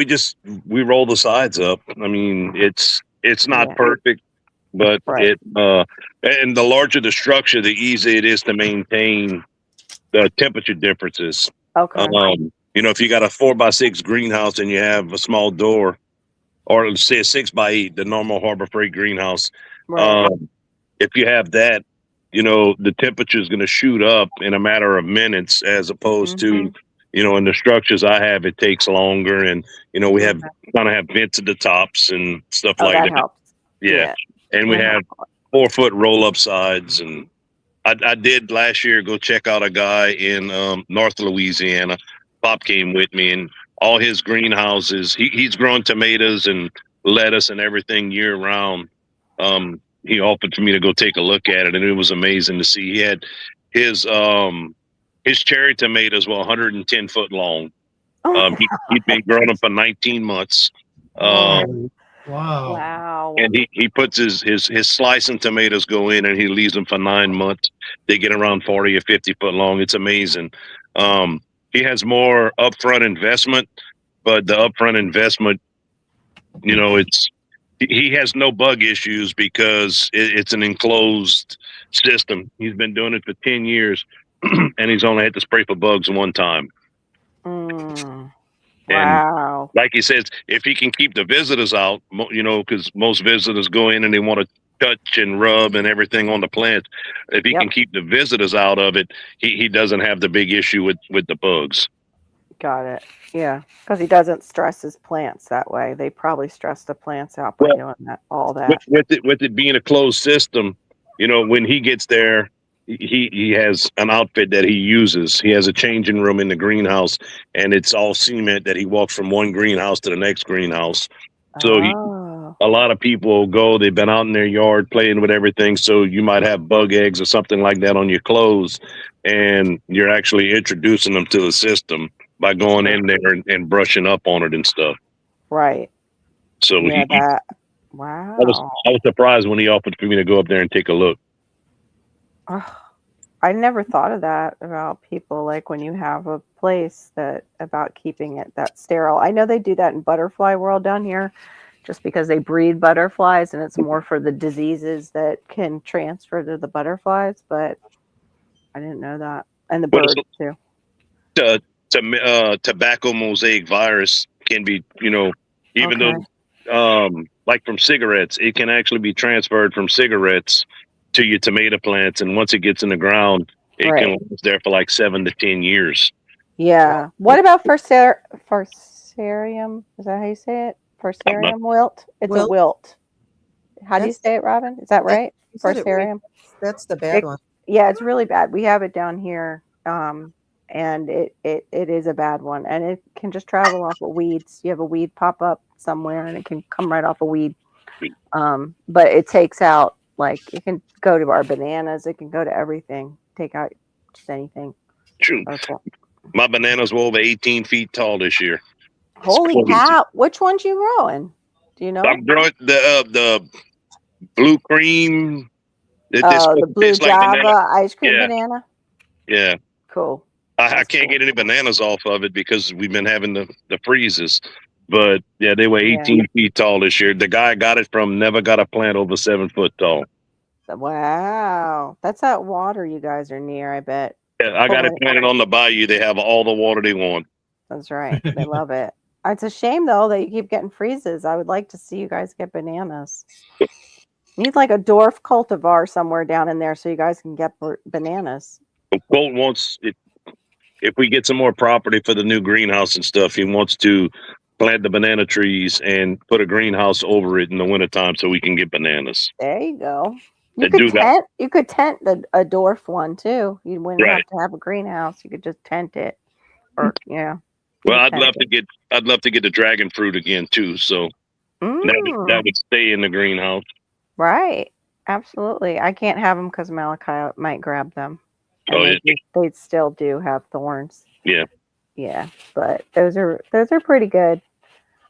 we roll the sides up. I mean, it's not perfect, but and the larger the structure, the easier it is to maintain the temperature differences. Okay. If you got a 4x6 greenhouse and you have a small door, or let's say a 6x8, the normal Harbor Freight greenhouse, if you have that, the temperature is going to shoot up in a matter of minutes, as opposed to, in the structures I have, it takes longer, and we have kind of have vents at the tops and stuff like that. Helps. Yeah, and we have 4-foot roll-up sides, and I did last year go check out a guy in North Louisiana. Pop came with me, and all his greenhouses, he's growing tomatoes and lettuce and everything year round. He offered for me to go take a look at it, and it was amazing to see. He had his cherry tomatoes were 110 foot long. He'd been growing them for 19 months. Wow. And he puts his slicing tomatoes go in, and he leaves them for 9 months. They get around 40 or 50 foot long. It's amazing. He has more upfront investment, but the upfront investment, he has no bug issues because it's an enclosed system. He's been doing it for 10 years, and he's only had to spray for bugs one time. Wow. And like he says, if he can keep the visitors out, because most visitors go in and they want to touch and rub and everything on the plants. If he can keep the visitors out of it, he doesn't have the big issue with the bugs. Got it. Yeah, because he doesn't stress his plants that way. They probably stress the plants out by doing that. All that with it being a closed system, when he gets there, he has an outfit that he uses. He has a changing room in the greenhouse, and it's all cement that he walks from one greenhouse to the next greenhouse. So a lot of people go, they've been out in their yard playing with everything. So you might have bug eggs or something like that on your clothes, and you're actually introducing them to the system by going in there and brushing up on it and stuff. Right. So wow. I was surprised when he offered for me to go up there and take a look. I never thought of that about people, like when you have a place about keeping it that sterile. I know they do that in butterfly world down here, just because they breed butterflies and it's more for the diseases that can transfer to the butterflies, but I didn't know that. And the birds too. Tobacco mosaic virus can be, even though like from cigarettes, it can actually be transferred from cigarettes to your tomato plants, and once it gets in the ground, it can last there for like 7 to 10 years. Yeah. What about Fusarium? Is that how you say it? Fusarium wilt? It's a wilt. How do you say it, Robin? Is that right? Fusarium? That's the bad one. Yeah, it's really bad. We have it down here, and it is a bad one, and it can just travel off of weeds. You have a weed pop up somewhere, and it can come right off a weed. But it takes out, like, it can go to our bananas. It can go to everything. Take out just anything. True. Okay. My bananas were over 18 feet tall this year. Holy cow! Which ones you growing? Do you know? I'm growing the blue cream. The blue Java ice cream banana. banana. Yeah. Cool. I That's can't cool. get any bananas off of it because we've been having the freezes. But yeah, they were Yeah. 18 feet tall this year. The guy I got it from never got a plant over 7 foot tall. Wow. That's that water you guys are near, I bet. Yeah, I got it Pulling- planted on the bayou. They have all the water they want. That's right. They love it. It's a shame though that you keep getting freezes. I would like to see you guys get bananas. Need like a dwarf cultivar somewhere down in there so you guys can get bananas. Colt wants it. If we get some more property for the new greenhouse and stuff, he wants to plant the banana trees and put a greenhouse over it in the wintertime so we can get bananas. There you go. They do got- You could tent a dwarf one too. You wouldn't Right. have to have a greenhouse. You could just tent it. Or yeah. Well, you I'd tent love it. to get the dragon fruit again too. So that would stay in the greenhouse. Right. Absolutely. I can't have them because Malachi might grab them. And Oh, yeah. they still do have thorns. Yeah. Yeah. But those are pretty good.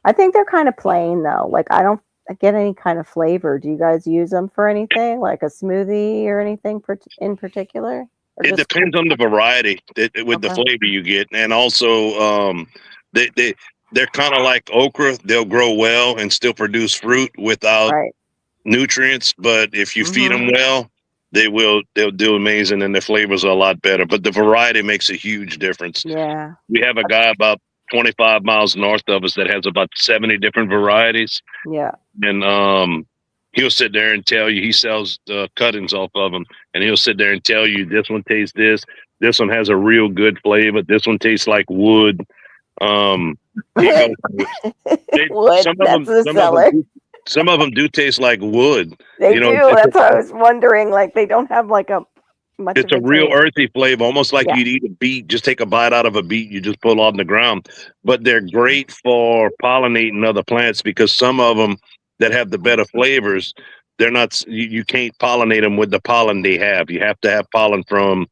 I think they're kind of plain though. Like I don't get any kind of flavor. Do you guys use them for anything? Like a smoothie or anything in particular? Or It just depends on the variety with the Okay. flavor you get, and also they're kind of like okra. They'll grow well and still produce fruit without right. nutrients. But if you feed them well, they'll do amazing, and their flavors are a lot better. But the variety makes a huge difference. Yeah. We have a guy about 25 miles north of us that has about 70 different varieties, Yeah. and he'll sit there and tell you, he sells cuttings off of them, and he'll sit there and tell you, this one tastes this one has a real good flavor, this one tastes like wood. He goes, Wood. That's the seller. some of them do taste like wood. They You know, do. That's what I was wondering. Like they don't have like a much. It's of a real taste. earthy flavor, almost like Yeah. you'd eat a beet. Just take a bite out of a beet, you just pull on the ground. But they're great for pollinating other plants because some of them that have the better flavors, they're not. You can't pollinate them with the pollen they have. You have to have pollen from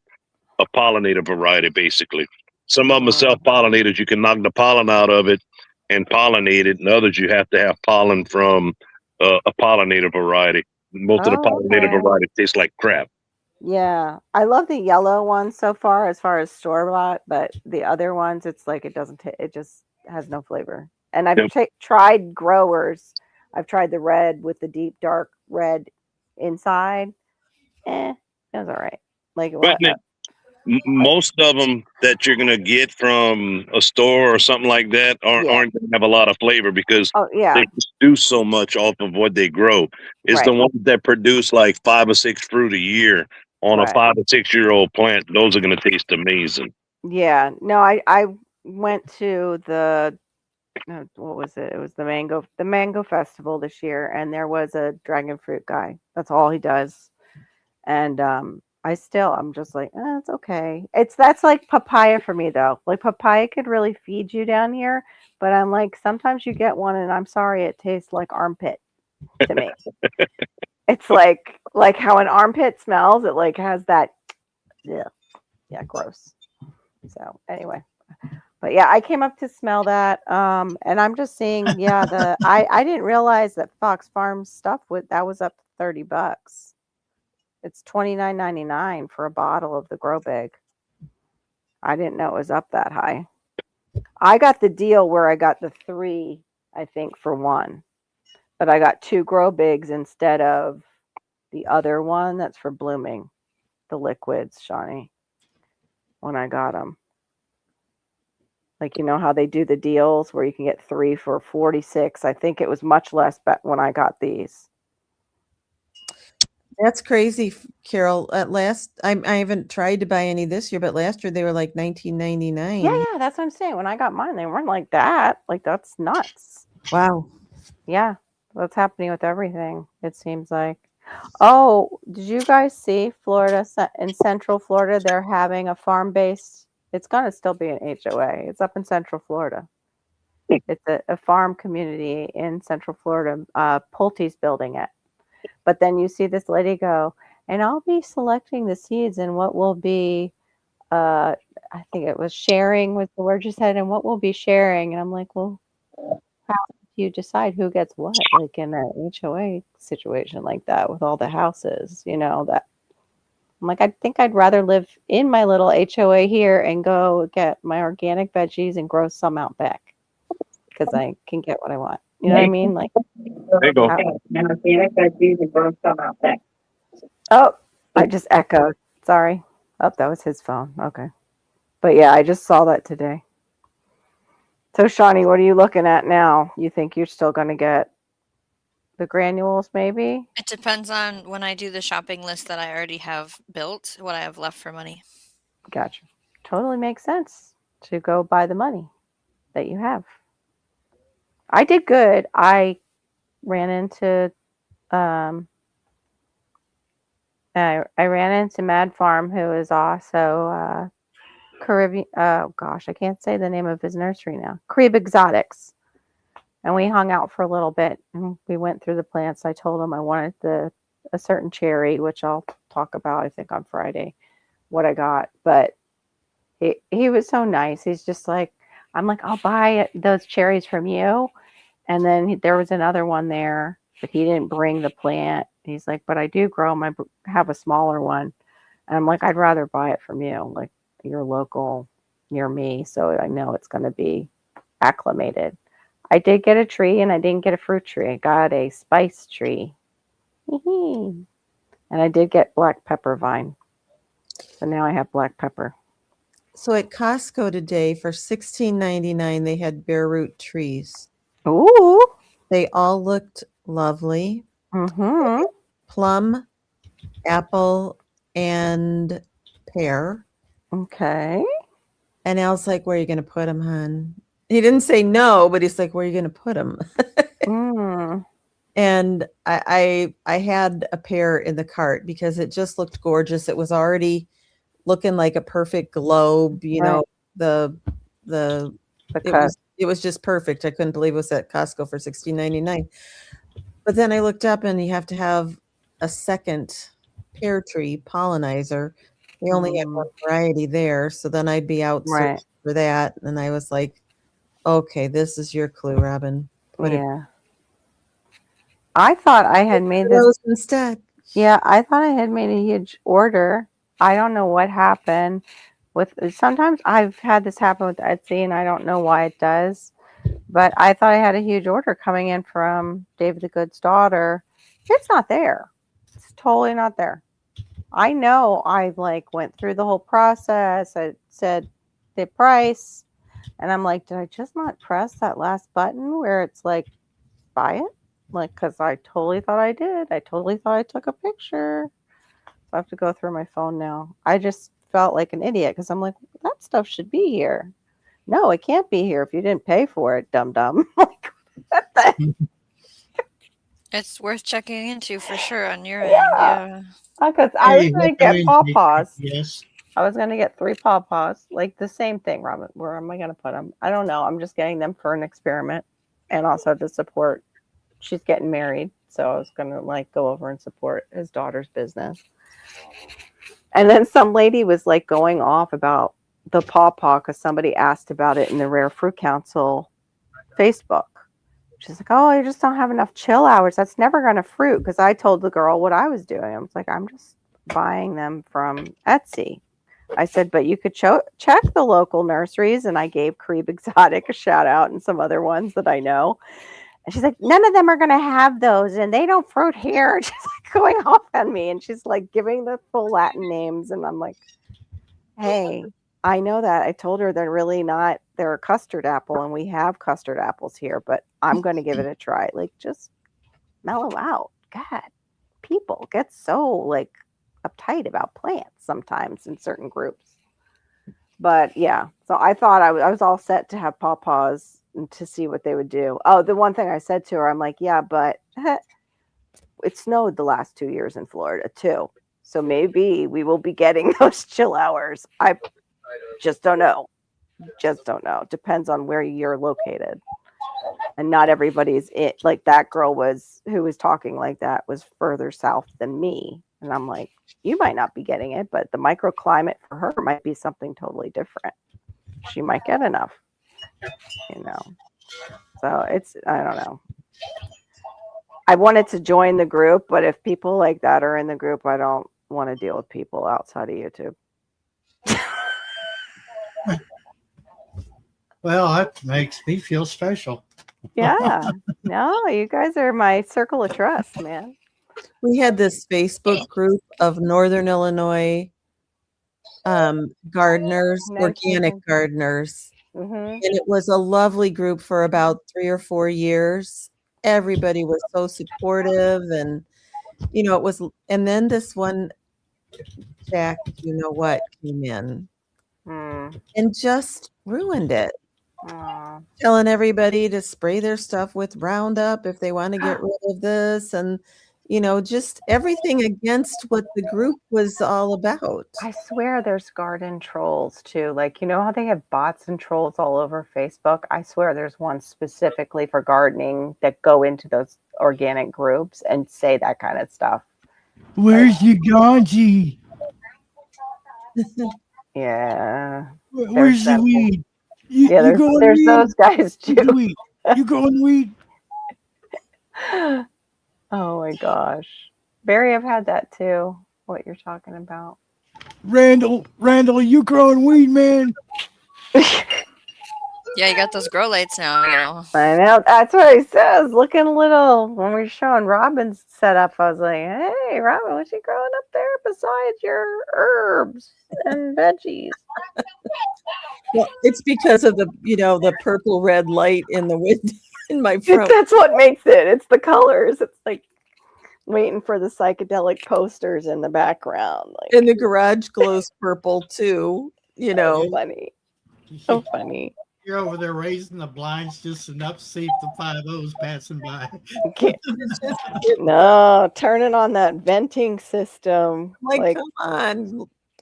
a pollinator variety, basically. Some of them are self-pollinators. You can knock the pollen out of it and pollinate it, and others you have to have pollen from a pollinator variety. Most of the pollinator varieties taste like crap. Yeah, I love the yellow ones so far as store bought, but the other ones, it's like it doesn't. It just has no flavor. And I've tried growers. I've tried the red with the deep dark red inside. It was all right. Like what? Most of them that you're gonna get from a store or something like that aren't gonna have a lot of flavor because they produce so much off of what they grow. It's the ones that produce like 5 or 6 fruit a year on a 5 or 6 year old plant. Those are gonna taste amazing. Yeah. No, I went to the what was it? It was the mango festival this year, and there was a dragon fruit guy. That's all he does. And I'm just like, it's okay. That's like papaya for me though. Like papaya could really feed you down here, but I'm like, sometimes you get one and I'm sorry, it tastes like armpit to me. It's like how an armpit smells. It like has that, yeah, gross. So anyway, but yeah, I came up to smell that, and I'm just seeing, I didn't realize that Fox Farms stuff that was up to $30. It's $29.99 for a bottle of the Grow Big. I didn't know it was up that high. I got the deal where I got the 3, I think, for 1, but I got 2 Grow Bigs instead of the other one that's for blooming, the liquids, Shawnee. When I got them, like, you know how they do the deals where you can get 3 for $46. I think it was much less when I got these. That's crazy, Carol. At last, I haven't tried to buy any this year, but last year they were like $19.99. Yeah, that's what I'm saying. When I got mine, they weren't like that. Like, that's nuts. Wow. Yeah, that's happening with everything, it seems like. Oh, did you guys see Florida, in Central Florida, they're having a farm-based, it's going to still be an HOA. It's up in Central Florida. It's a farm community in Central Florida. Pulte's building it. But then you see this lady go, and I'll be selecting the seeds and what will be, I think it was sharing was the word you said, and what will be sharing. And I'm like, well, how do you decide who gets what? Like in an HOA situation like that with all the houses, that I'm like, I think I'd rather live in my little HOA here and go get my organic veggies and grow some out back because I can get what I want. You know what I mean? Like, There you go. oh, I just echoed. Sorry. Oh, that was his phone. Okay. But yeah, I just saw that today. So, Shawnee, what are you looking at now? You think you're still going to get the granules, maybe? It depends on when I do the shopping list that I already have built, what I have left for money. Gotcha. Totally makes sense to go buy the money that you have. I did good. I ran into I ran into Mad Farm, who is also Caribbean. Oh gosh, I can't say the name of his nursery now. Carib Exotics, and we hung out for a little bit. And we went through the plants. I told him I wanted a certain cherry, which I'll talk about I think on Friday, what I got. But he was so nice. He's just like, I'm like, I'll buy those cherries from you. And then there was another one there, but he didn't bring the plant. He's like, but I do have a smaller one. And I'm like, I'd rather buy it from you. Like, you're local near me, so I know it's going to be acclimated. I did get a tree, and I didn't get a fruit tree. I got a spice tree. And I did get black pepper vine. So now I have black pepper. So at Costco today for $16.99, they had bare root trees. Ooh. They all looked lovely. Mm-hmm. Plum, apple, and pear. Okay. And Al's like, where are you going to put them, hon? He didn't say no, but he's like, where are you going to put them? And I had a pear in the cart because it just looked gorgeous. It was already looking like a perfect globe, you know, it was just perfect. I couldn't believe it was at Costco for $16.99. But then I looked up and you have to have a second pear tree pollinizer. They only had one variety there. So then I'd be out searching for that. And I was like, okay, this is your clue, Robin. I thought I had made this instead. Yeah, I thought I had made a huge order. I don't know what happened with sometimes I've had this happen with Etsy and I don't know why it does. But I thought I had a huge order coming in from David the Good's daughter. It's not there. It's totally not there. I know I went through the whole process. I said the price and I'm like, did I just not press that last button where it's like buy it? Because I totally thought I did. I totally thought I took a picture. So I have to go through my phone now. I just felt like an idiot because I'm like, that stuff should be here. No, it can't be here if you didn't pay for it, dum-dum. It's worth checking into for sure on your end. Yeah. Because I was going to get pawpaws. Yes. I was going to get 3 pawpaws. Like the same thing, Robin. Where am I going to put them? I don't know. I'm just getting them for an experiment and also to support. She's getting married. So I was going to go over and support his daughter's business. And then some lady was going off about the pawpaw because somebody asked about it in the Rare Fruit Council Facebook. She's like, oh, I just don't have enough chill hours. That's never going to fruit. Because I told the girl what I was doing. I was like, I'm just buying them from Etsy. I said, but you could check the local nurseries. And I gave Carib Exotic a shout out and some other ones that I know. And she's like, none of them are going to have those. And they don't fruit here. She's going off on me. And she's giving the full Latin names. And I'm like, hey, I know that. I told her they're really not. They're a custard apple. And we have custard apples here. But I'm going to give it a try. Just mellow out. God, people get so uptight about plants sometimes in certain groups. But yeah, so I thought I was all set to have pawpaws to see what they would do. Oh, the one thing I said to her, I'm like, yeah, but it snowed the last 2 years in Florida too. So maybe we will be getting those chill hours. I just don't know. Depends on where you're located. And not everybody's it. That girl who was talking like that was further south than me. And I'm like, you might not be getting it, but the microclimate for her might be something totally different. She might get enough, So I don't know. I wanted to join the group, but if people like that are in the group, I don't want to deal with people outside of YouTube. Well, that makes me feel special. Yeah. No, you guys are my circle of trust, man. We had this Facebook group of Northern Illinois gardeners, organic gardeners. Mm-hmm. And it was a lovely group for about 3 or 4 years. Everybody was so supportive, and it was. And then this one Jack, came in and just ruined it. Telling everybody to spray their stuff with Roundup if they want to get rid of this, and just everything against what the group was all about. I swear there's garden trolls too. Like, you know how they have bots and trolls all over Facebook? I swear there's one specifically for gardening that go into those organic groups and say that kind of stuff. Where's your ganji? Yeah. Where's the weed? Yeah, there's weed? those guys too. You going weed? Oh my gosh. Barry, I've had that too. What you're talking about. Randall, you growing weed, man? Yeah, you got those grow lights now, you know. I know. That's what he says. Looking a little, when we were showing Robin's setup, I was like, hey, Robin, what's you growing up there besides your herbs and veggies? Well, it's because of the purple red light in the window in my front. That's what makes it. It's the colors. It's like waiting for the psychedelic posters in the background. Like, and the garage glows purple too. So funny. So funny. You're over there raising the blinds just enough to see if the 5-0's passing by. No, turning on that venting system. Like,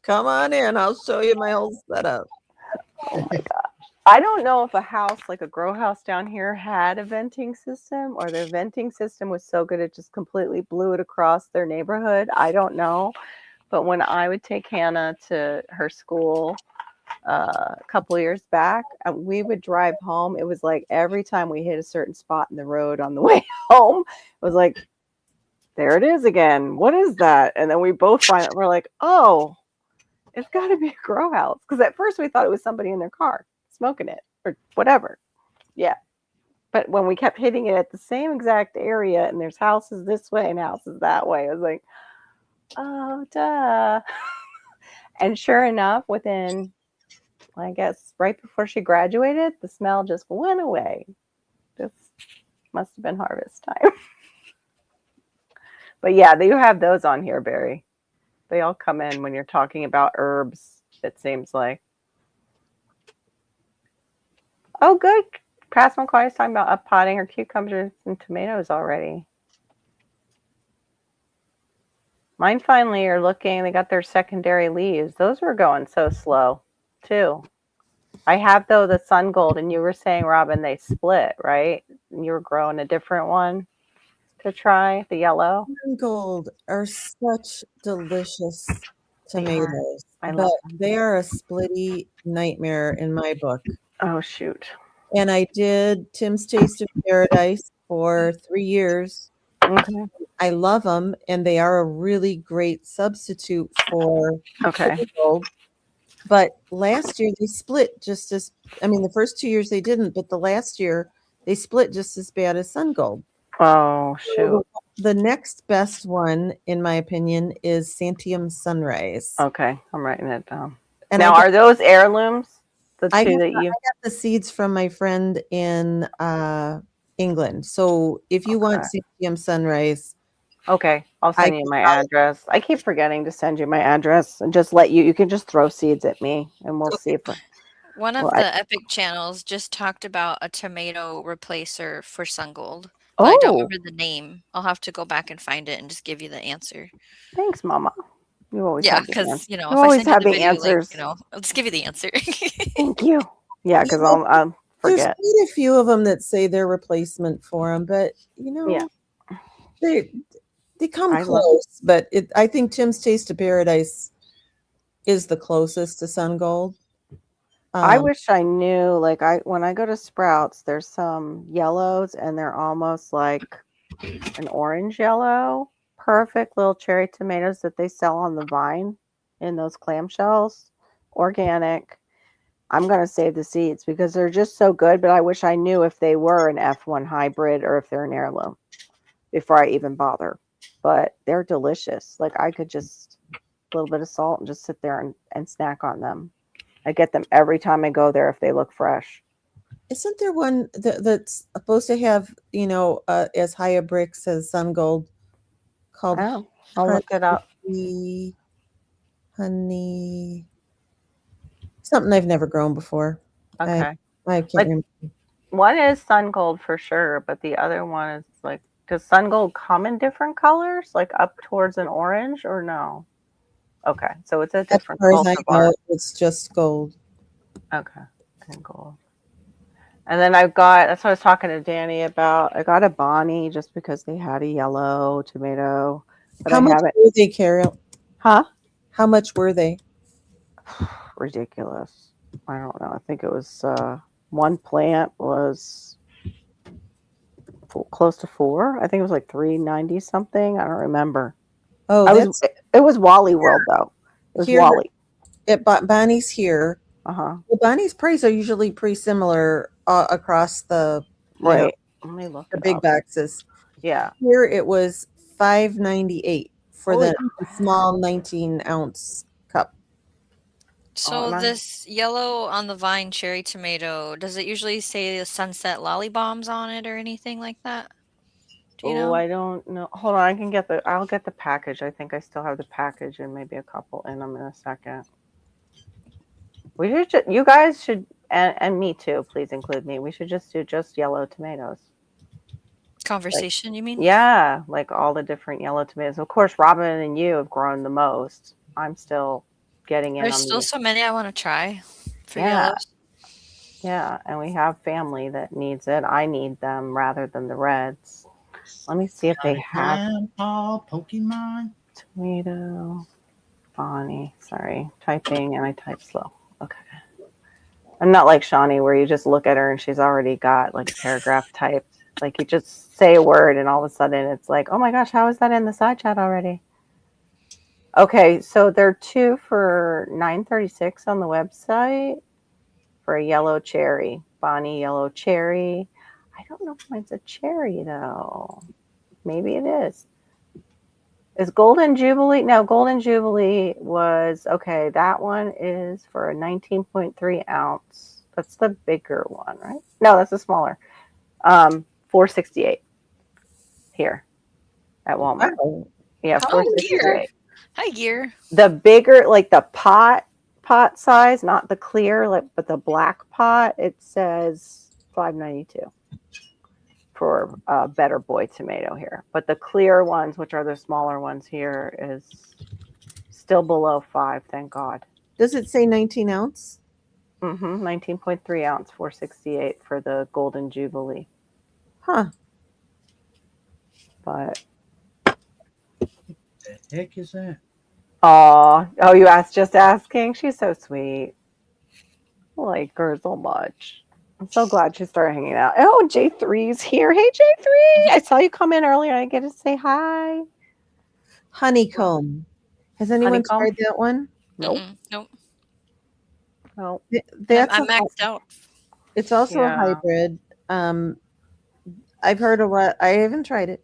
come on in. I'll show you my whole setup. Oh my gosh. I don't know if a house like a grow house down here had a venting system, or their venting system was so good it just completely blew it across their neighborhood. I don't know. But when I would take Hannah to her school a couple of years back, we would drive home. It was like every time we hit a certain spot in the road on the way home, it was like, there it is again. What is that? And then we both we're like, oh, it's got to be a grow house. Because at first we thought it was somebody in their car smoking it or whatever. Yeah. But when we kept hitting it at the same exact area, and there's houses this way and houses that way, I was like, oh, duh. And sure enough, within, I guess, right before she graduated, the smell just went away. This must have been harvest time. But yeah, you have those on here, Barry. They all come in when you're talking about herbs, it seems like. Oh, good. Past McCoy is talking about uppotting her cucumbers and tomatoes already. Mine finally are looking. They got their secondary leaves. Those were going so slow, too. I have, though, the sun gold, and you were saying, Robin, they split, right? And you were growing a different one to try, the yellow. Sun gold are such delicious tomatoes. I love them. They are a splitty nightmare in my book. Oh, shoot. And I did Tim's Taste of Paradise for 3 years. Okay. I love them, and they are a really great substitute for gold. But last year they split the first 2 years they didn't, but the last year they split just as bad as sun gold. Oh, shoot. So the next best one, in my opinion, is Santiam Sunrise. Okay, I'm writing it down. And now, are those heirlooms? I got the seeds from my friend in England. So if you want Santiam Sunrise, okay, I'll send you my address. I keep forgetting to send you my address and just let you can just throw seeds at me and we'll see if one of the Epic channels just talked about a tomato replacer for sun gold. But I don't remember the name. I'll have to go back and find it and just give you the answer. Thanks, Mama. You always because you if always I send have you the answers. I'll just give you the answer. Thank you. Yeah, because I'll forget. There's quite a few of them that say they're replacement for them, but they come close. But I think Tim's Taste of Paradise is the closest to sun gold. I wish I knew. Like when I go to Sprouts, there's some yellows, and they're almost like an orange yellow, perfect little cherry tomatoes that they sell on the vine in those clamshells, organic. I'm going to save the seeds because they're just so good, but I wish I knew if they were an F1 hybrid or if they're an heirloom before I even bother. But they're delicious. Like I could just, a little bit of salt and just sit there and snack on them. I get them every time I go there if they look fresh. Isn't there one that's supposed to have, as high a bricks as Sun Gold called Oh, I'll look it up. Honey, something I've never grown before. Okay. I can't Like, remember. one is sun gold for sure, but the other one is like, does sun gold come in different colors, like up towards an orange or no? Okay, so it's a As different far as I cultivar. know, it's just gold. Okay, and gold. And then I've got, that's what I was talking to Danny about. I got a Bonnie just because they had a yellow tomato. But How I much haven't. were they, Carol? Huh? How much were they? Ridiculous. I don't know. I think it was one plant was close to 4. I think it was like 390 something. I don't remember. Oh, It was Wally World though. It was here Wally. at Bonnie's here. Uh-huh. Well, Bonnie's price are usually pretty similar across the Right. Let me look the it big up. boxes. Yeah. Here it was $5.98 for Holy the small 19-ounce cup. So nice. this yellow on the vine cherry tomato, does it usually say the sunset lollybombs on it or anything like that? Do you know? I don't know. Hold on, I'll get the package. I think I still have the package and maybe a couple in them in a second. You guys should, and me too, please include me. We should just do just yellow tomatoes. Conversation, you mean? Yeah, like all the different yellow tomatoes. Of course, Robin and you have grown the most. I'm still getting in There's on still so many I want to try for Yeah. yellows. Yeah, and we have family that needs it. I need them rather than the reds. Let me see if they have all Pokemon. tomato. Bonnie. Sorry, typing and I type slow. Okay. I'm not like Shawnee where you just look at her and she's already got like a paragraph typed. Like you just say a word and all of a sudden it's like, oh my gosh, how is that in the side chat already? Okay, so they're 2 for $9.36 on the website for a yellow cherry. Bonnie yellow cherry. I don't know if mine's a cherry though. Maybe it is. Is Golden Jubilee? No, Golden Jubilee was, okay, that one is for a 19.3 ounce. That's the bigger one, right? No, that's the smaller. $4.68 here at Walmart. Oh. Yeah, Oh, $4.68. gear. Hi, gear. The bigger, like the pot size, not the clear, but the black pot, it says $5.92 for a Better Boy tomato here. But the clear ones, which are the smaller ones here, is still below 5, thank God. Does it say 19 ounce? 19.3 ounce, $4.68 for the Golden Jubilee. Huh. But The heck is that? oh, you just asking? She's so sweet. I like her so much. I'm so glad she started hanging out. Oh, J3's here. Hey, J3. I saw you come in earlier. I get to say hi. Honeycomb. Has anyone Honeycomb? tried that one? Nope. Nope. No. That's I'm maxed out. It's also a hybrid. I've heard a lot. I haven't tried it.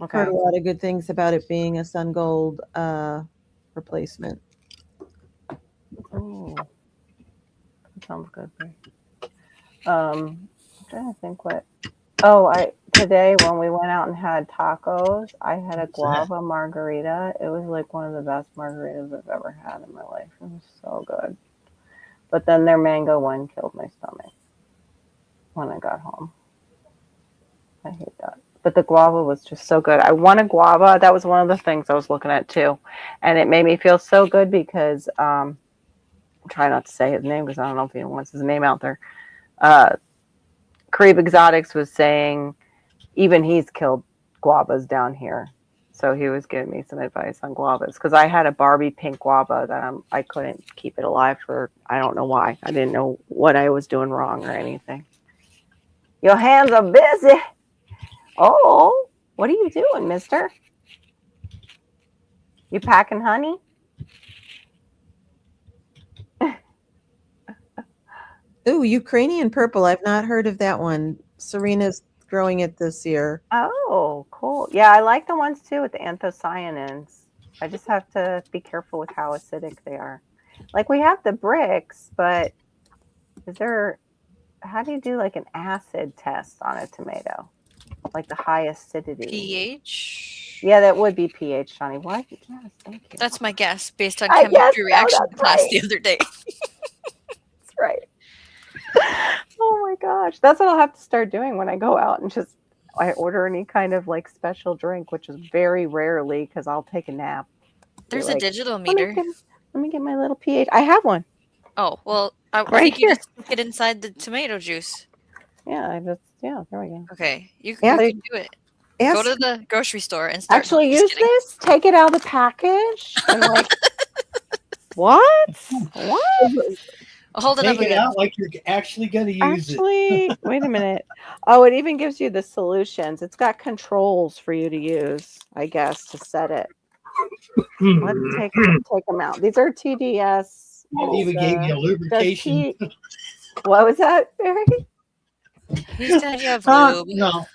Okay. Heard a lot of good things about it being a Sun Gold replacement. Oh, that sounds good. I'm trying to think what. Oh, today when we went out and had tacos, I had a guava margarita. It was like one of the best margaritas I've ever had in my life. It was so good. But then their mango one killed my stomach when I got home. I hate that. But the guava was just so good. I want a guava. That was one of the things I was looking at too. And it made me feel so good because I'm trying not to say his name because I don't know if he wants his name out there. Carib Exotics was saying even he's killed guavas down here. So he was giving me some advice on guavas because I had a Barbie pink guava that I couldn't keep it alive for, I don't know why. I didn't know what I was doing wrong or anything. Your hands are busy. Oh, what are you doing, mister? You packing honey? Ooh, Ukrainian purple. I've not heard of that one. Serena's growing it this year. Oh, cool. Yeah, I like the ones too with the anthocyanins. I just have to be careful with how acidic they are. Like we have the bricks, but how do you do like an acid test on a tomato? Like the high acidity. pH. Yeah, that would be pH, Shawnee. What? Yes, thank you. That's my guess based on I guess chemistry so, reaction that's class right. the other day. That's right. Oh my gosh. That's what I'll have to start doing when I go out and I order any kind of like special drink, which is very rarely because I'll take a nap. There's Be a like, digital let me meter. get my little pH. I have one. Oh, well, I Right think you here. just stick it inside the tomato juice. Yeah, there we go. Okay, you Yeah, can do it. Go Ask, to the grocery store and start. Actually No, just use kidding. this, take it out of the package, and like, what? What? I'll hold it up Take it again. out like you're actually going to use it. Actually, wait a minute. Oh, it even gives you the solutions. It's got controls for you to use, I guess, to set it. Let's take them out. These are TDS. It even gave you a lubrication. What was that, Barry? He said you have lube. No,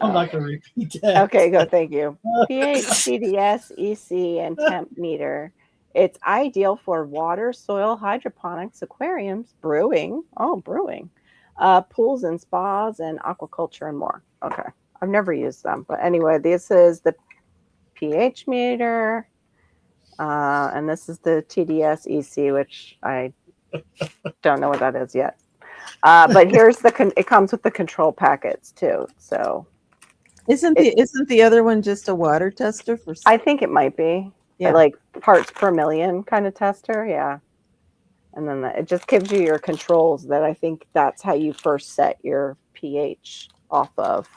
I'm not going to repeat that. Okay, go. Thank you. pH, TDS, EC, and temp meter. It's ideal for water, soil, hydroponics, aquariums, brewing. Oh, brewing. Pools and spas, and aquaculture and more. Okay. I've never used them. But anyway, this is the pH meter. And this is the TDS EC, which I don't know what that is yet. But here's it comes with the control packets too. So isn't the other one just a water tester for? I think it might be. Yeah. Like parts per million kind of tester. Yeah. And then it just gives you your controls that I think that's how you first set your pH off of.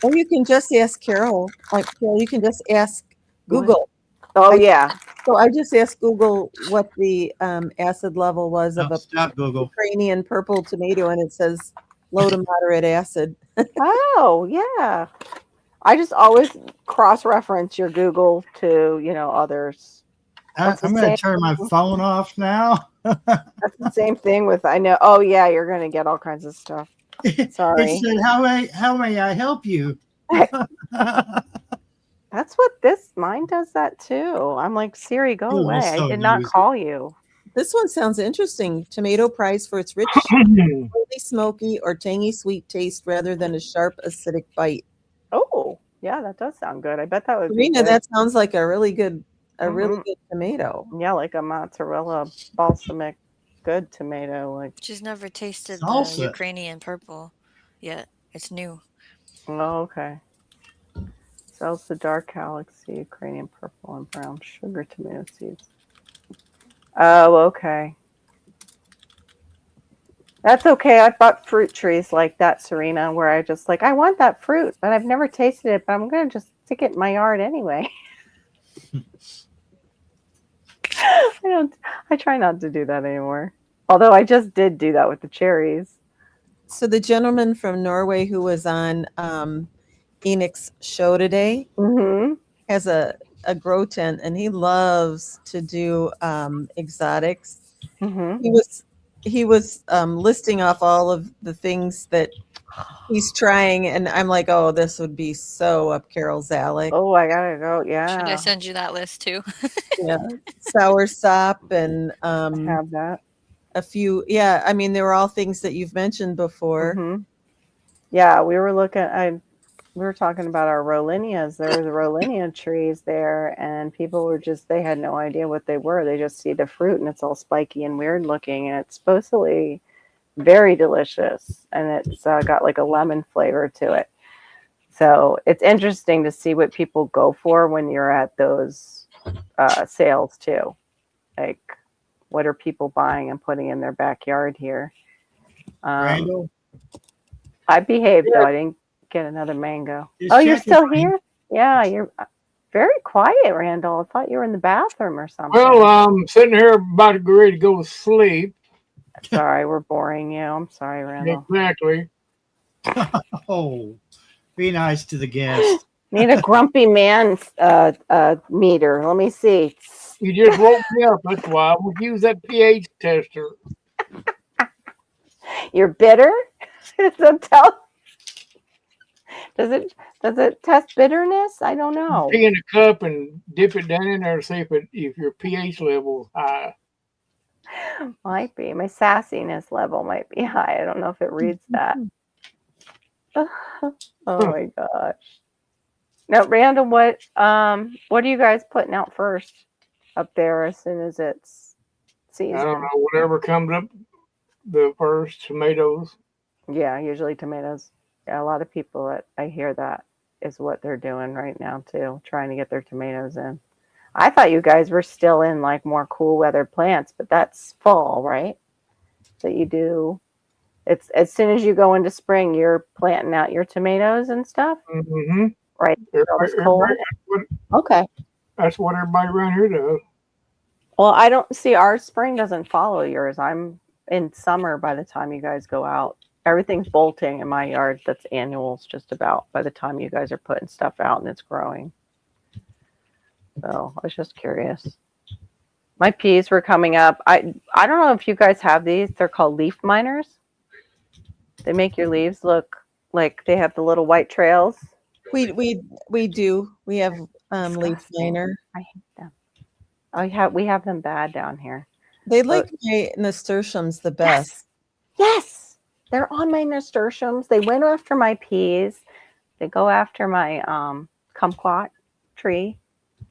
Or you can just ask Carol. Like Carol, you can just ask Google. Oh, yeah. So I just asked Google what the acid level was of a Stop Google. Ukrainian purple tomato, and it says low to moderate acid. Oh, yeah. I just always cross-reference your Google to, others. I'm going to turn my phone off now. That's the same thing with, I know. Oh, yeah, you're going to get all kinds of stuff. Sorry. It said, how may I help you? That's what mine does that too. I'm like, Siri, go away. I did not call you. This one sounds interesting. Tomato prized for its rich, really smoky or tangy sweet taste rather than a sharp acidic bite. Oh, yeah, that does sound good. I bet that would Serena, be good. that sounds like a really good tomato. Yeah, like a mozzarella balsamic good tomato. Like She's never tasted Salsa. the Ukrainian purple yet. It's new. Oh, okay. Sells the dark galaxy, Ukrainian purple and brown sugar tomato seeds. Oh, okay. That's okay. I've bought fruit trees like that, Serena, where I just I want that fruit, but I've never tasted it, but I'm going to just stick it in my yard anyway. I try not to do that anymore. Although I just did do that with the cherries. So the gentleman from Norway who was on Enoch's show today has a grow tent, and he loves to do exotics. He was listing off all of the things that he's trying, and I'm like, oh, this would be so up Carol's alley. Oh, I gotta go. Yeah. Should I send you that list too? Yeah, sour sop and have that. a few. Yeah, I mean, they were all things that you've mentioned before. Yeah, we were talking about our Rolinias. There was Rolinia trees there, and people were they had no idea what they were. They just see the fruit, and it's all spiky and weird looking, and it's supposedly very delicious, and it's got like a lemon flavor to it. So it's interesting to see what people go for when you're at those sales too. Like, what are people buying and putting in their backyard here? Randall? I behaved though. I didn't get another mango. Just Oh, you're checking, still Frank. here? Yeah, you're very quiet, Randall. I thought you were in the bathroom or something. Well, I'm sitting here about to get ready to go to sleep. Sorry, we're boring you. I'm sorry, Randall. Exactly. Oh, be nice to the guest. Need a grumpy man meter. Let me see. You just woke me up. That's why I would use that pH tester. You're bitter? Does it test bitterness? I don't know. Pee in a cup and dip it down in there to see if your pH level is high. Might be. My sassiness level might be high. I don't know if it reads that. Oh my gosh. Now, Randall, what are you guys putting out first up there as soon as it's season? I don't know, whatever comes up the first, tomatoes. Yeah, usually tomatoes. Yeah, a lot of people that I hear that is what they're doing right now too, trying to get their tomatoes in. I thought you guys were still in like more cool weather plants, but that's fall, right? That you do. It's as soon as you go into spring, you're planting out your tomatoes and stuff, Mm-hmm. right? Okay. That's what everybody around here does. Well, I don't see our spring doesn't follow yours. I'm in summer by the time you guys go out. Everything's bolting in my yard. That's annuals just about by the time you guys are putting stuff out and it's growing. So I was just curious. My peas were coming up. I don't know if you guys have these. They're called leaf miners. They make your leaves look like they have the little white trails. We do. We have leaf miner. I hate them. We have them bad down here. They like my nasturtiums the best. Yes. They're on my nasturtiums. They went after my peas. They go after my kumquat tree.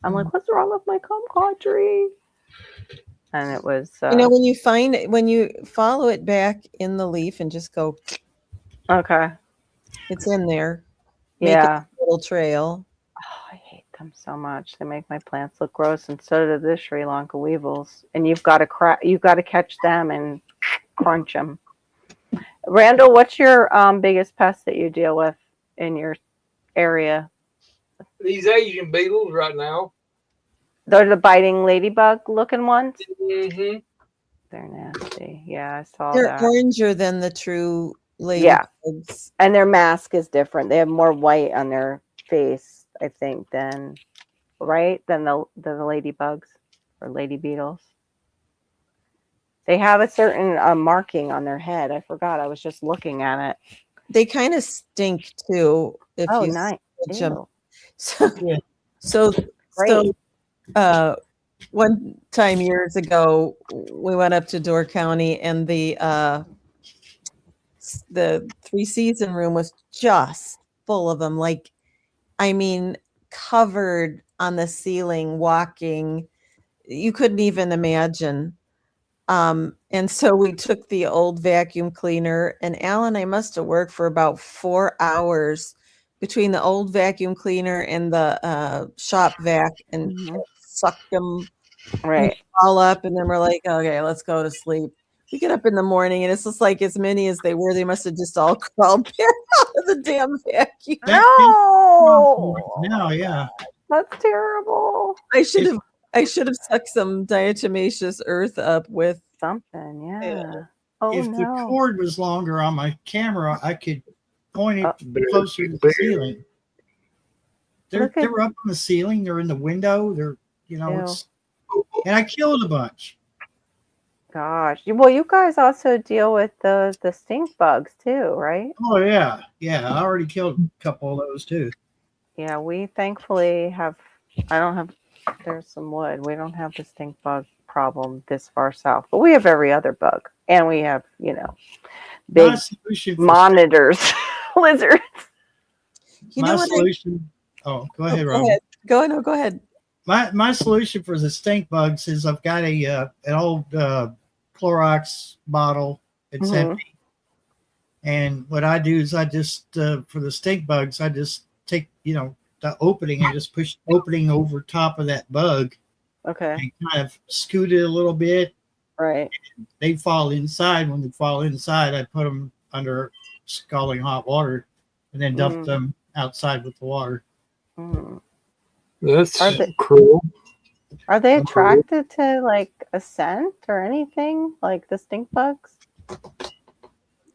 I'm like, what's wrong with my kumquat tree? And it was when you follow it back in the leaf and just go okay. It's in there. Yeah. Make a little trail. Oh, I hate them so much. They make my plants look gross, and so do the Sri Lanka weevils. And you've got to catch them and crunch them. Randall, what's your biggest pest that you deal with in your area? These Asian beetles right now. They're the biting ladybug looking ones? Mm-hmm. They're nasty. Yeah, I saw They're that. oranger than the true ladybugs. Yeah. And their mask is different. They have more white on their face, I think, than the ladybugs or lady beetles. They have a certain marking on their head. I forgot. I was just looking at it. They kind of stink too. If you nice. So one time years ago, we went up to Door County, and the 3-season room was just full of them. Like, I mean, covered on the ceiling, walking. You couldn't even imagine. And so we took the old vacuum cleaner, and Alan, I must have worked for about 4 hours between the old vacuum cleaner and the shop vac, and sucked them all up. And then we're like, okay, let's go to sleep. We get up in the morning, and it's just like as many as they were. They must have just all crawled back out of the damn vacuum. No, yeah, that's terrible. I should have sucked some diatomaceous earth up with something. Yeah. Oh, if the cord was longer on my camera, I could point it closer to the ceiling. They're up on the ceiling. They're in the window. They're and I killed a bunch. Gosh. Well, you guys also deal with the stink bugs too, right? Oh yeah. I already killed a couple of those too. Yeah, we thankfully have. There's some wood. We don't have the stink bug problem this far south, but we have every other bug, and we have big monitors, lizards. My solution. Oh, go ahead, Rob. Go ahead. My solution for the stink bugs is I've got an old Clorox bottle. It's empty, and what I do is I just for the stink bugs I just take the opening and just push the opening over top of that bug. Okay. And kind of scoot it a little bit. Right. They fall inside. When they fall inside, I put them under scalding hot water and then dump them outside with the water. That's cruel. Are they attracted to like a scent or anything like the stink bugs?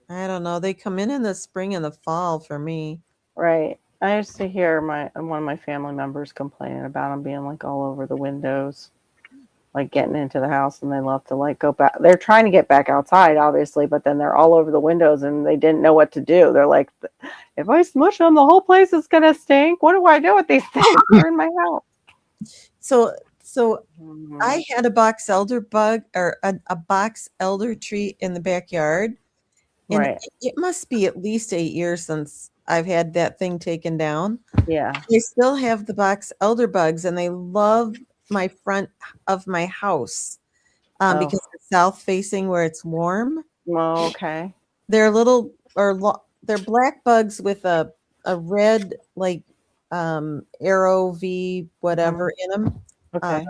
I don't know. They come in the spring and the fall for me. Right. I used to hear one of my family members complaining about them being like all over the windows, like getting into the house, and they love to like go back. They're trying to get back outside, obviously, but then they're all over the windows, and they didn't know what to do. They're like, if I smush them, the whole place is gonna stink. What do I do with these things? They're in my house. So I had a box elder bug or a box elder tree in the backyard. And Right. it must be at least 8 years since I've had that thing taken down. Yeah. I still have the box elder bugs, and they love my front of my house because it's south facing where it's warm. Oh, okay. They're little they're black bugs with a red like arrow V whatever in them. Okay.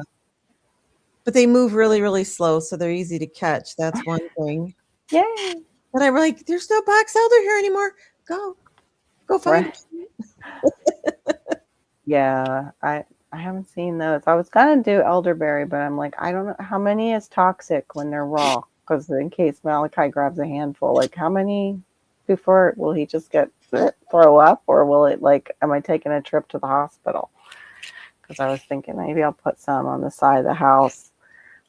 But they move really, really slow, so they're easy to catch. That's one thing. Yay. But I'm like, there's no box elder here anymore. Go find it. Yeah, I haven't seen those. I was gonna do elderberry, but I'm like, I don't know how many is toxic when they're raw. Because in case Malachi grabs a handful, like how many before will he just get throw up, or will it like? Am I taking a trip to the hospital? Because I was thinking maybe I'll put some on the side of the house.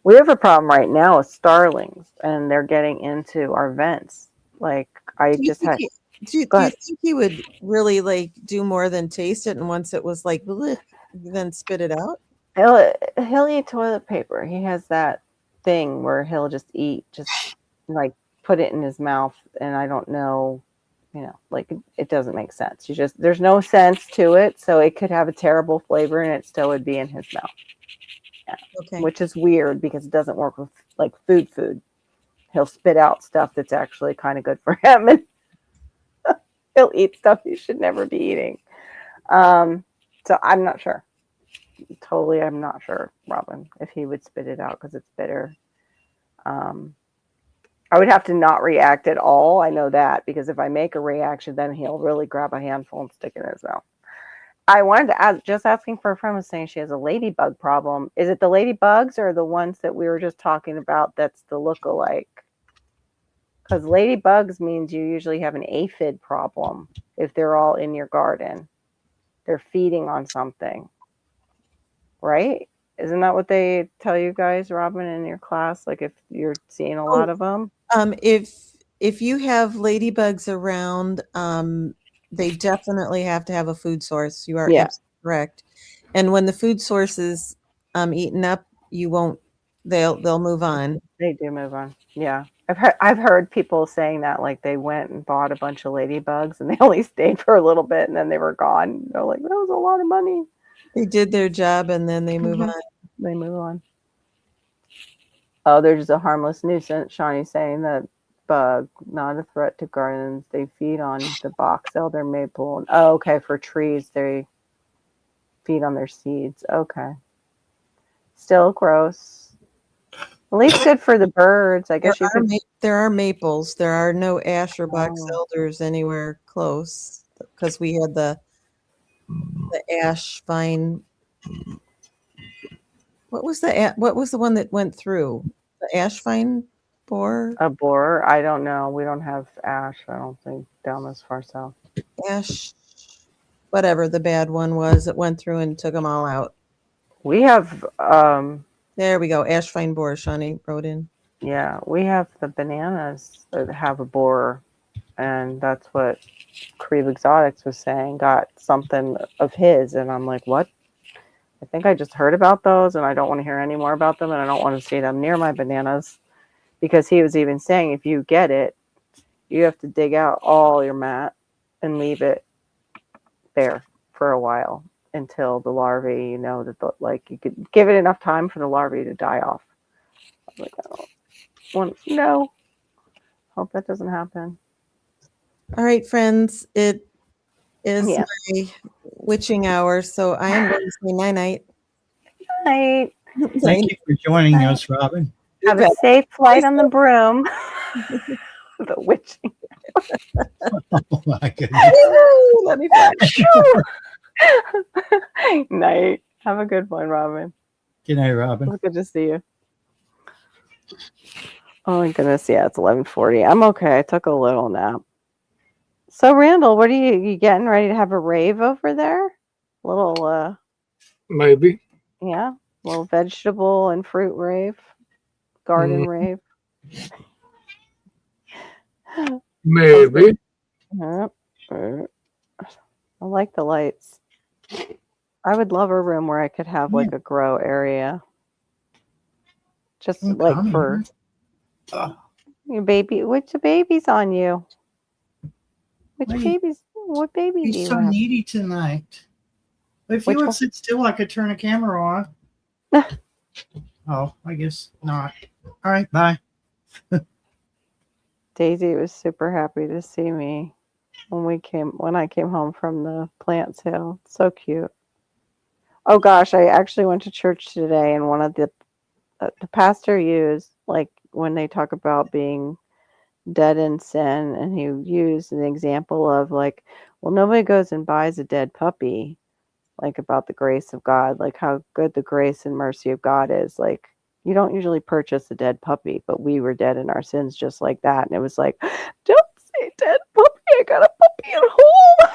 We have a problem right now with starlings, and they're getting into our vents. Like I just had. Do you think he would really like do more than taste it, and once it was like, bleh, then spit it out? He'll eat toilet paper. He has that thing where he'll just eat, just like put it in his mouth, and I don't know, like it doesn't make sense. There's no sense to it, so it could have a terrible flavor, and it still would be in his mouth. Yeah. Okay. Which is weird because it doesn't work with like food. He'll spit out stuff that's actually kind of good for him, and he'll eat stuff he should never be eating. So I'm not sure. Totally, I'm not sure, Robin, if he would spit it out because it's bitter. I would have to not react at all. I know that because if I make a reaction, then he'll really grab a handful and stick it in his mouth. I wanted to ask, just asking for a friend was saying she has a ladybug problem. Is it the ladybugs or the ones that we were just talking about that's the look-alike? Because ladybugs means you usually have an aphid problem if they're all in your garden. They're feeding on something, right? Isn't that what they tell you guys, Robin, in your class? Like if you're seeing a lot of them? If you have ladybugs around, they definitely have to have a food source. You are absolutely correct. And when the food source is eaten up, you won't. They'll move on. They do move on. Yeah, I've heard people saying that, like they went and bought a bunch of ladybugs and they only stayed for a little bit and then they were gone. They're like, that was a lot of money. They did their job and then they move on. They move on. Oh, they're just a harmless nuisance. Shawnee's saying that bug, not a threat to gardens. They feed on the box elder maple. Oh, okay, for trees they feed on their seeds. Okay. Still gross. At least good for the birds. I guess there are maples. There are no ash or box elders anywhere close because we had the ash vine. What was the one that went through? The ash vine borer? A borer? I don't know. We don't have ash, I don't think, down this far south. Ash, whatever the bad one was, it went through and took them all out. We have there we go. Ash vine borer, Shawnee wrote in. Yeah, we have the bananas that have a borer, and that's what Creve Exotics was saying, got something of his, and I'm like, what? I think I just heard about those, and I don't want to hear any more about them, and I don't want to see them near my bananas, because he was even saying if you get it, you have to dig out all your mat and leave it there for a while until the larvae, that you could give it enough time for the larvae to die off. I'm like, no. Hope that doesn't happen. All right, friends, it is my witching hour, so I am going to say night. Night. Thank you for joining us, Robin. Have a safe flight on the broom. The witching. Oh my goodness. Let me Night. Have a good one, Robin. Good night, Robin. It was good to see you. Oh my goodness, yeah, it's 11:40. I'm okay. I took a little nap. So Randall, what are you getting ready to have a rave over there? Little Maybe. yeah, little vegetable and fruit rave, garden Mm, rave. maybe. Yep. I like the lights. I would love a room where I could have like a grow area. Just I'm like coming. for Oh, your baby. Which baby's on you? Which wait, babies? What baby do he's you so have? needy tonight. If you Which would one? sit still, I could turn the camera on. Oh, I guess not. All right, bye. Daisy was super happy to see me when I came home from the plant sale. So cute. Oh gosh, I actually went to church today, and one of the pastor used like when they talk about being dead in sin, and he used an example of like, well, nobody goes and buys a dead puppy, like about the grace of God, like how good the grace and mercy of God is. Like you don't usually purchase a dead puppy, but we were dead in our sins just like that. And it was like, don't say dead puppy. I got a puppy at home.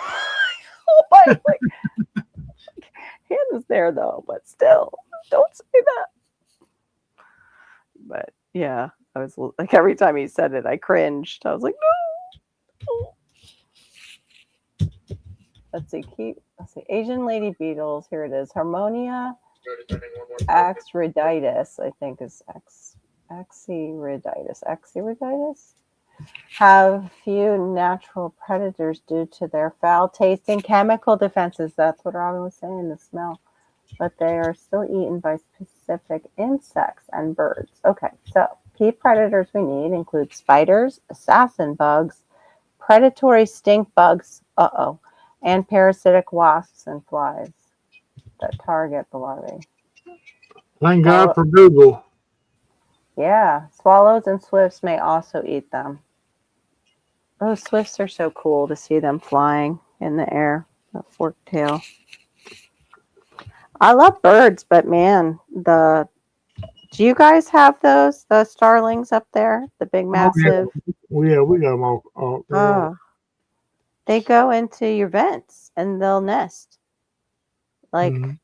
Oh my, like hand is there though, but still, don't say that. But yeah, I was like every time he said it, I cringed. I was like, no. Let's see, Asian lady beetles. Here it is. Harmonia axiriditis, I think is axiriditis. Have few natural predators due to their foul taste and chemical defenses. That's what Robin was saying, the smell. But they are still eaten by specific insects and birds. Okay, so key predators we need include spiders, assassin bugs, predatory stink bugs, and parasitic wasps and flies that target the larvae. Thank God for Google. Yeah, swallows and swifts may also eat them. Oh, swifts are so cool to see them flying in the air. The forked tail. I love birds, but man, do you guys have those? The starlings up there? The big, Oh, massive. yeah, we got them all there. Oh, they go into your vents and they'll nest. Like Mhm.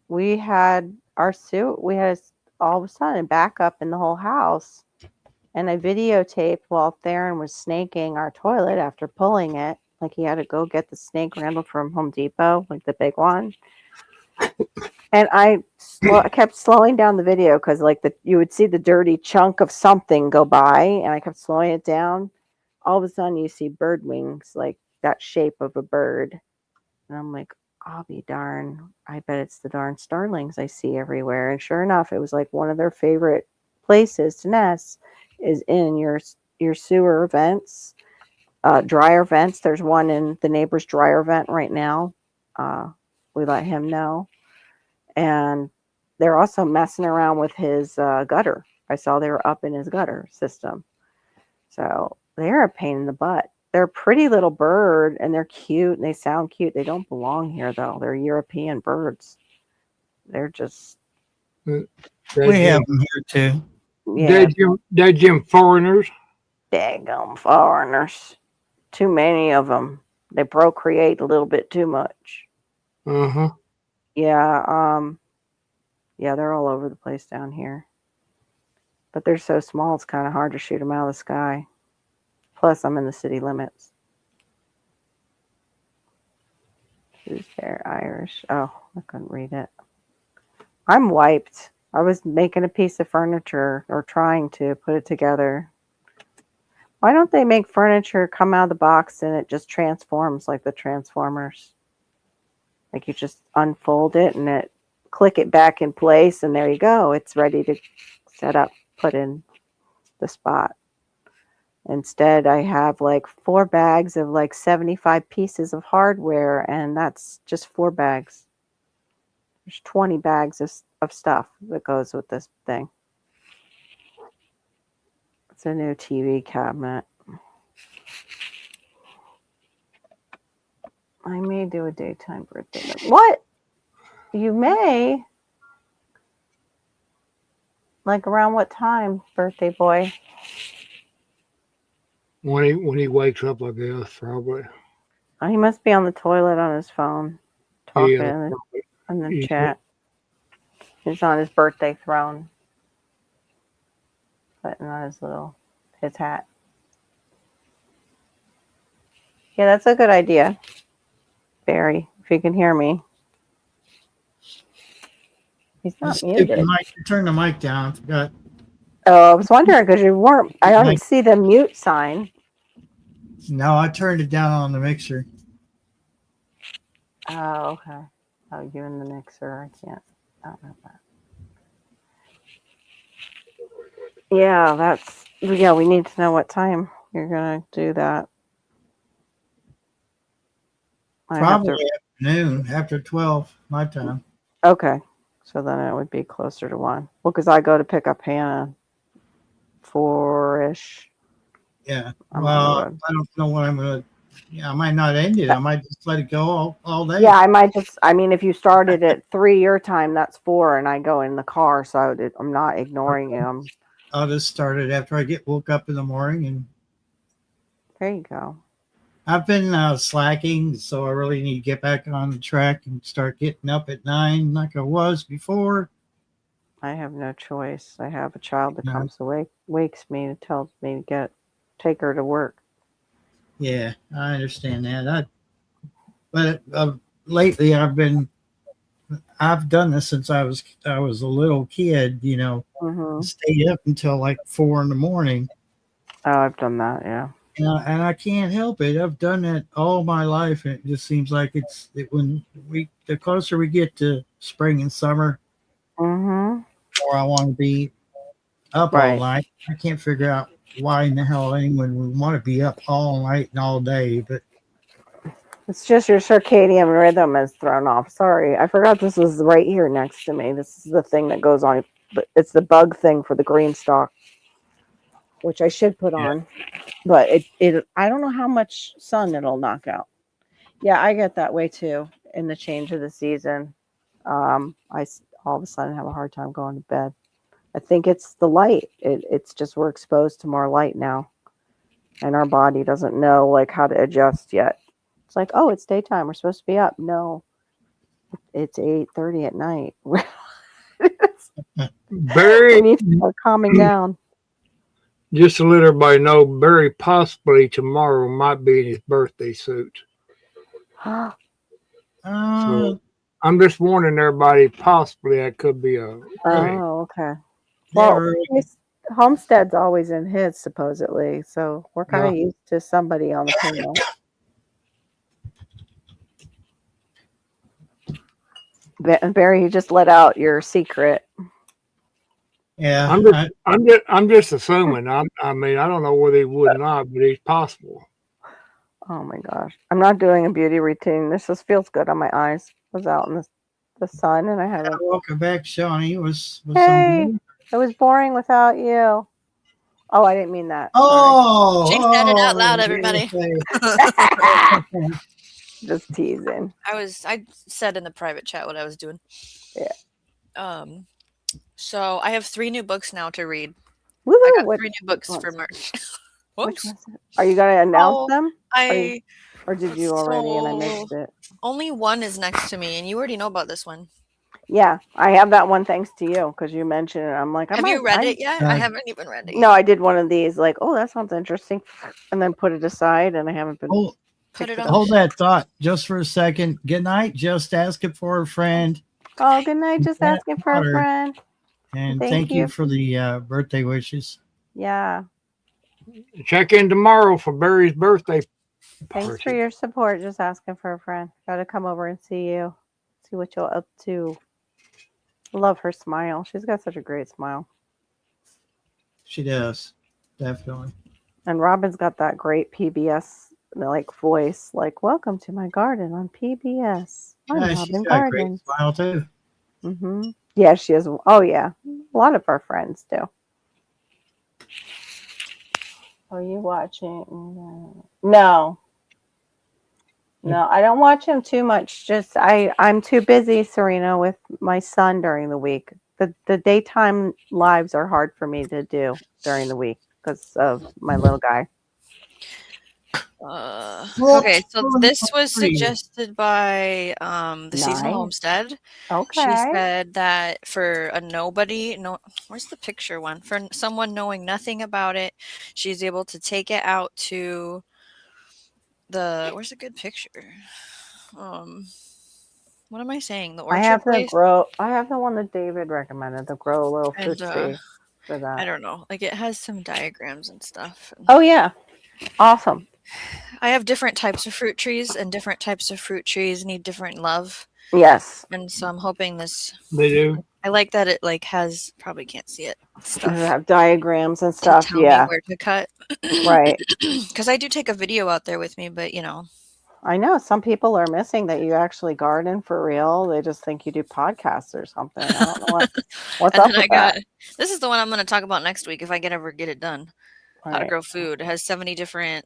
we had all of a sudden a backup in the whole house. And I videotaped while Theron was snaking our toilet after pulling it. Like he had to go get the snake Randall from Home Depot, like the big one. And I kept slowing down the video because like you would see the dirty chunk of something go by, and I kept slowing it down. All of a sudden you see bird wings, like that shape of a bird. And I'm like, I'll be darn. I bet it's the darn starlings I see everywhere. And sure enough, it was like one of their favorite places to nest is in your sewer vents, dryer vents. There's one in the neighbor's dryer vent right now. We let him know. And they're also messing around with his gutter. I saw they were up in his gutter system. So they're a pain in the butt. They're a pretty little bird, and they're cute, and they sound cute. They don't belong here, though. They're European birds. They're just... We have them here, too. Yeah. They're Jim foreigners. Daggum foreigners. Too many of them. They procreate a little bit too much. Uh-huh. Yeah, yeah, they're all over the place down here. But they're so small, it's kind of hard to shoot them out of the sky. Plus, I'm in the city limits. Who's there? Irish. Oh, I couldn't read it. I'm wiped. I was making a piece of furniture or trying to put it together. Why don't they make furniture come out of the box and it just transforms like the Transformers? Like you just unfold it and it click it back in place and there you go. It's ready to set up, put in the spot. Instead, I have like 4 bags of like 75 pieces of hardware, and that's just 4 bags. There's 20 bags of stuff that goes with this thing. It's a new TV cabinet. I may do a daytime birthday. What? You may? Like around what time, birthday boy? when he wakes up, I guess probably. Oh, he must be on the toilet on his phone, talking Yeah, in the Yeah. chat. He's on his birthday throne, putting on his hat. Yeah, that's a good idea, Barry. If you can hear me, he's not Stupid muted. mic. Turn the mic down. I forgot. Oh, I was wondering because you weren't. I don't see the mute sign. No, I turned it down on the mixer. Oh, okay. Oh, you in the mixer? I can't. I don't know that. Yeah, yeah. We need to know what time you're gonna do that. I have Probably to. afternoon after 12 my time. Okay, so then it would be closer to 1. Well, because I go to pick up Hannah 4-ish. Yeah. I'm on the Well, road. I don't know what I'm gonna. Yeah, I might not end it. I might just let it go all day. Yeah, I might just. I mean, if you started at 3 your time, that's 4, and I go in the car, so I'm not ignoring you. I'll just start it after I get woke up in the morning, and There you go. I've been slacking, so I really need to get back on the track and start getting up at 9 like I was before. I have no choice. I have a child that No. comes awake, wakes me, and tells me to take her to work. Yeah, I understand that. But lately I've done this since I was a little kid. Mm-hmm. Stayed up until like 4 in the morning. Oh, I've done that. Yeah. And I can't help it. I've done that all my life, and it just seems like the closer we get to spring and summer, Mm-hmm. the more I want to be up all Right. night. I can't figure out why in the hell anyone would want to be up all night and all day. But It's just your circadian rhythm is thrown off. Sorry, I forgot this was right here next to me. This is the thing that goes on, but it's the bug thing for the green stalk, which I should put on. But it I don't know how much sun it'll knock out. Yeah, I get that way too in the change of the season. I all of a sudden have a hard time going to bed. I think it's the light. It's just we're exposed to more light now, and our body doesn't know like how to adjust yet. It's like, oh, it's daytime. We're supposed to be up. No, it's 8:30 at night. We Barry, need to start calming down. just to let everybody know, Barry possibly tomorrow might be in his birthday suit. uh, So I'm just warning everybody, possibly that could be a thing. Oh, okay. yeah, Well, Homestead's always in his supposedly, so we're kind of used to somebody on the panel. Barry, you just let out your secret. yeah. I'm just assuming. I mean, I don't know whether he would not, but it's possible. Oh my gosh, I'm not doing a beauty routine. This just feels good on my eyes. I was out in the sun, and I haven't. Welcome back, Shawnee. Was Hey, some it was boring without you. Oh, I didn't mean that. She said it out loud, everybody. Sorry. Just teasing. I said in the private chat what I was doing. Yeah. So I have 3 new books now to read. Woo-hoo, I got 3 new books for March. Which ones? Are you going to announce them? Or did you already and I missed it? Only one is next to me, and you already know about this one. Yeah, I have that one thanks to you because you mentioned it. I'm like, have you read it yet? I haven't even read it yet. No, I did one of these, like, oh, that sounds interesting, and then put it aside, and I haven't been. Hold that thought just for a second. Good night. Just asking for a friend. Oh, good night. Just asking for a friend. And thank you for the birthday wishes. Yeah. Check in tomorrow for Barry's birthday. Thanks for your support. Just asking for a friend. Got to come over and see you. See what you're up to. Love her smile. She's got such a great smile. She does. Definitely. And Robin's got that great PBS like voice, like welcome to my garden on PBS. I'm Robin Gardens. Smile too. Mm-hmm. Yeah, she is. Oh yeah, a lot of our friends do. Are you watching? No, I don't watch him too much. Just I'm too busy, Serena, with my son during the week. The daytime lives are hard for me to do during the week because of my little guy. Okay, so this was suggested by the Seasonal Nice. Homestead. She Okay. said that for a nobody, where's the picture one? For someone knowing nothing about it, she's able to take it out to where's a good picture? What am I saying? The I orchard have place? I have the one that David recommended, the grow a little fruit And tree for I that. don't know. Like it has some diagrams and stuff. Oh yeah. Awesome. I have different types of fruit trees, and different types of fruit trees need different love. Yes. And so I'm hoping this. They do. I like that it like has probably can't see it Does stuff it have diagrams and to stuff? tell me Yeah. where to cut. Right. Because I do take a video out there with me, but I know some people are missing that you actually garden for real. They just think you do podcasts or something. I don't know what's and up then with I got that. this is the one I'm going to talk about next week if I ever get it done. How to Right. grow food. It has 70 different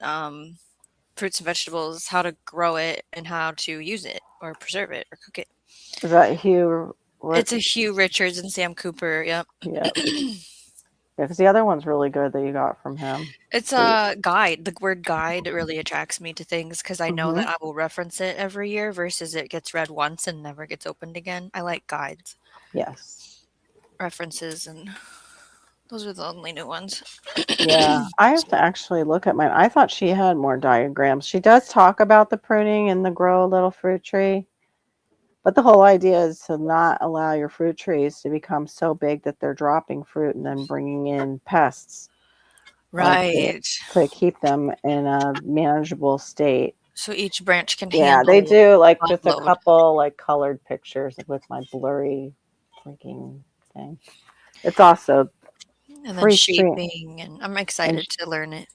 fruits and vegetables, how to grow it, and how to use it or preserve it or cook it. Is that Hugh? It's a Hugh Richards and Sam Cooper. Yep. Yep. Yeah, because the other one's really good that you got from him. It's a guide. The word guide really attracts me to things because I know that I will reference it every year versus it gets read once and never gets opened again. I like guides. Yes. References, and those are the only new ones. Yeah. I have to actually look at mine. I thought she had more diagrams. She does talk about the pruning and the grow a little fruit tree. But the whole idea is to not allow your fruit trees to become so big that they're dropping fruit and then bringing in pests. Right. To keep them in a manageable state. So each branch can Yeah, handle they do like front just a load. couple like colored pictures with my blurry freaking thing. It's also And then free stream. shaping, and I'm excited to learn it.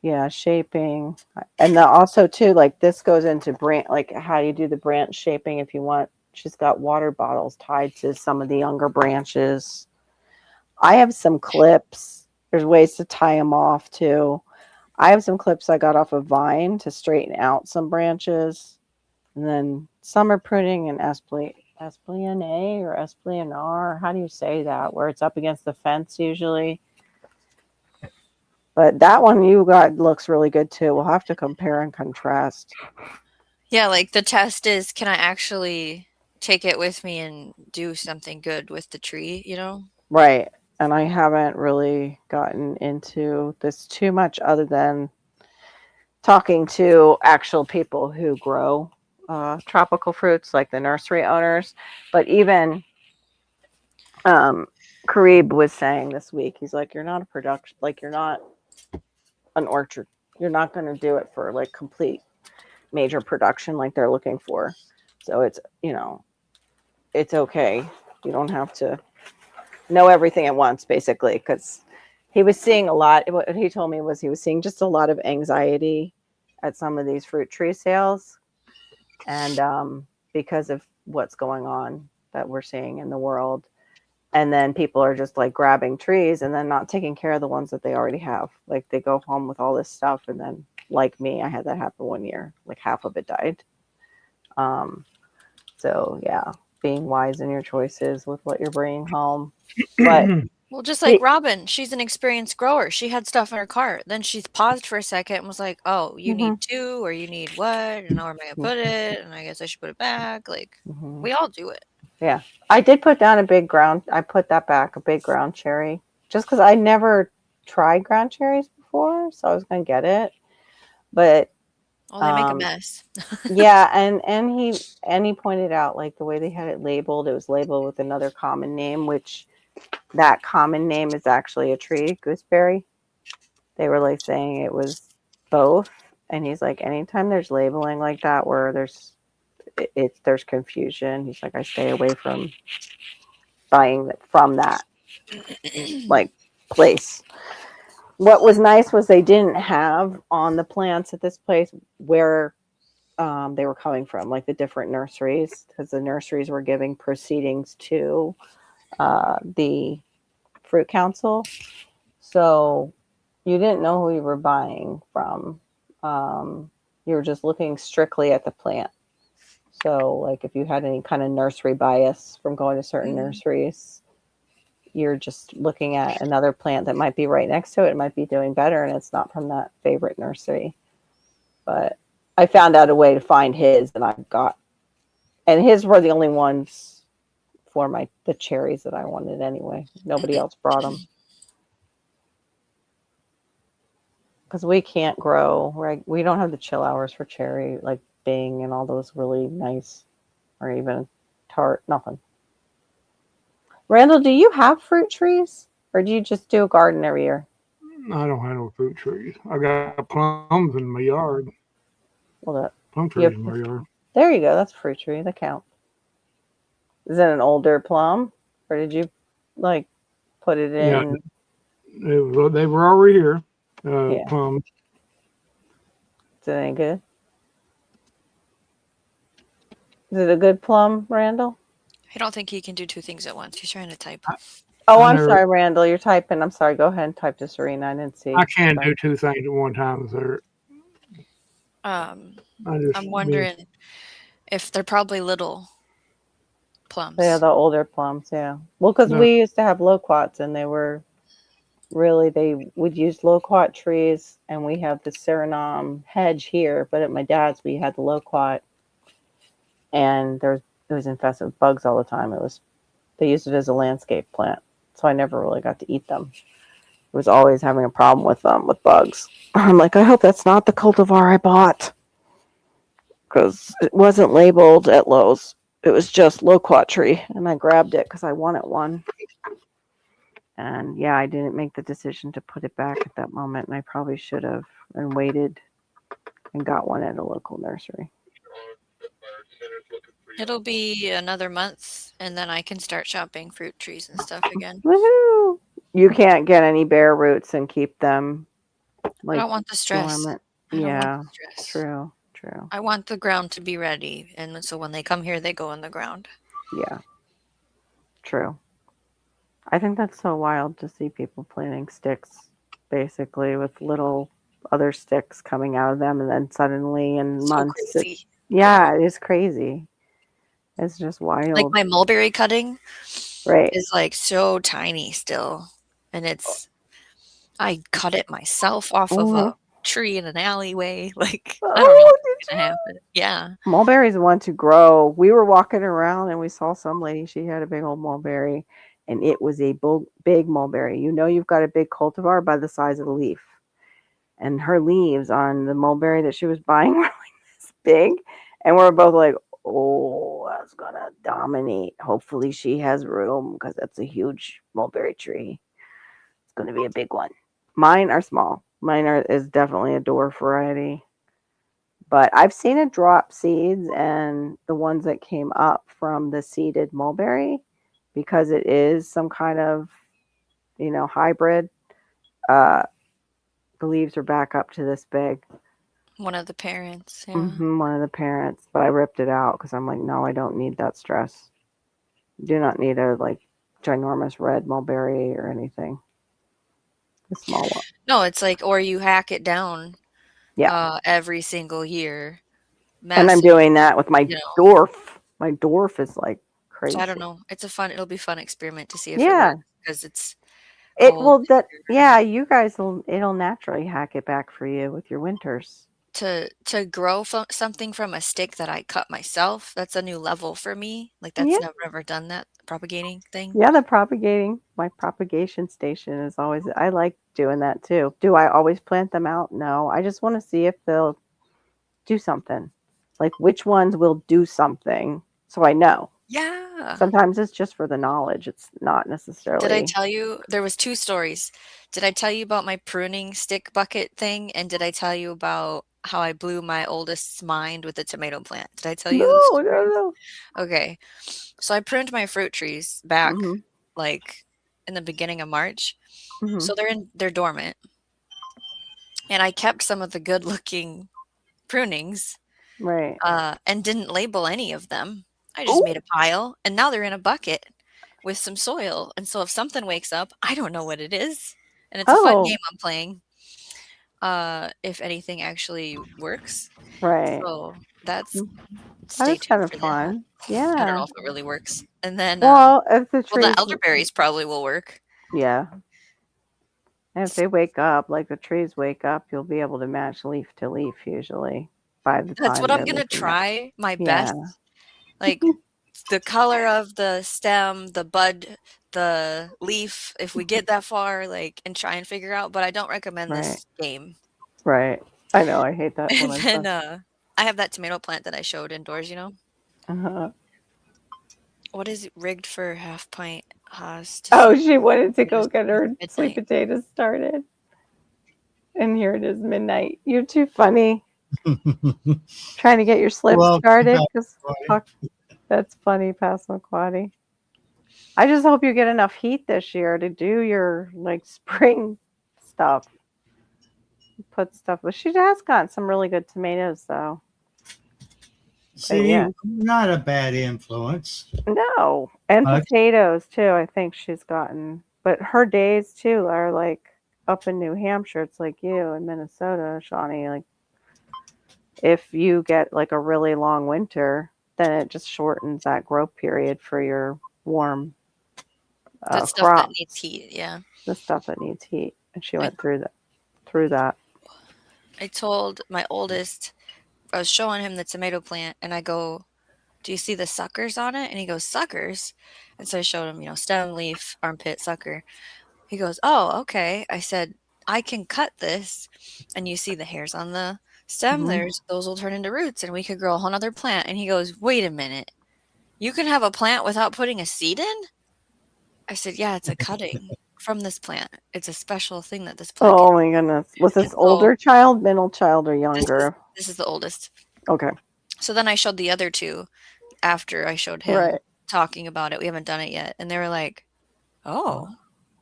Yeah, shaping. And then also too, like this goes into branch, like how you do the branch shaping if you want. She's got water bottles tied to some of the younger branches. I have some clips. There's ways to tie them off too. I have some clips I got off of Vine to straighten out some branches. And then summer pruning and espalier or espalier. How do you say that? Where it's up against the fence usually. But that one you got looks really good too. We'll have to compare and contrast. Yeah, like the test is, can I actually take it with me and do something good with the tree, Right. And I haven't really gotten into this too much other than talking to actual people who grow tropical fruits, like the nursery owners. But even Karib was saying this week, he's like, you're not a production, like you're not an orchard. You're not going to do it for like complete major production like they're looking for. So it's, it's okay. You don't have to know everything at once, basically, because he was seeing a lot. What he told me was he was seeing just a lot of anxiety at some of these fruit tree sales. And because of what's going on that we're seeing in the world. And then people are just like grabbing trees and then not taking care of the ones that they already have. Like they go home with all this stuff. And then like me, I had that happen one year, like half of it died. So yeah, being wise in your choices with what you're bringing home. But well, just like Robin, she's an experienced grower. She had stuff in her cart. Then she paused for a second and was like, oh, you need two, or you need what? And where am I going to put it? And I guess I should put it back. Like we all do it. Yeah. I did put down I put that back, a big ground cherry, just because I never tried ground cherries before. So I was going to get it. But they make a mess. Yeah. And he pointed out like the way they had it labeled, it was labeled with another common name, which that common name is actually a tree, gooseberry. They were like saying it was both. And he's like, anytime there's labeling like that where there's confusion, he's like, I stay away from buying from that like place. What was nice was they didn't have on the plants at this place where they were coming from, like the different nurseries, because the nurseries were giving proceedings to the fruit council. So you didn't know who you were buying from. You were just looking strictly at the plant. So like if you had any kind of nursery bias from going to certain nurseries, you're just looking at another plant that might be right next to it. It might be doing better and it's not from that favorite nursery. but I found out a way to find his, and his were the only ones for the cherries that I wanted anyway. Nobody else brought them. Because we can't grow, right? We don't have the chill hours for cherry, like Bing and all those really nice, or even tart, nothing. Randall, do you have fruit trees? Or do you just do a garden every year? I don't have no fruit trees. I got plums in my yard. Well, Plum trees in my yard. there you go. That's a fruit tree. That counts. Is it an older plum? Or did you, like, put it in? Yeah, they were already here. Yeah. Plums. Is it any good? Is it a good plum, Randall? I don't think he can do two things at once. He's trying to type. Oh, I'm sorry, Randall. You're typing. I'm sorry. Go ahead and type to Serena. I didn't see. I can't do two things at one time, sir. I'm wondering if they're probably little plums. Yeah, the older plums. Yeah. Well, because we used to have loquats, and they were really we'd use loquat trees, and we have the Suriname hedge here. But at my dad's, we had the loquat, and it was infested with bugs all the time. They used it as a landscape plant, so I never really got to eat them. I was always having a problem with them with bugs. I'm like, I hope that's not the cultivar I bought, because it wasn't labeled at Lowe's. It was just loquat tree, and I grabbed it because I wanted one. And yeah, I didn't make the decision to put it back at that moment, and I probably should have and waited and got one at a local nursery. It'll be another month, and then I can start shopping fruit trees and stuff again. Woohoo! You can't get any bare roots and keep them. Like, I don't want the stress. dormant. Yeah, true. I want the ground to be ready, and so when they come here, they go in the ground. Yeah, true. I think that's so wild to see people planting sticks, basically, with little other sticks coming out of them, and then suddenly in months, it is crazy. It's just wild. Like my mulberry cutting, right, is like so tiny still, and I cut it myself off of a tree in an alleyway. Like, I don't know what's gonna happen. Yeah, mulberries want to grow. We were walking around and we saw some lady. She had a big old mulberry, and it was a big mulberry. You know, you've got a big cultivar by the size of the leaf, and her leaves on the mulberry that she was buying were like this big, and we're both like, oh, that's gonna dominate. Hopefully she has room, because that's a huge mulberry tree. It's gonna be a big one. Mine are small. Is definitely a dwarf variety. But I've seen it drop seeds, and the ones that came up from the seeded mulberry, because it is some kind of, hybrid, the leaves are back up to this big. one of the parents. Yeah. One of the parents, but I ripped it out because I'm like, no, I don't need that stress. Do not need a ginormous red mulberry or anything. A small one. No, it's like, or you hack it down. Yeah. Every single year. Massive, and I'm doing that with my dwarf. My dwarf is like crazy. So I don't know. It'll be a fun experiment to see if it works, because you guys it'll naturally hack it back for you with your winters. To grow something from a stick that I cut myself, that's a new level for me. Like, that's never ever done that propagating thing. Yeah, my propagation station is always, I like doing that too. Do I always plant them out? No, I just want to see if they'll do something. Like, which ones will do something, so I know. Yeah. Sometimes it's just for the knowledge. It's not necessarily. Did I tell you there was 2 stories? Did I tell you about my pruning stick bucket thing? And did I tell you about how I blew my oldest's mind with the tomato plant? Did I tell you this? No. Okay. So I pruned my fruit trees back like in the beginning of March. So they're dormant. And I kept some of the good looking prunings. Right. And didn't label any of them. I just made a pile, and now they're in a bucket with some soil. And so if something wakes up, I don't know what it is. And it's a fun game I'm playing. If anything actually works. Right. So that's kind of fun. Yeah. I don't know if it really works. And then if the the elderberries probably will work. Yeah. And if they wake up, like the trees wake up, you'll be able to match leaf to leaf usually by the That's time what I'm they're gonna leafing up. try my Yeah. best. Like the color of the stem, the bud, the leaf, if we get that far, like, and try and figure out, but I don't recommend Right. this game. Right. I know. I hate that when And I'm then done. I have that tomato plant that I showed indoors, you know. Uh-huh. What is it rigged for half pint Haas to Oh, see she wanted to go potatoes get her midnight. sweet potatoes started. And here it is midnight. You're too funny. Trying to get your slip Well, started yeah, because funny. that's funny, Passamaquoddy. I just hope you get enough heat this year to do your like spring stuff. Put stuff. But she has gotten some really good tomatoes though. See, yeah. not a bad influence. No, and Much. potatoes too. I think she's gotten, but her days too are like up in New Hampshire. It's like you in Minnesota, Shawnee. Like if you get like a really long winter, then it just shortens that growth period for your warm That stuff crop. that needs heat, yeah. The stuff that needs heat, and she went through that. I told my oldest, I was showing him the tomato plant, and I go, "Do you see the suckers on it?" And he goes, "Suckers?" And so I showed him, stem, leaf, armpit, sucker. He goes, "Oh, okay." I said, "I can cut this, and you see the hairs on the stem. Mhm. Those will turn into roots, and we could grow a whole nother plant." And he goes, "Wait a minute, you can have a plant without putting a seed in?" I said, "Yeah, it's a cutting from this plant. It's a special thing that this plant Oh can." my goodness! Was this And so older child, middle child, or This younger? is the oldest. Okay, So then I showed the other two after I showed him right. talking about it. We haven't done it yet, and they were like, "Oh."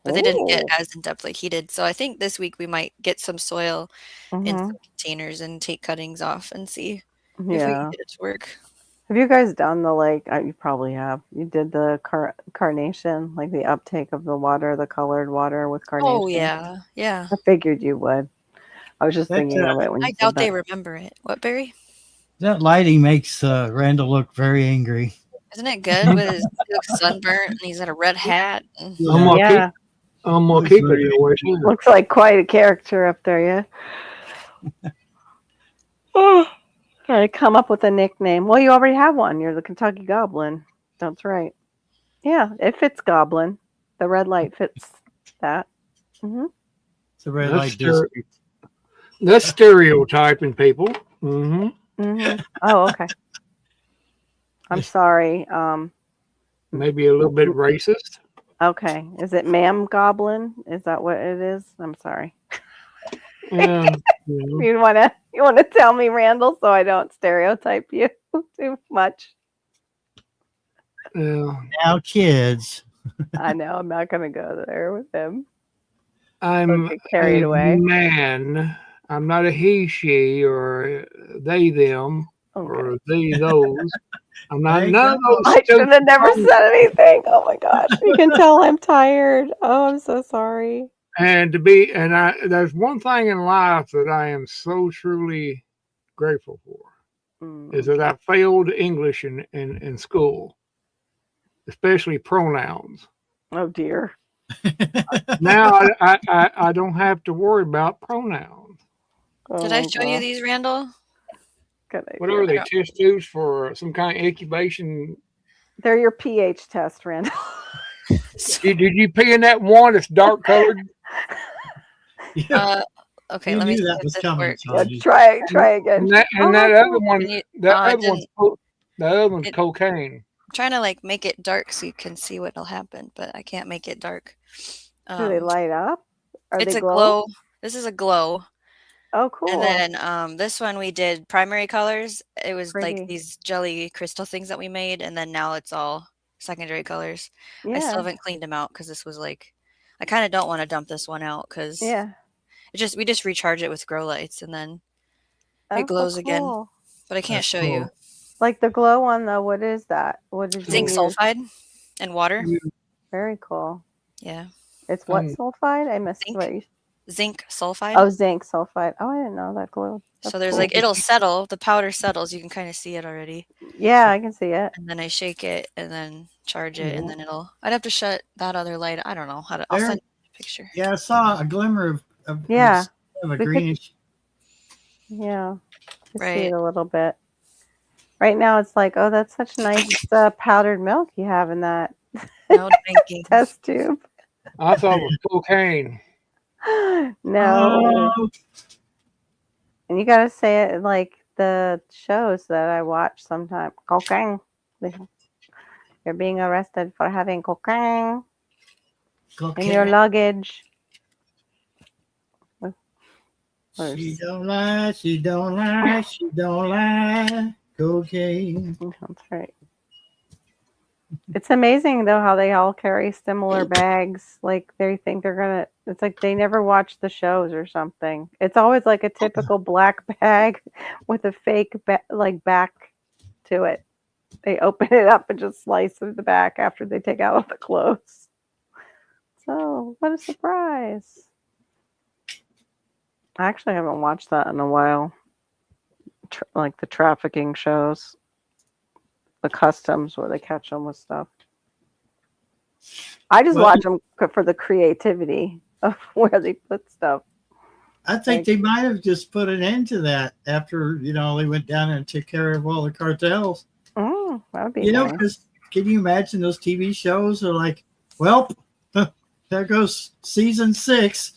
But they didn't get Oh. as in depth like he did. So I think this week we might get some soil in Mhm. some containers and take cuttings off and see if we can Yeah. get it to work. Have you guys done the you probably have. You did the carnation, like the uptake of the water, the colored water with carnation. Oh yeah, yeah. I figured you would. I was just That's, thinking of it when you I said doubt that. they remember it. What, Barry? That lighting makes Randall look very angry. Isn't it good with his he looks sunburnt and he's got a red hat? And Yeah. I'm gonna keep it that way too. Looks like quite a character up there, yeah. Oh, trying to come up with a nickname. Well, you already have one. You're the Kentucky Goblin. That's right. Yeah, it fits Goblin. The red light fits that. Mm-hmm. It's a red That's light stere- district. That's stereotyping people. Mm-hmm. Mm-hmm. Oh, okay. I'm sorry. Maybe a little bit racist. Okay. Is it Ma'am Goblin? Is that what it is? I'm sorry. Yeah. You wanna tell me, Randall, so I don't stereotype you too much. Yeah. Now, kids. I know I'm not gonna go there with him. I'm Get carried a away. man. I'm not a he, she, or they, them, or Okay. they, those. I'm not There you none of go. those. I should have never said anything. Oh my gosh. You can tell I'm tired. Oh, I'm so sorry. And there's one thing in life that I am so truly grateful for is that I failed English in school, especially pronouns. Oh dear. Now I don't have to worry about pronouns. did I show you these, Randall? Good What idea. are they? Test tubes for some kind of incubation? They're your pH test, Randall. Did you pee in that one that's dark colored? Yeah. Okay, You let me knew see that if was this coming, works. Yeah, Sonny. try again. And that other one, Can you- that I other one's It- cocaine. I'm trying to like make it dark so you can see what'll happen, but I can't make it dark. Do they light up? Are It's they a glow. This is a glow. Oh, cool. And then this one we did primary colors. It was Pretty. like these jelly crystal things that we made, and then now it's all secondary colors. I Yeah. still haven't cleaned them out because this was like, I kind of don't want to dump this one out because Yeah. we just recharge it with grow lights and then Oh, it glows again. cool. But I can't That's show cool. you. Like the glow one though, what is that? What did you Zinc use? sulfide and water. Very cool. Yeah. It's what sulfide? I missed Zinc. what you Zinc sulfide. Oh, zinc sulfide. Oh, I didn't know that glowed. So there's like, it'll settle. The powder settles. You can kind of see it already. Yeah, I can see it. And then I shake it and then charge it, and then I'd have to shut that other light. I don't know how to. I'll There- send picture. Yeah, I saw a glimmer of Yeah, of a we could- greenish. Yeah, you see Right. it a little bit. Right now, it's like, oh, that's such nice powdered milk you have in that No drinking. test tube. I thought it was cocaine. No, Oh, and you gotta say it like the shows that I watch sometimes. Cocaine. You're being arrested for having cocaine in your cocaine. luggage. She don't lie. She don't lie. She don't lie. Cocaine. That's right. It's amazing though how they all carry similar bags. Like they think they're gonna. It's like they never watch the shows or something. It's always like a typical black bag with a fake back to it. They open it up and just slice through the back after they take out all the clothes. So what a surprise! I actually haven't watched that in a while. Like the trafficking shows, the customs where they catch them with stuff. I just Well- watch them for the creativity of where they put stuff. I think they might have just put an end to that after they went down and took care of all the cartels. That would be nice. Because can you imagine those TV shows are like, well, there goes season 6.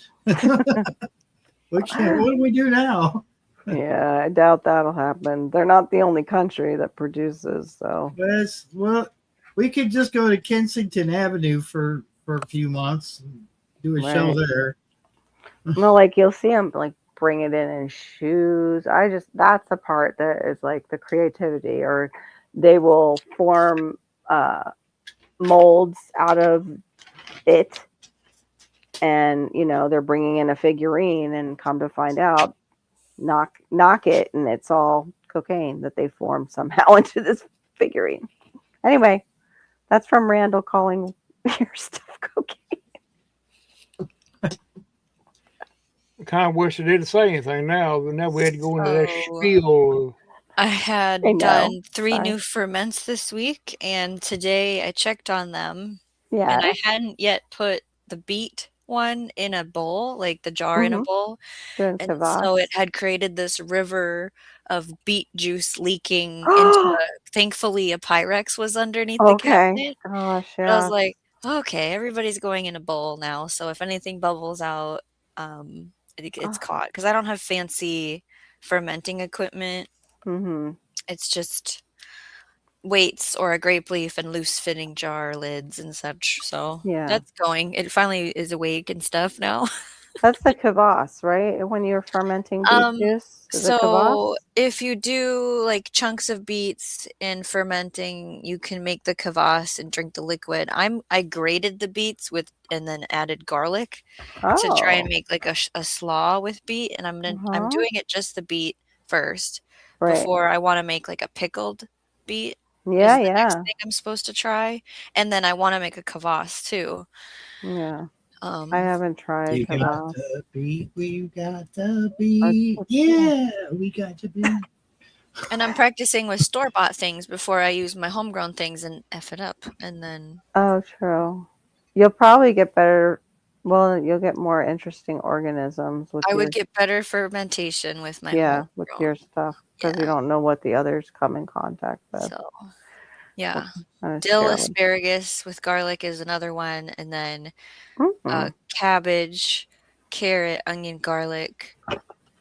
What do we do now? Yeah, I doubt that'll happen. They're not the only country that produces, so. Well, we could just go to Kensington Avenue for a few months and do a show Right. there. No, like you'll see them like bring it in shoes. That's the part that is like the creativity, or they will form molds out of it, and they're bringing in a figurine, and come to find out, knock it, and it's all cocaine that they formed somehow into this figurine. Anyway, that's from Randall calling your stuff cocaine. I kind of wish I didn't say anything now, but now we had to go into that So- spiel. I had I know. done 3 Sorry. new ferments this week, and today I checked on them, Yeah. and I hadn't yet put the beet one in a bowl, like the jar in a Mhm. bowl. Doing And kvass. so it had created this river of beet juice leaking into thankfully a Pyrex was underneath the Okay. cabinet. Gosh, But I was yeah. like, okay, everybody's going in a bowl now. So if anything bubbles out, I think it's caught. Because I don't have fancy fermenting equipment. Mm-hmm. It's just weights or a grape leaf and loose fitting jar lids and such. So Yeah. that's going. It finally is awake and stuff now. That's the kvass, right? When you're fermenting beet juice? Is it So kvass? if you do like chunks of beets in fermenting, you can make the kvass and drink the liquid. I grated the beets and then added garlic to try and make like a slaw with beet, and I'm doing it just the beet first Right. before I want to make like a pickled beet. Yeah, is the next yeah. thing I'm supposed to try, and then I want to make a kvass too. Yeah. I haven't tried You got kvass. the beat, we got the beat. Yeah, we got the beat. And I'm practicing with store-bought things before I use my homegrown things and F it up. And then Oh, true. You'll probably get better. Well, you'll get more interesting organisms with I your, would get better fermentation with my with homegrown. your stuff, because you don't know what the others come in contact with. So yeah. Kinda Dill scary. asparagus with garlic is another one. And then Mm-mm. cabbage, carrot, onion, garlic,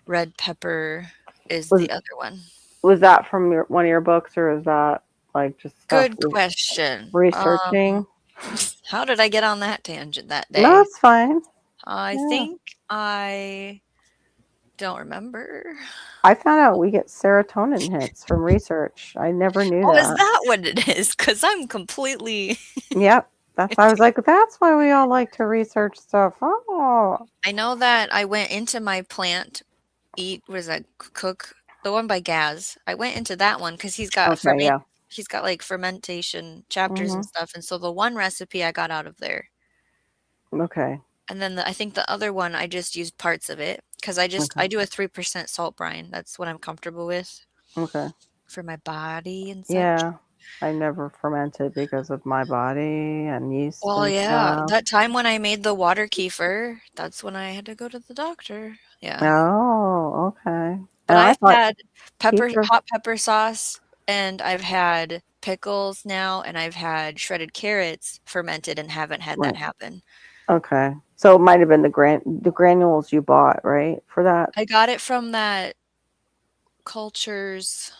red pepper is Was- the other one. Was that from one of your books, or is that like just stuff Good question. researching? How did I get on that tangent that day? No, it's fine. I Yeah. think I don't remember. I found out we get serotonin hits from research. I never knew Oh, is that. that what it is? Because I'm completely. Yep. That's why I was like, that's why we all like to research stuff. Oh. I know that I went into my plant, cook, the one by Gaz. I went into that one because he's got Okay, yeah. he's got like fermentation chapters and stuff, and so the one recipe I got out of there, Okay. and then I think the other one I just used parts of it because I do a 3% salt brine. That's what I'm comfortable with Okay. for my body and such. Yeah. I never fermented because of my body and yeast Well, and yeah, stuff. that time when I made the water kefir, that's when I had to go to the doctor. Yeah. Oh, okay. But And I I've thought had kefir. hot pepper sauce, and I've had pickles now, and I've had shredded carrots fermented and haven't had that Right. happen. Okay. So it might have been the granules you bought, right? For that. I got it from that Cultures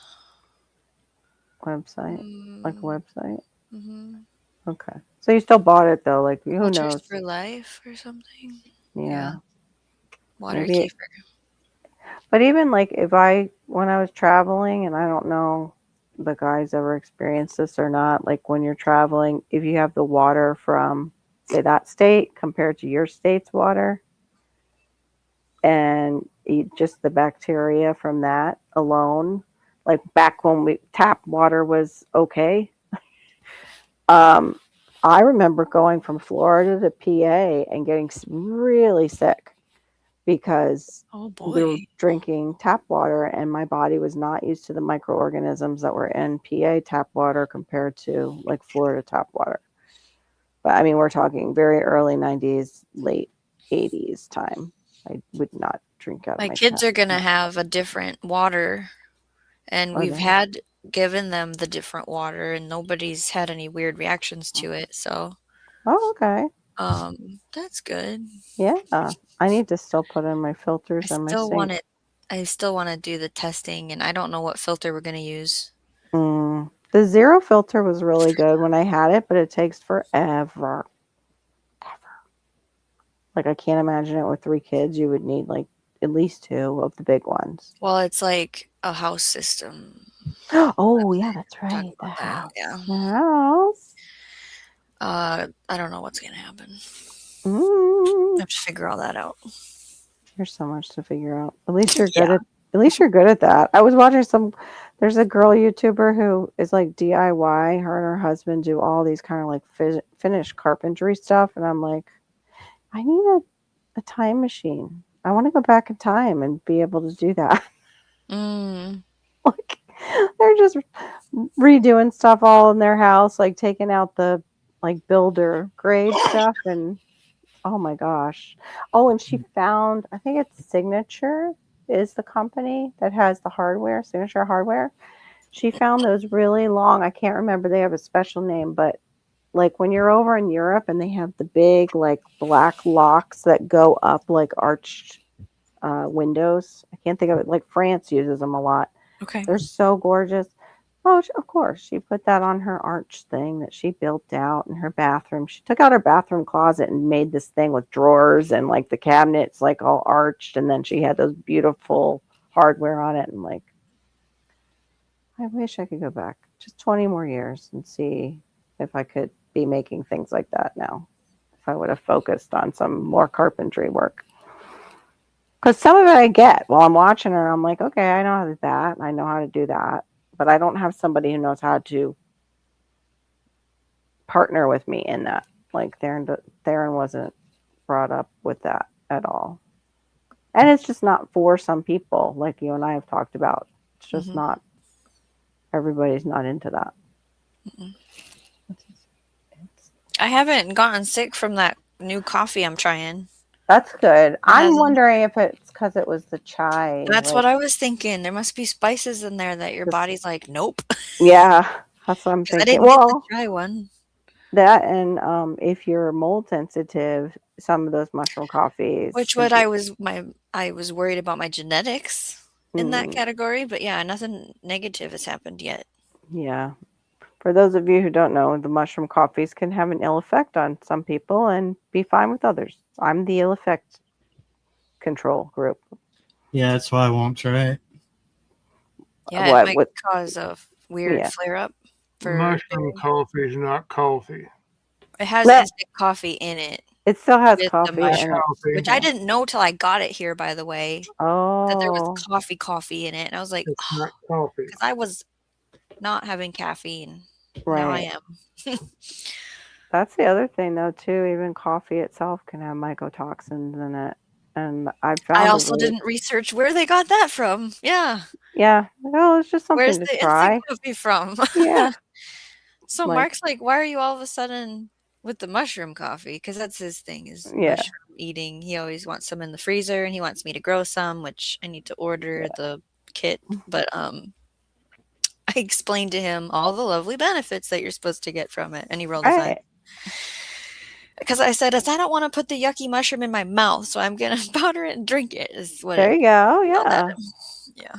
Website. Like a website. mhm. Okay. So you still bought it though, like who Cultures knows? for Life or something. Yeah. Water Maybe kefir. but even like when I was traveling, and I don't know the guys ever experienced this or not, like when you're traveling, if you have the water from say that state compared to your state's water and eat just the bacteria from that alone, like back when tap water was okay. I remember going from Florida to PA and getting really sick because Oh we were boy. drinking tap water and my body was not used to the microorganisms that were in PA tap water compared to like Florida tap water. But I mean, we're talking very early 90s, late 80s time. I would not drink out of My my kids tap. are gonna have a different water, and Are we've they? had given them the different water, and nobody's had any weird reactions to it. So, Oh, okay. that's good. Yeah. I need to still put in my filters I and my still want sink. it. I still want to do the testing, and I don't know what filter we're gonna use. The zero filter was really good when I had it, but it takes forever. Like I can't imagine it with 3 kids. You would need like at least 2 of the big ones. Well, it's like a house system. Oh yeah, that's Talk right. The about that. house. Yeah. The house. I don't know what's gonna happen. I Mm. have to figure all that out. There's so much to figure out. At least you're good at least you're good at that. I was watching there's a girl YouTuber who is like DIY. Her and her husband do all these kind of like finished carpentry stuff, and I'm like, I need a time machine. I want to go back in time and be able to do that. Mm. Like they're just redoing stuff all in their house, like taking out the like builder grade stuff, and oh my gosh. Oh, and she found, I think it's Signature is the company that has the hardware, Signature Hardware. She found those really long, I can't remember, they have a special name, but like when you're over in Europe and they have the big like black locks that go up like arched windows. I can't think of it. Like France uses them a lot. Okay. They're so gorgeous. Oh, of course. She put that on her arch thing that she built out in her bathroom. She took out her bathroom closet and made this thing with drawers and like the cabinets like all arched. And then she had those beautiful hardware on it. And like, I wish I could go back just 20 more years and see if I could be making things like that now. If I would have focused on some more carpentry work. Because some of it I get while I'm watching her. I'm like, okay, I know how to do that. I know how to do that. But I don't have somebody who knows how to partner with me in that. Like Theron wasn't brought up with that at all. And it's just not for some people, like you and I have talked about. It's just not, everybody's not into that. I haven't gotten sick from that new coffee I'm trying. That's good. I'm hasn't- wondering if it's because it was the chai. That's like, what I was thinking. There must be spices in there that your body's like, nope. Yeah, that's what I'm 'Cause I thinking. didn't get Well, the dry one. that and if you're mold sensitive, some of those mushroom coffees. Which can what be- I was worried about my genetics in that Mm, category, but yeah, nothing negative has happened yet. yeah. For those of you who don't know, the mushroom coffees can have an ill effect on some people and be fine with others. I'm the ill effect control group. Yeah, that's why I won't try it. Yeah, What it might with cause a weird Yeah. flare up for Mushroom coffee is not coffee. it has Let- instant coffee in it. it still has With the coffee in mushroom, it. Coffee. which I didn't know till I got it here, by the way, that there Oh, was coffee in it. And I was like, It's not coffee. because I was not having caffeine. Now I right. am. That's the other thing though too. Even coffee itself can have mycotoxins in it. And I found I a also way- didn't research where they got that from. Yeah. Yeah. Well, it's just Where's something to the try. instant coffee from? Yeah. So Like- Mark's like, why are you all of a sudden with the mushroom coffee? Because that's his thing is Yeah. mushroom eating. He always wants some in the freezer, and he wants me to grow some, which I need to order the kit. But I explained to him all the lovely benefits that you're supposed to get from it, and he rolled his eyes. Right. Because I said, I don't want to put the yucky mushroom in my mouth, so I'm gonna powder it and drink it. Is what There it you go. yelled at Yeah. him. Yeah.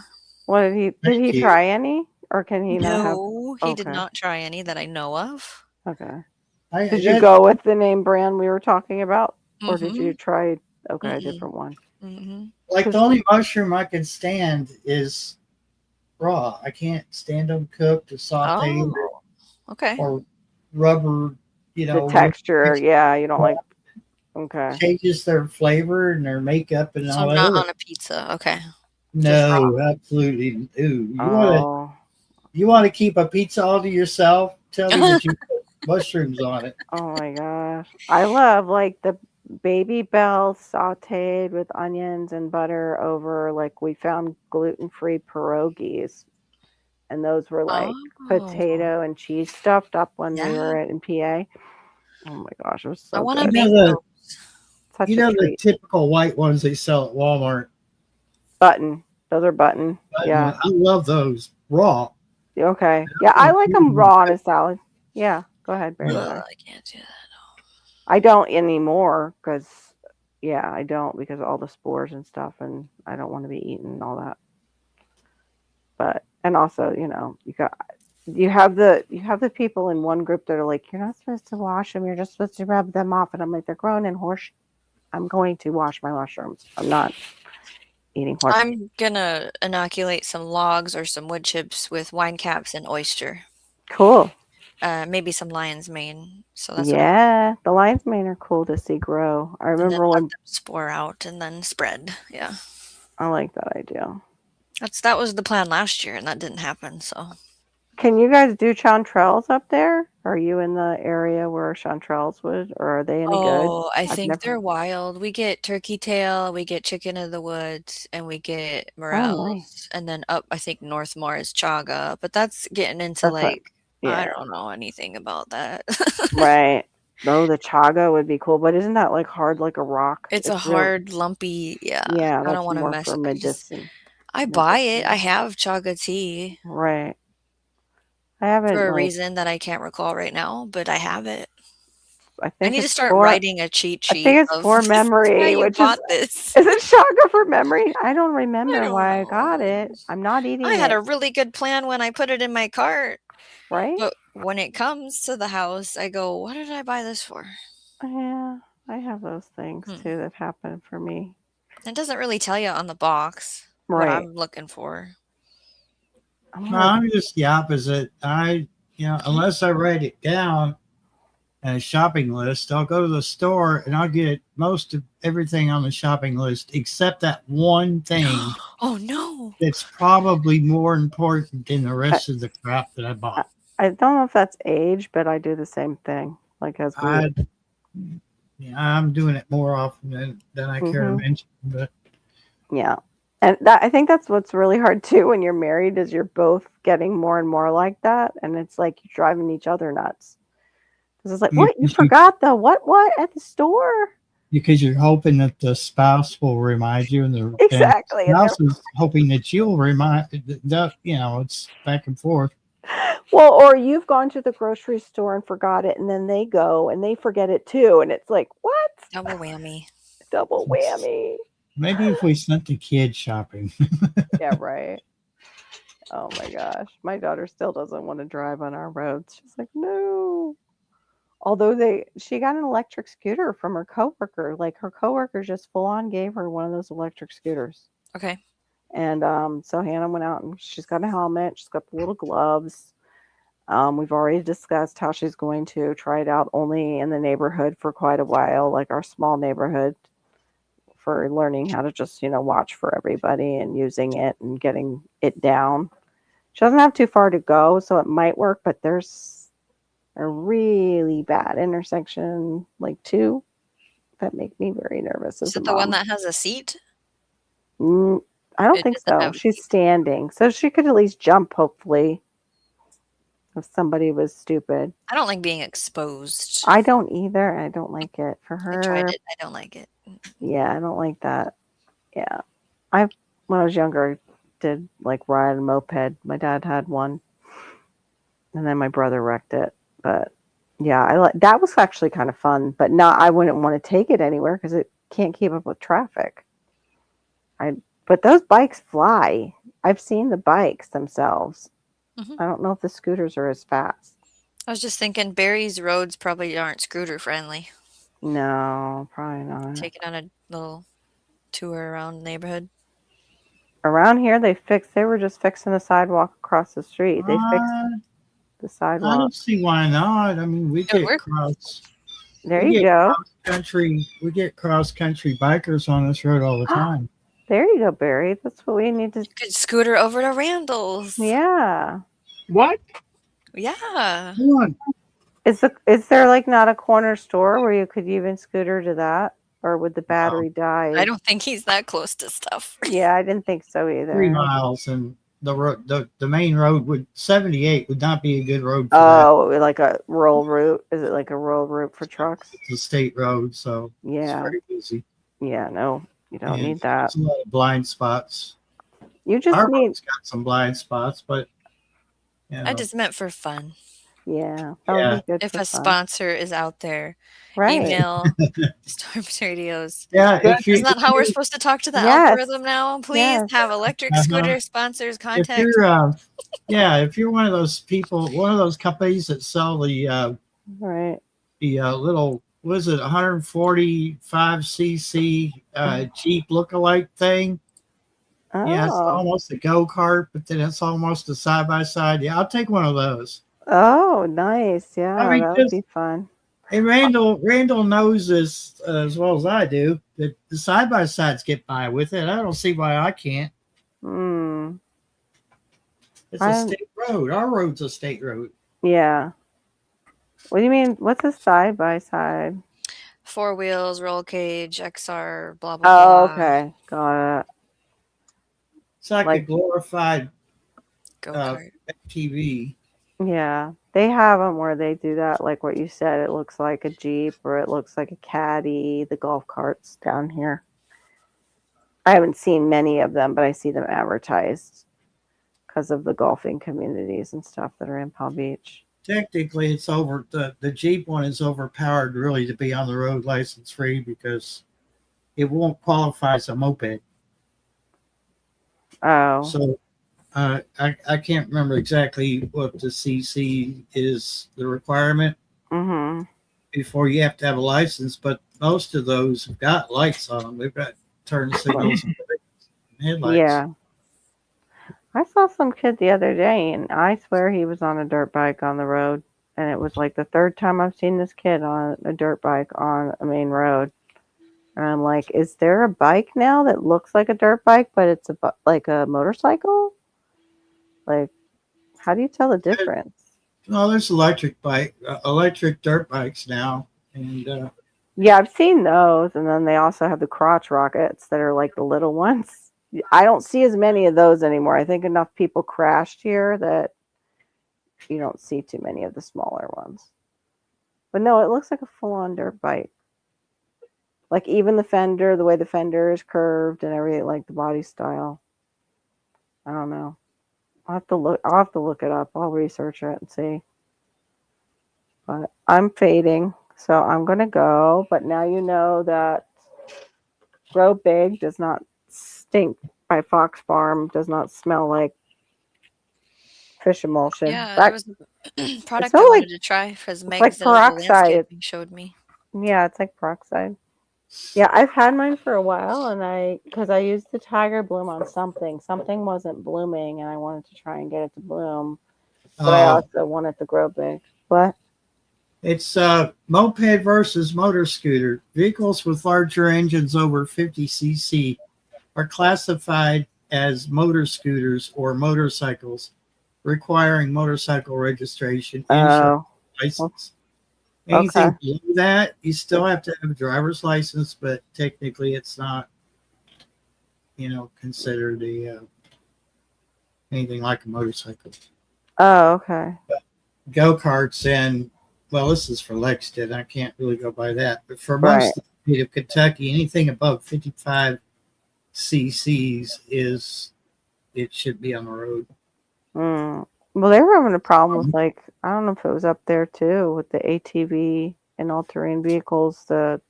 What did he Thank you. try any? Or can he not have No, he did Okay. not try any that I know of. Okay. I, Did you that- go with the name brand we were talking about? Or did you Mhm. try a Mm-mm. different one? Mm-hmm. Like the only mushroom I can stand is raw. I can't stand them cooked or sauteed Oh, okay. or rubber. You The know, texture, which yeah, you don't like Okay. changes their flavor and their makeup and So all that. not other- on a pizza. Okay. No, absolutely. Ooh, Oh. you want to keep a pizza all to yourself? Tell me that you put mushrooms on it. Oh my gosh. I love like the baby bell sauteed with onions and butter over like we found gluten-free pierogies. And those were like potato and cheese stuffed up when we were in PA. Oh my gosh, it was so I want to good. make the- Such You a know the treat. typical white ones they sell at Walmart. Button. Those are button. Yeah. I love those raw. Okay. Yeah, I like them raw in a salad. Yeah. Go ahead, Barry. Ugh, Sorry. I can't do that. I don't anymore because, yeah, I don't because of all the spores and stuff, and I don't want to be eating all that. But and also, you have the people in one group that are like, you're not supposed to wash them, you're just supposed to rub them off, and I'm like, they're growing in horse. I'm going to wash my mushrooms. I'm not eating horse. I'm gonna inoculate some logs or some wood chips with wine caps and oyster. Cool. Maybe some lion's mane. So that's what Yeah, the lion's mane are cool to see grow. I and then remember let when them spore out and then spread. Yeah. I like that idea. That was the plan last year, and that didn't happen. So Can you guys do chanterelles up there? Are you in the area where chanterelles would, or are they any good? I I've think never- they're wild. We get turkey tail, we get chicken of the woods, and we get Oh, morels. nice. And then up, I think north more is chaga, but that's getting into That's what- like I yeah. don't know anything about that. Right. Oh, the chaga would be cool, but isn't that like hard like a rock? It's a real- hard, lumpy. Yeah, Yeah, I that's don't want to more mess. for medicine. I buy it. I have chaga tea Right. I haven't for a like, reason that I can't recall right now, but I have it. I I think need to it's start for- writing a cheat I sheet. think it's of for this is memory, why you which bought is this. Is it chaga for memory? I don't remember don't why I got it. know. I'm not eating I had it. a really good plan when I put it in my cart, Right? but when it comes to the house, I go, "What did I buy this for?" Yeah, I have those things too that happen for me. It doesn't really tell you on the box what Right. I'm looking for. No, I'm just the opposite. Unless I write it down in a shopping list, I'll go to the store and I'll get most of everything on the shopping list except that one thing Oh no! that's probably more important than the rest of the crap that I bought. I don't know if that's age, but I do the same thing. Like as we I'm doing it more often than I care to mention. But yeah. And that I think that's what's really hard too when you're married is you're both getting more and more like that. And it's like you're driving each other nuts. Because it's like, what? You forgot the what at the store? because you're hoping that the spouse will remind you, and the Exactly. and the spouse is hoping that you'll remind. It's back and forth. Well, or you've gone to the grocery store and forgot it, and then they go and they forget it too. And it's like, what? Double whammy. Double whammy. Maybe if we sent the kids shopping. Yeah, right. Oh my gosh. My daughter still doesn't want to drive on our roads. She's like, no. Although she got an electric scooter from her coworker. Like her coworker just full on gave her one of those electric scooters. Okay. And so Hannah went out and she's got a helmet. She's got the little gloves. We've already discussed how she's going to try it out only in the neighborhood for quite a while, like our small neighborhood, for learning how to just, watch for everybody and using it and getting it down. She doesn't have too far to go, so it might work, but there's a really bad intersection, like 2, that make me very nervous. Is it the one that has a seat? I don't think so. She's standing, so she could at least jump, hopefully. if somebody was stupid. I don't like being exposed. I don't either. I don't like it for I her. tried it. I don't like it. Yeah, I don't like that. Yeah. When I was younger, I did like ride a moped. My dad had one. And then my brother wrecked it. But yeah, that was actually kind of fun, but I wouldn't want to take it anywhere because it can't keep up with traffic. But those bikes fly. I've seen the bikes themselves. Mhm. I don't know if the scooters are as fast. I was just thinking Barry's roads probably aren't scooter friendly. No, probably not. Taking on a little tour around the neighborhood. Around here, they were just fixing the sidewalk across the street. They fixed the I sidewalk. don't see why not. I mean, we Good get work. There you go. We get cross country bikers on this road all the time. There you go, Barry. That's what we need to. You could scooter over to Randall's. Yeah. What? Yeah. Come on. Is there like not a corner store where you could even scooter to that, or would the battery die? I don't think he's that close to stuff. Yeah, I didn't think so either. 3 miles, and the road, the main road 78 would not be a good road for that. Oh, like a rural route? Is it like a rural route for trucks? It's a state road, so Yeah. it's very busy. Yeah, no, you don't And need that. there's a lot of blind spots. You just Our need, road's got some blind spots, but you know, I just meant for fun. yeah, that would be good If for a fun. sponsor is out there, Right. email Storms Radios. yeah. Isn't that how we're supposed to talk to the Yes. algorithm now? Please Yes. have electric scooter sponsors if contact. you're if you're one of those people, one of those companies that sell the Right. little, what is it, 145cc Jeep lookalike thing. Oh, Yeah, it's almost a go-kart, but then it's almost a side-by-side. Yeah, I'll take one of those. oh, nice. Yeah, I mean, that would just- be fun. Hey, Randall knows this as well as I do, that the side-by-sides get by with it. I don't see why I can't. Hmm. It's a state road. Our road's a state road. Yeah. What do you mean? What's a side by side? 4 wheels, roll cage, XR, blah Oh, blah blah. okay. Got it. It's like a Like- glorified Go kart. TV. Yeah. They have them where they do that, like what you said. It looks like a Jeep or it looks like a Caddy, the golf carts down here. I haven't seen many of them, but I see them advertised because of the golfing communities and stuff that are in Palm Beach. Technically, it's over. The Jeep one is overpowered, really, to be on the road license free because it won't qualify as a moped. Oh. So I can't remember exactly what the CC is, the requirement Mm-hmm. before you have to have a license, but most of those have got lights on them. They've got turn signals and headlights. Yeah. I saw some kid the other day, and I swear he was on a dirt bike on the road. And it was like the third time I've seen this kid on a dirt bike on a main road. And I'm like, is there a bike now that looks like a dirt bike, but it's like a motorcycle? Like, how do you tell the difference? No, there's electric dirt bikes now, and Yeah, I've seen those. And then they also have the crotch rockets that are like the little ones. I don't see as many of those anymore. I think enough people crashed here that you don't see too many of the smaller ones. But no, it looks like a full-on dirt bike. Like even the fender, the way the fender is curved and everything, like the body style. I don't know. I'll have to look it up. I'll research it and see. But I'm fading, so I'm gonna go. But now you know that Grow Big does not stink by Fox Farm, does not smell like fish emulsion. Yeah, That- there was a product so I like- wanted to try because Meg's like peroxide. landscaping showed me. Yeah, it's like peroxide. Yeah, I've had mine for a while, and because I used the Tiger Bloom on something. Something wasn't blooming, and I wanted to try and get it to bloom. But I also wanted to grow big. What? it's moped versus motor scooter. Vehicles with larger engines over 50cc are classified as motor scooters or motorcycles, requiring motorcycle registration, insurance, Oh, license. okay. Anything below that, you still have to have a driver's license, but technically it's not, considered anything like a motorcycle. oh, okay. go-karts and, well, this is for Lexington. I can't really go by that. But for Right. most of the state of Kentucky, anything above 55 cc's it should be on the road. Well, they were having a problem with like I don't know if it was up there too with the ATV and all-terrain vehicles. That's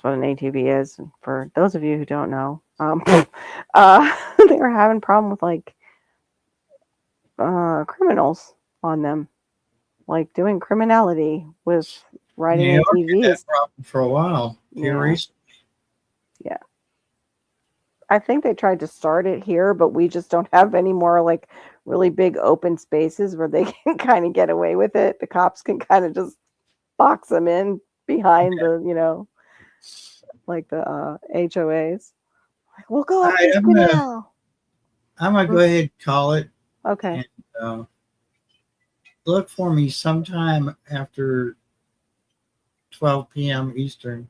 what an ATV is. And for those of you who don't know, they were having a problem with like criminals on them, like doing criminality with riding Yeah, we had that ATVs. problem for a while. Here Yeah. recently. I think they tried to start it here, but we just don't have any more like really big open spaces where they can kind of get away with it. The cops can kind of just box them in behind the, like the HOAs. Like, we'll go All up right, this I'm gonna canal. go ahead and call it. Okay. And, look for me sometime after 12 p.m. Eastern.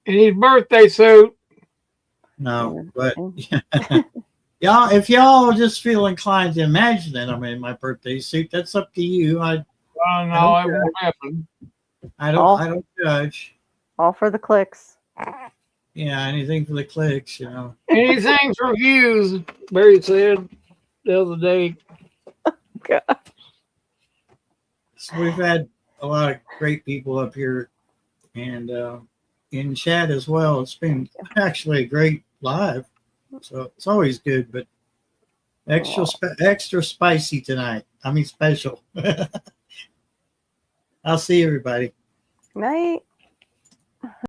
And his birthday suit. No, but y'all, if y'all just feel inclined to imagine that I'm in my birthday suit, that's up to you. Oh no, it won't happen. I don't judge. All for the clicks. Yeah, anything for the clicks, Anything for views, Barry said the other day. God. So we've had a lot of great people up here and in chat as well. It's been actually a great live, so it's always good, but extra spicy tonight. I mean special. I'll see everybody. Night.